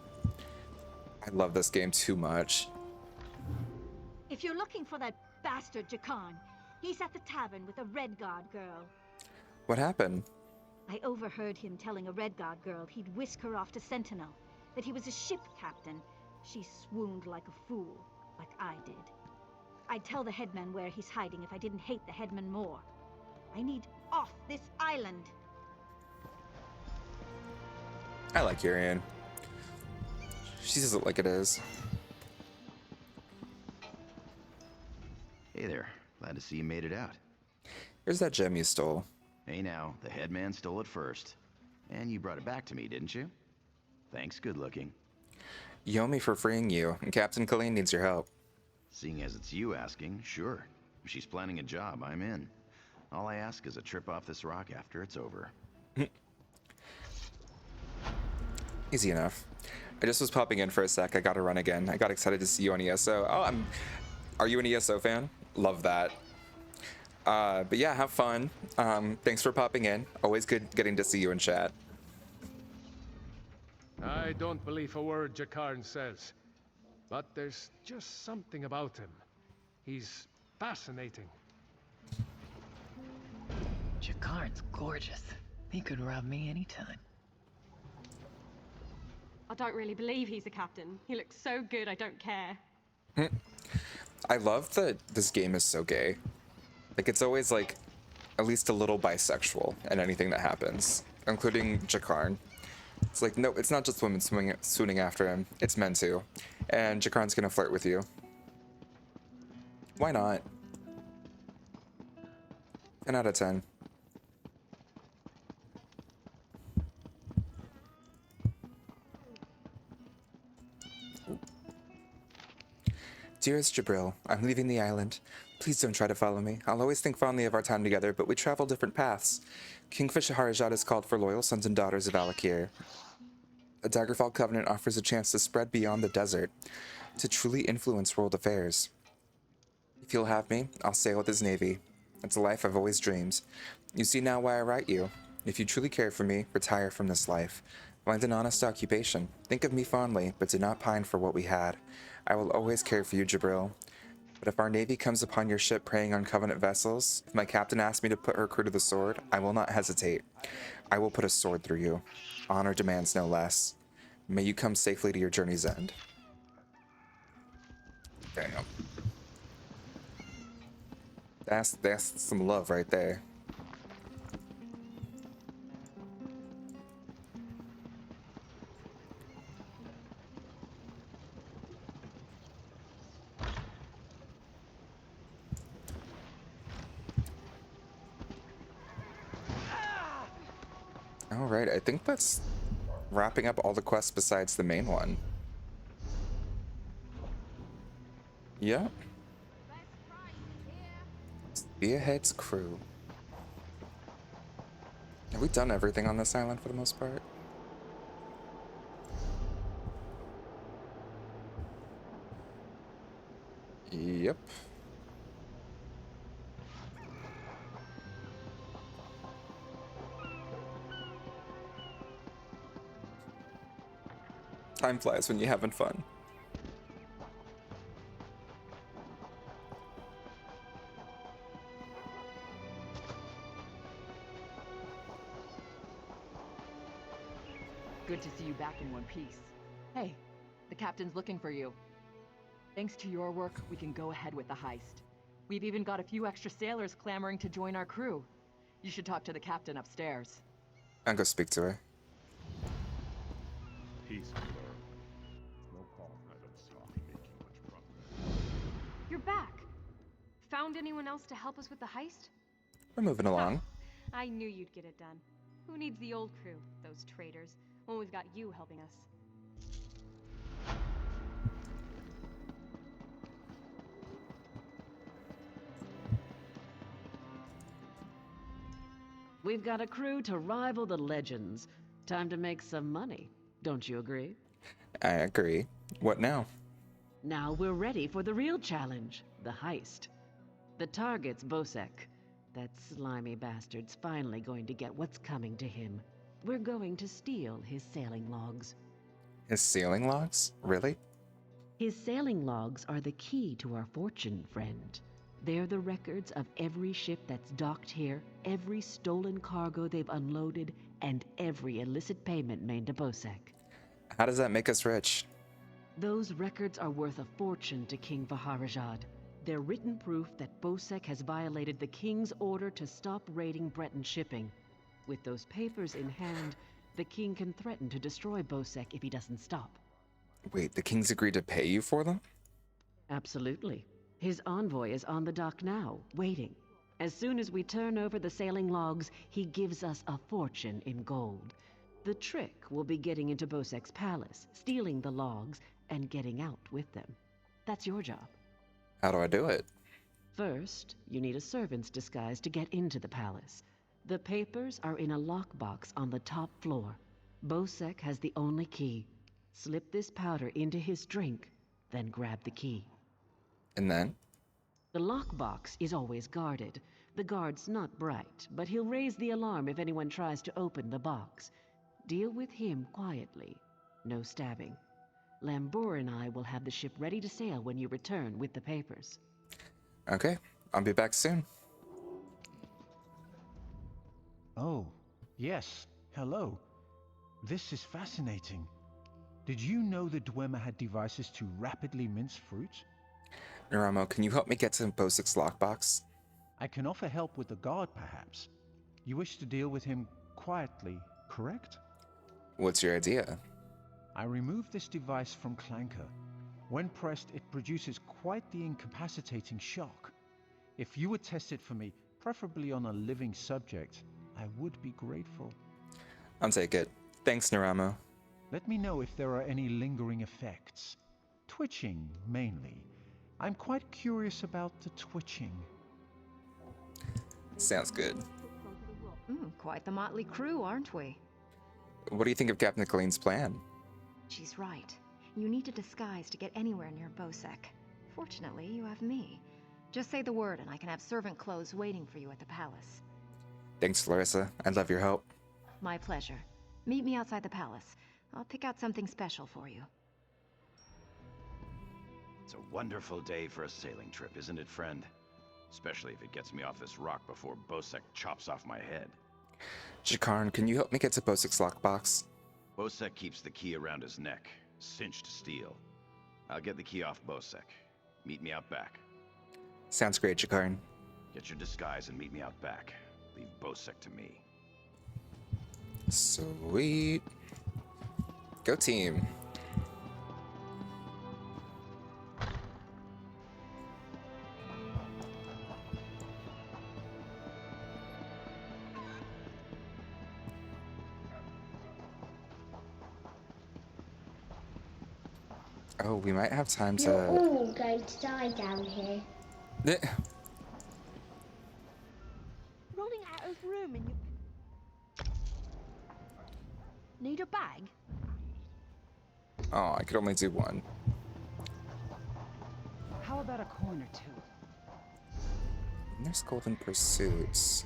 I love this game too much. If you're looking for that bastard Jakarn, he's at the tavern with a Red Guard girl. What happened? I overheard him telling a Red Guard girl he'd whisk her off to Sentinel, that he was a ship captain. She swooned like a fool, like I did. I'd tell the headman where he's hiding if I didn't hate the headman more. I need off this island. I like Urian. She says it like it is. Hey there. Glad to see you made it out. Here's that gem you stole. Hey now, the headman stole it first. And you brought it back to me, didn't you? Thanks, good looking. You owe me for freeing you, and Captain Colleen needs your help. Seeing as it's you asking, sure. If she's planning a job, I'm in. All I ask is a trip off this rock after it's over. Easy enough. I just was popping in for a sec. I gotta run again. I got excited to see you on ESO. Oh, are you an ESO fan? Love that. But yeah, have fun. Thanks for popping in. Always good getting to see you in chat. I don't believe a word Jakarn says. But there's just something about him. He's fascinating. Jakarn's gorgeous. He could rob me anytime. I don't really believe he's a captain. He looks so good, I don't care. I love that this game is so gay. Like, it's always like at least a little bisexual in anything that happens, including Jakarn. It's like, no, it's not just women swooning after him, it's men too. And Jakarn's gonna flirt with you. Why not? 10 out of 10. Dearest Jabril, I'm leaving the island. Please don't try to follow me. I'll always think fondly of our time together, but we travel different paths. Kingfisher Harajat has called for loyal sons and daughters of Alakir. A Daggerfall Covenant offers a chance to spread beyond the desert, to truly influence world affairs. If you'll have me, I'll sail with his navy. It's a life I've always dreamed. You see now why I write you. If you truly care for me, retire from this life. Find an honest occupation. Think of me fondly, but do not pine for what we had. I will always care for you, Jabril. But if our navy comes upon your ship preying on Covenant vessels, if my captain asks me to put her crew to the sword, I will not hesitate. I will put a sword through you. Honor demands no less. May you come safely to your journey's end. Damn. That's some love right there. Alright, I think that's wrapping up all the quests besides the main one. Yep. Spearhead's crew. Have we done everything on this island for the most part? Yep. Time flies when you're having fun. Good to see you back in one piece. Hey, the captain's looking for you. Thanks to your work, we can go ahead with the heist. We've even got a few extra sailors clamoring to join our crew. You should talk to the captain upstairs. I'll go speak to her. Peace, Blur. No call. I don't saw me making much progress. You're back! Found anyone else to help us with the heist? We're moving along. I knew you'd get it done. Who needs the old crew, those traitors, when we've got you helping us? We've got a crew to rival the legends. Time to make some money. Don't you agree? I agree. What now? Now we're ready for the real challenge, the heist. The target's Bosek. That slimy bastard's finally going to get what's coming to him. We're going to steal his sailing logs. His sailing logs? Really? His sailing logs are the key to our fortune, friend. They're the records of every ship that's docked here, every stolen cargo they've unloaded, and every illicit payment made to Bosek. How does that make us rich? Those records are worth a fortune to King Vaharajad. They're written proof that Bosek has violated the king's order to stop raiding Breton shipping. With those papers in hand, the king can threaten to destroy Bosek if he doesn't stop. Wait, the king's agreed to pay you for them? Absolutely. His envoy is on the dock now, waiting. As soon as we turn over the sailing logs, he gives us a fortune in gold. The trick will be getting into Bosek's palace, stealing the logs, and getting out with them. That's your job. How do I do it? First, you need a servant's disguise to get into the palace. The papers are in a lockbox on the top floor. Bosek has the only key. Slip this powder into his drink, then grab the key. And then? The lockbox is always guarded. The guard's not bright, but he'll raise the alarm if anyone tries to open the box. Deal with him quietly. No stabbing. Lambour and I will have the ship ready to sail when you return with the papers. Okay, I'll be back soon. Oh, yes. Hello. This is fascinating. Did you know the Dwemer had devices to rapidly mince fruit? Naramo, can you help me get to Bosek's lockbox? I can offer help with the guard, perhaps. You wish to deal with him quietly, correct? What's your idea? I removed this device from Clanker. When pressed, it produces quite the incapacitating shock. If you would test it for me, preferably on a living subject, I would be grateful. I'll take it. Thanks, Naramo. Let me know if there are any lingering effects. Twitching, mainly. I'm quite curious about the twitching. Sounds good. Quite the motley crew, aren't we? What do you think of Captain Colleen's plan? She's right. You need a disguise to get anywhere near Bosek. Fortunately, you have me. Just say the word and I can have servant clothes waiting for you at the palace. Thanks, Larissa. I'd love your help. My pleasure. Meet me outside the palace. I'll pick out something special for you. It's a wonderful day for a sailing trip, isn't it, friend? Especially if it gets me off this rock before Bosek chops off my head. Jakarn, can you help me get to Bosek's lockbox? Bosek keeps the key around his neck, cinched steel. I'll get the key off Bosek. Meet me out back. Sounds great, Jakarn. Get your disguise and meet me out back. Leave Bosek to me. Sweet. Go team. Oh, we might have time to... You're all going to die down here. Running out of room in your... Need a bag? Oh, I could only do one. How about a coin or two? And there's Golden Pursuits.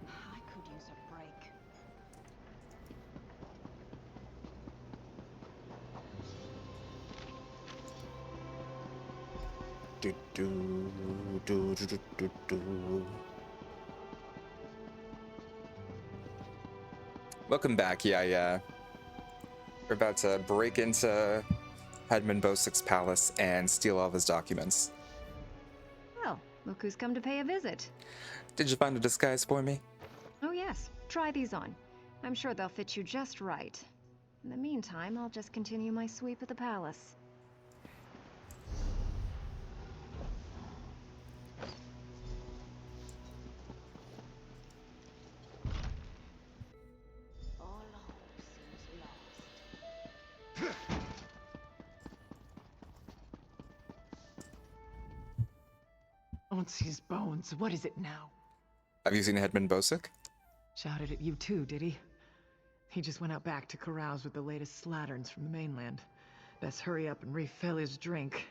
I could use a break. Do, do, do, do, do, do, do. Welcome back, yeah. We're about to break into Headman Bosek's palace and steal all of his documents. Well, look who's come to pay a visit. Did you find a disguise for me? Oh yes, try these on. I'm sure they'll fit you just right. In the meantime, I'll just continue my sweep of the palace. Don't see his bones. What is it now? Have you seen Headman Bosek? Shouted at you too, did he? He just went out back to carouse with the latest slatterns from the mainland. Best hurry up and refill his drink.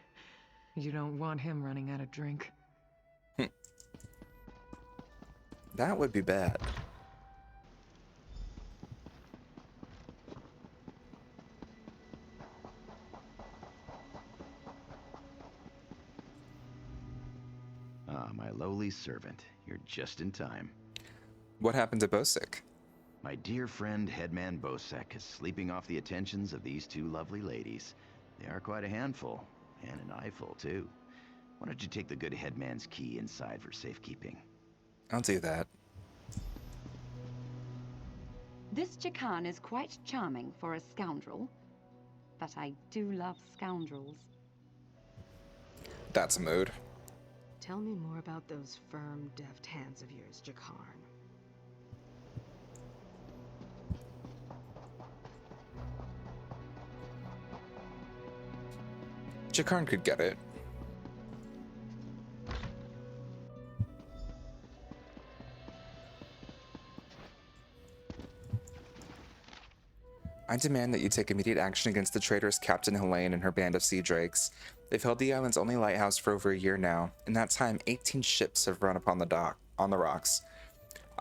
You don't want him running out of drink. That would be bad. Ah, my lowly servant. You're just in time. What happened to Bosek? My dear friend Headman Bosek is sleeping off the attentions of these two lovely ladies. They are quite a handful, and an eyeful too. Why don't you take the good headman's key inside for safekeeping? I'll do that. This Jakarn is quite charming for a scoundrel, but I do love scoundrels. That's a mood. Tell me more about those firm, deft hands of yours, Jakarn. Jakarn could get it. I demand that you take immediate action against the traitorous Captain Helene and her band of sea drakes. They've held the island's only lighthouse for over a year now. In that time, 18 ships have run upon the rocks.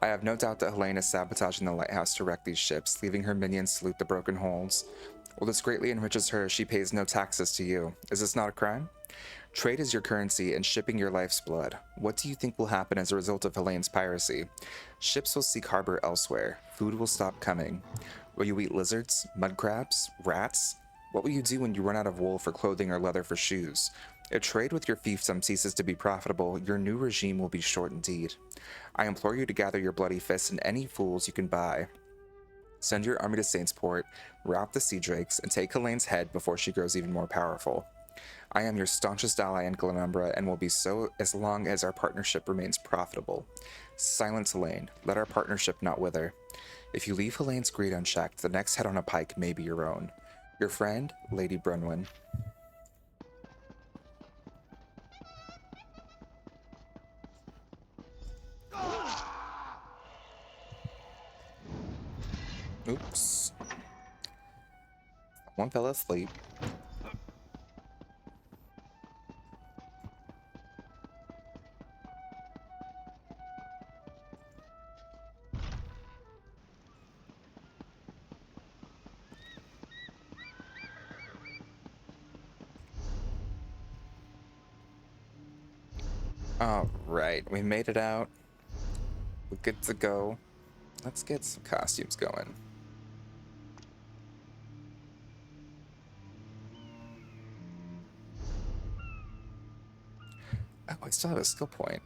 I have no doubt that Helene is sabotaging the lighthouse to wreck these ships, leaving her minions to loot the broken hulls. While this greatly enriches her, she pays no taxes to you. Is this not a crime? Trade is your currency and shipping your life's blood. What do you think will happen as a result of Helene's piracy? Ships will seek harbor elsewhere. Food will stop coming. Will you eat lizards, mud crabs, rats? What will you do when you run out of wool for clothing or leather for shoes? If trade with your fiefdom ceases to be profitable, your new regime will be short indeed. I implore you to gather your bloody fists and any fools you can buy. Send your army to Saintsport, rout the Sea Drakes, and take Helene's head before she grows even more powerful. I am your staunchest ally in Glenumbra and will be so as long as our partnership remains profitable. Silence Helene, let our partnership not wither. If you leave Helene's greed unchecked, the next head on a pike may be your own. Your friend, Lady Brunwyn. Oops. One fell asleep. Alright, we made it out. We're good to go. Let's get some costumes going. Oh, I still have a skill point.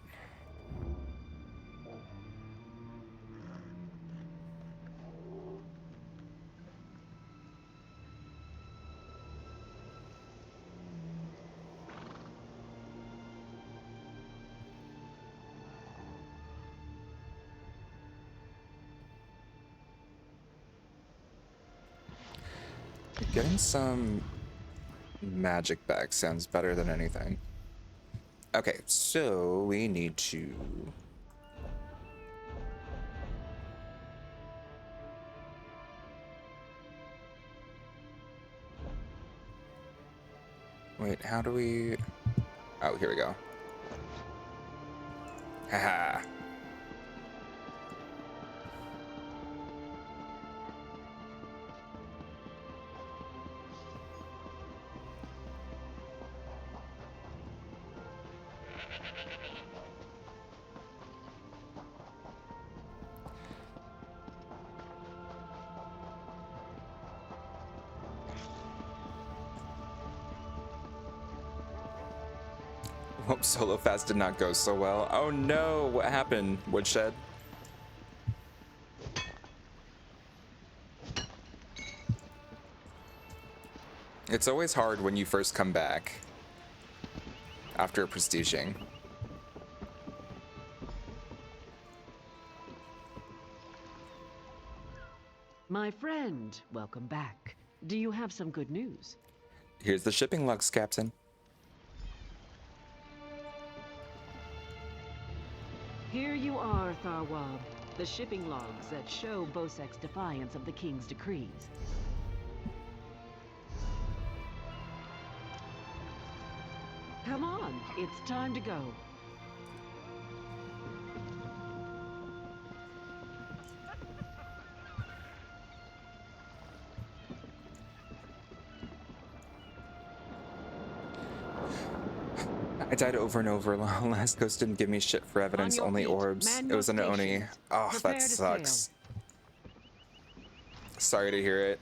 Getting some magic back sounds better than anything. Okay, so we need to... Wait, how do we... Oh, here we go. Haha. Hope Solo Fast did not go so well. Oh no, what happened, Woodshed? It's always hard when you first come back after prestiging. My friend, welcome back. Do you have some good news? Here's the shipping logs, Captain. Here you are, Tharwab. The shipping logs that show Bosek's defiance of the King's decrees. Come on, it's time to go. I died over and over. Last Ghost didn't give me shit for evidence, only orbs. It was an Oni. Oh, that sucks. Sorry to hear it.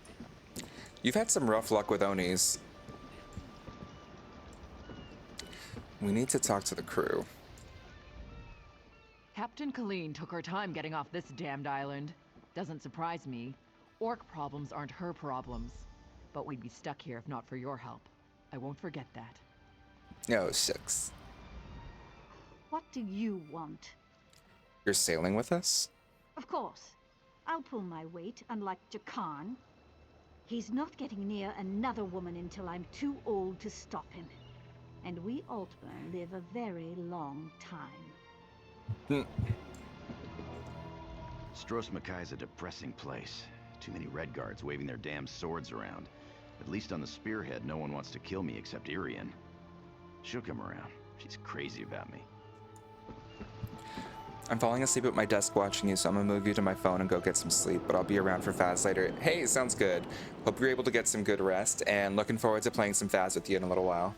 You've had some rough luck with Onis. We need to talk to the crew. Captain Colleen took her time getting off this damned island. Doesn't surprise me. Orc problems aren't her problems. But we'd be stuck here if not for your help. I won't forget that. Oh, shucks. What do you want? You're sailing with us? Of course. I'll pull my weight, unlike Jakan. He's not getting near another woman until I'm too old to stop him. And we Altmer live a very long time. Stros Makai's a depressing place. Too many red guards waving their damn swords around. At least on the spearhead, no one wants to kill me except Irian. She'll come around. She's crazy about me. I'm falling asleep at my desk watching you, so I'm gonna move you to my phone and go get some sleep, but I'll be around for Faz later. Hey, sounds good. Hope you're able to get some good rest, and looking forward to playing some Faz with you in a little while.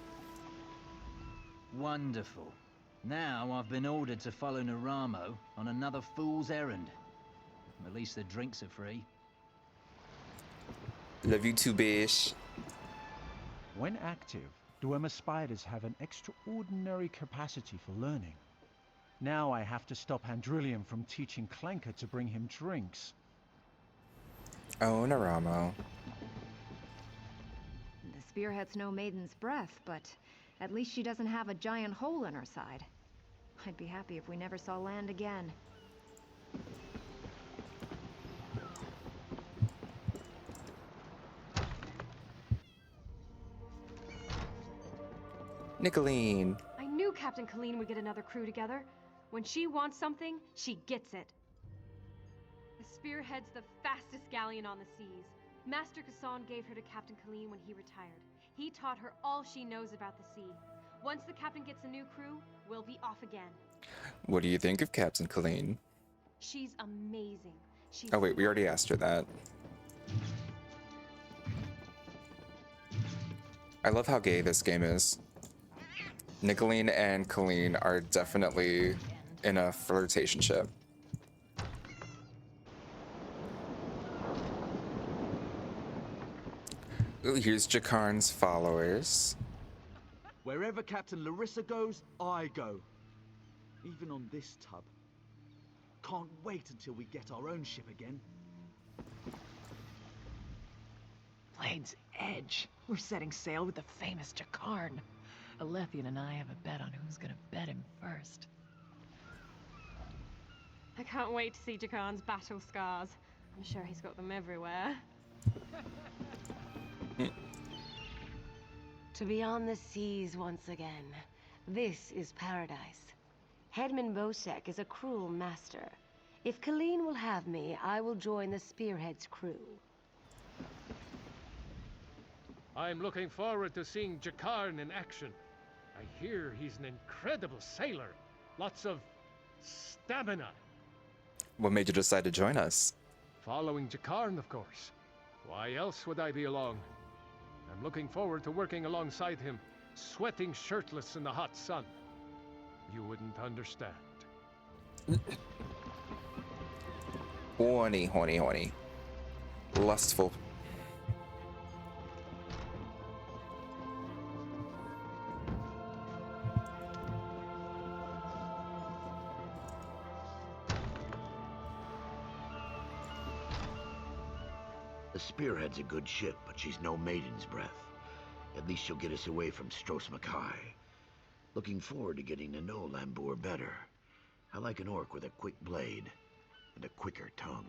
Wonderful. Now I've been ordered to follow Naramo on another fool's errand. At least the drinks are free. Love you too, bish. When active, Dwemer spiders have an extraordinary capacity for learning. Now I have to stop Andrillium from teaching Clanker to bring him drinks. Oh, Naramo. The spearhead's no maiden's breath, but at least she doesn't have a giant hole in her side. I'd be happy if we never saw land again. Nicolene. I knew Captain Colleen would get another crew together. When she wants something, she gets it. The Spearhead's the fastest galleon on the seas. Master Kassan gave her to Captain Colleen when he retired. He taught her all she knows about the sea. Once the captain gets a new crew, we'll be off again. What do you think of Captain Colleen? She's amazing. She's Oh wait, we already asked her that. I love how gay this game is. Nicolene and Colleen are definitely in a flirtationship. Ooh, here's Jakarn's followers. Wherever Captain Larissa goes, I go. Even on this tub. Can't wait until we get our own ship again. Blade's Edge. We're setting sail with the famous Jakarn. Alethian and I have a bet on who's gonna bet him first. I can't wait to see Jakarn's battle scars. I'm sure he's got them everywhere. To be on the seas once again. This is paradise. Headman Bosek is a cruel master. If Colleen will have me, I will join the Spearhead's crew. I'm looking forward to seeing Jakarn in action. I hear he's an incredible sailor. Lots of stamina. What made you decide to join us? Following Jakarn, of course. Why else would I be along? I'm looking forward to working alongside him, sweating shirtless in the hot sun. You wouldn't understand. Horny, horny, horny. Lustful. The Spearhead's a good ship, but she's no maiden's breath. At least she'll get us away from Stros Mackay. Looking forward to getting to know Lambour better. I like an orc with a quick blade and a quicker tongue.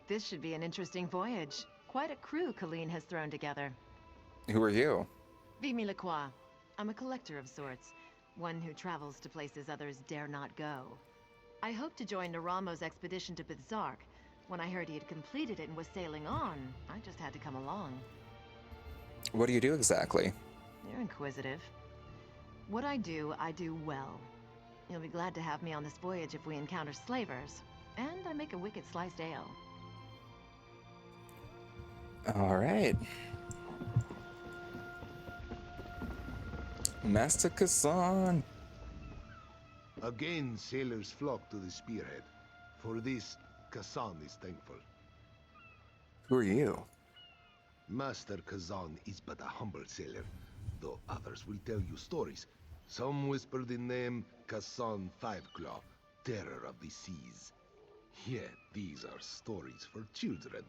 This should be an interesting voyage. Quite a crew Colleen has thrown together. Who are you? Vimy Lacroix. I'm a collector of sorts. One who travels to places others dare not go. I hoped to join Naramo's expedition to Bizark. When I heard he had completed it and was sailing on, I just had to come along. What do you do exactly? You're inquisitive. What I do well. You'll be glad to have me on this voyage if we encounter slavers. And I make a wicked sliced ale. All right. Master Kassan. Again, sailors flock to the Spearhead. For this, Kassan is thankful. Who are you? Master Kazan is but a humble sailor, though others will tell you stories. Some whisper the name Kassan Fiveclaw, terror of the seas. Yet these are stories for children.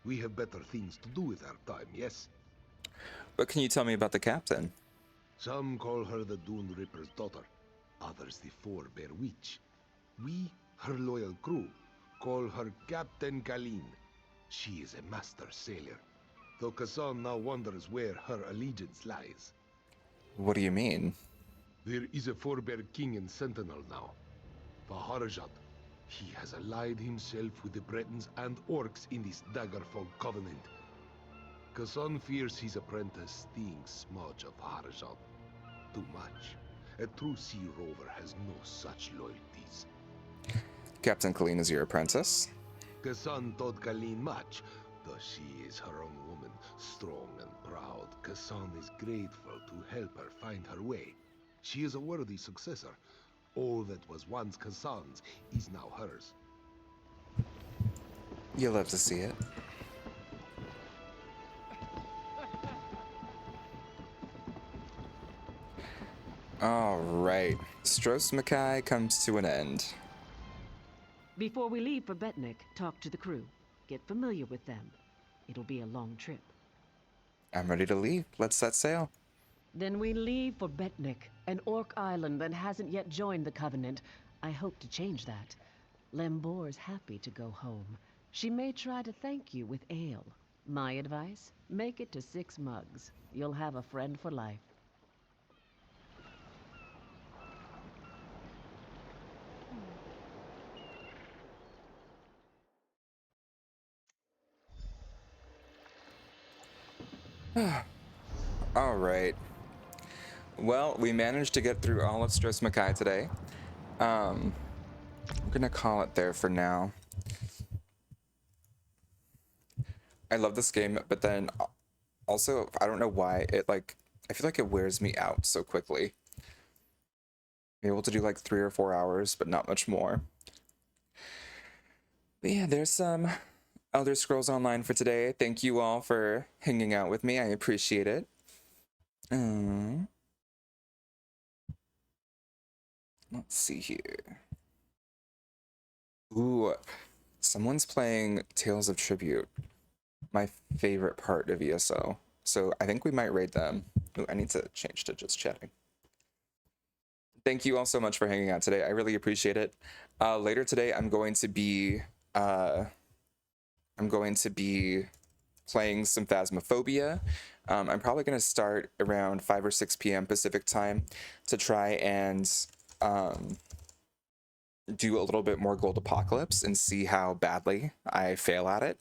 We have better things to do with our time, yes? What can you tell me about the captain? Some call her the Dune Ripper's daughter, others the Forebear Witch. We, her loyal crew, call her Captain Colleen. She is a master sailor, though Kassan now wonders where her allegiance lies. What do you mean? There is a Forebear king and sentinel now, Vaharajat. He has allied himself with the Bretons and Orcs in this Daggerfall covenant. Kassan fears his apprentice thinks much of Vaharajat. Too much. A true sea rover has no such loyalties. Captain Colleen is your apprentice? Kassan taught Colleen much, though she is her own woman, strong and proud. Kassan is grateful to help her find her way. She is a worthy successor. All that was once Kassan's is now hers. You'll love to see it. All right. Stros Mackay comes to an end. Before we leave for Betnik, talk to the crew. Get familiar with them. It'll be a long trip. I'm ready to leave. Let's set sail. Then we leave for Betnik, an orc island that hasn't yet joined the Covenant. I hope to change that. Lembor's happy to go home. She may try to thank you with ale. My advice? Make it to 6 mugs. You'll have a friend for life. All right. Well, we managed to get through all of Stros Mackay today. I'm gonna call it there for now. I love this game, but then also, I don't know why, I feel like it wears me out so quickly. I'm able to do like 3 or 4 hours, but not much more. But yeah, there's some Elder Scrolls Online for today. Thank you all for hanging out with me. I appreciate it. Let's see here. Ooh, someone's playing Tales of Tribute. My favorite part of ESO. So I think we might raid them. Ooh, I need to change to just chatting. Thank you all so much for hanging out today. I really appreciate it. Later today, I'm going to be playing some Phasmophobia. I'm probably going to start around 5 or 6 p.m. Pacific time to try and do a little bit more Gold Apocalypse and see how badly I fail at it.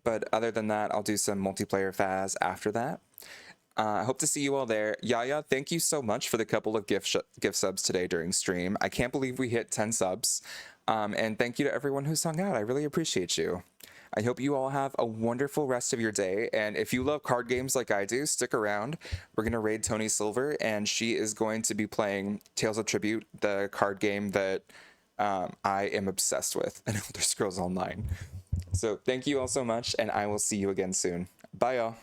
But other than that, I'll do some multiplayer Phas after that. I hope to see you all there. Yaya, thank you so much for the couple of gift subs today during stream. I can't believe we hit 10 subs. And thank you to everyone who's hung out. I really appreciate you. I hope you all have a wonderful rest of your day. And if you love card games like I do, stick around. We're going to raid Tony Silver, and she is going to be playing Tales of Tribute, the card game that I am obsessed with in Elder Scrolls Online. So thank you all so much, and I will see you again soon. Bye, y'all.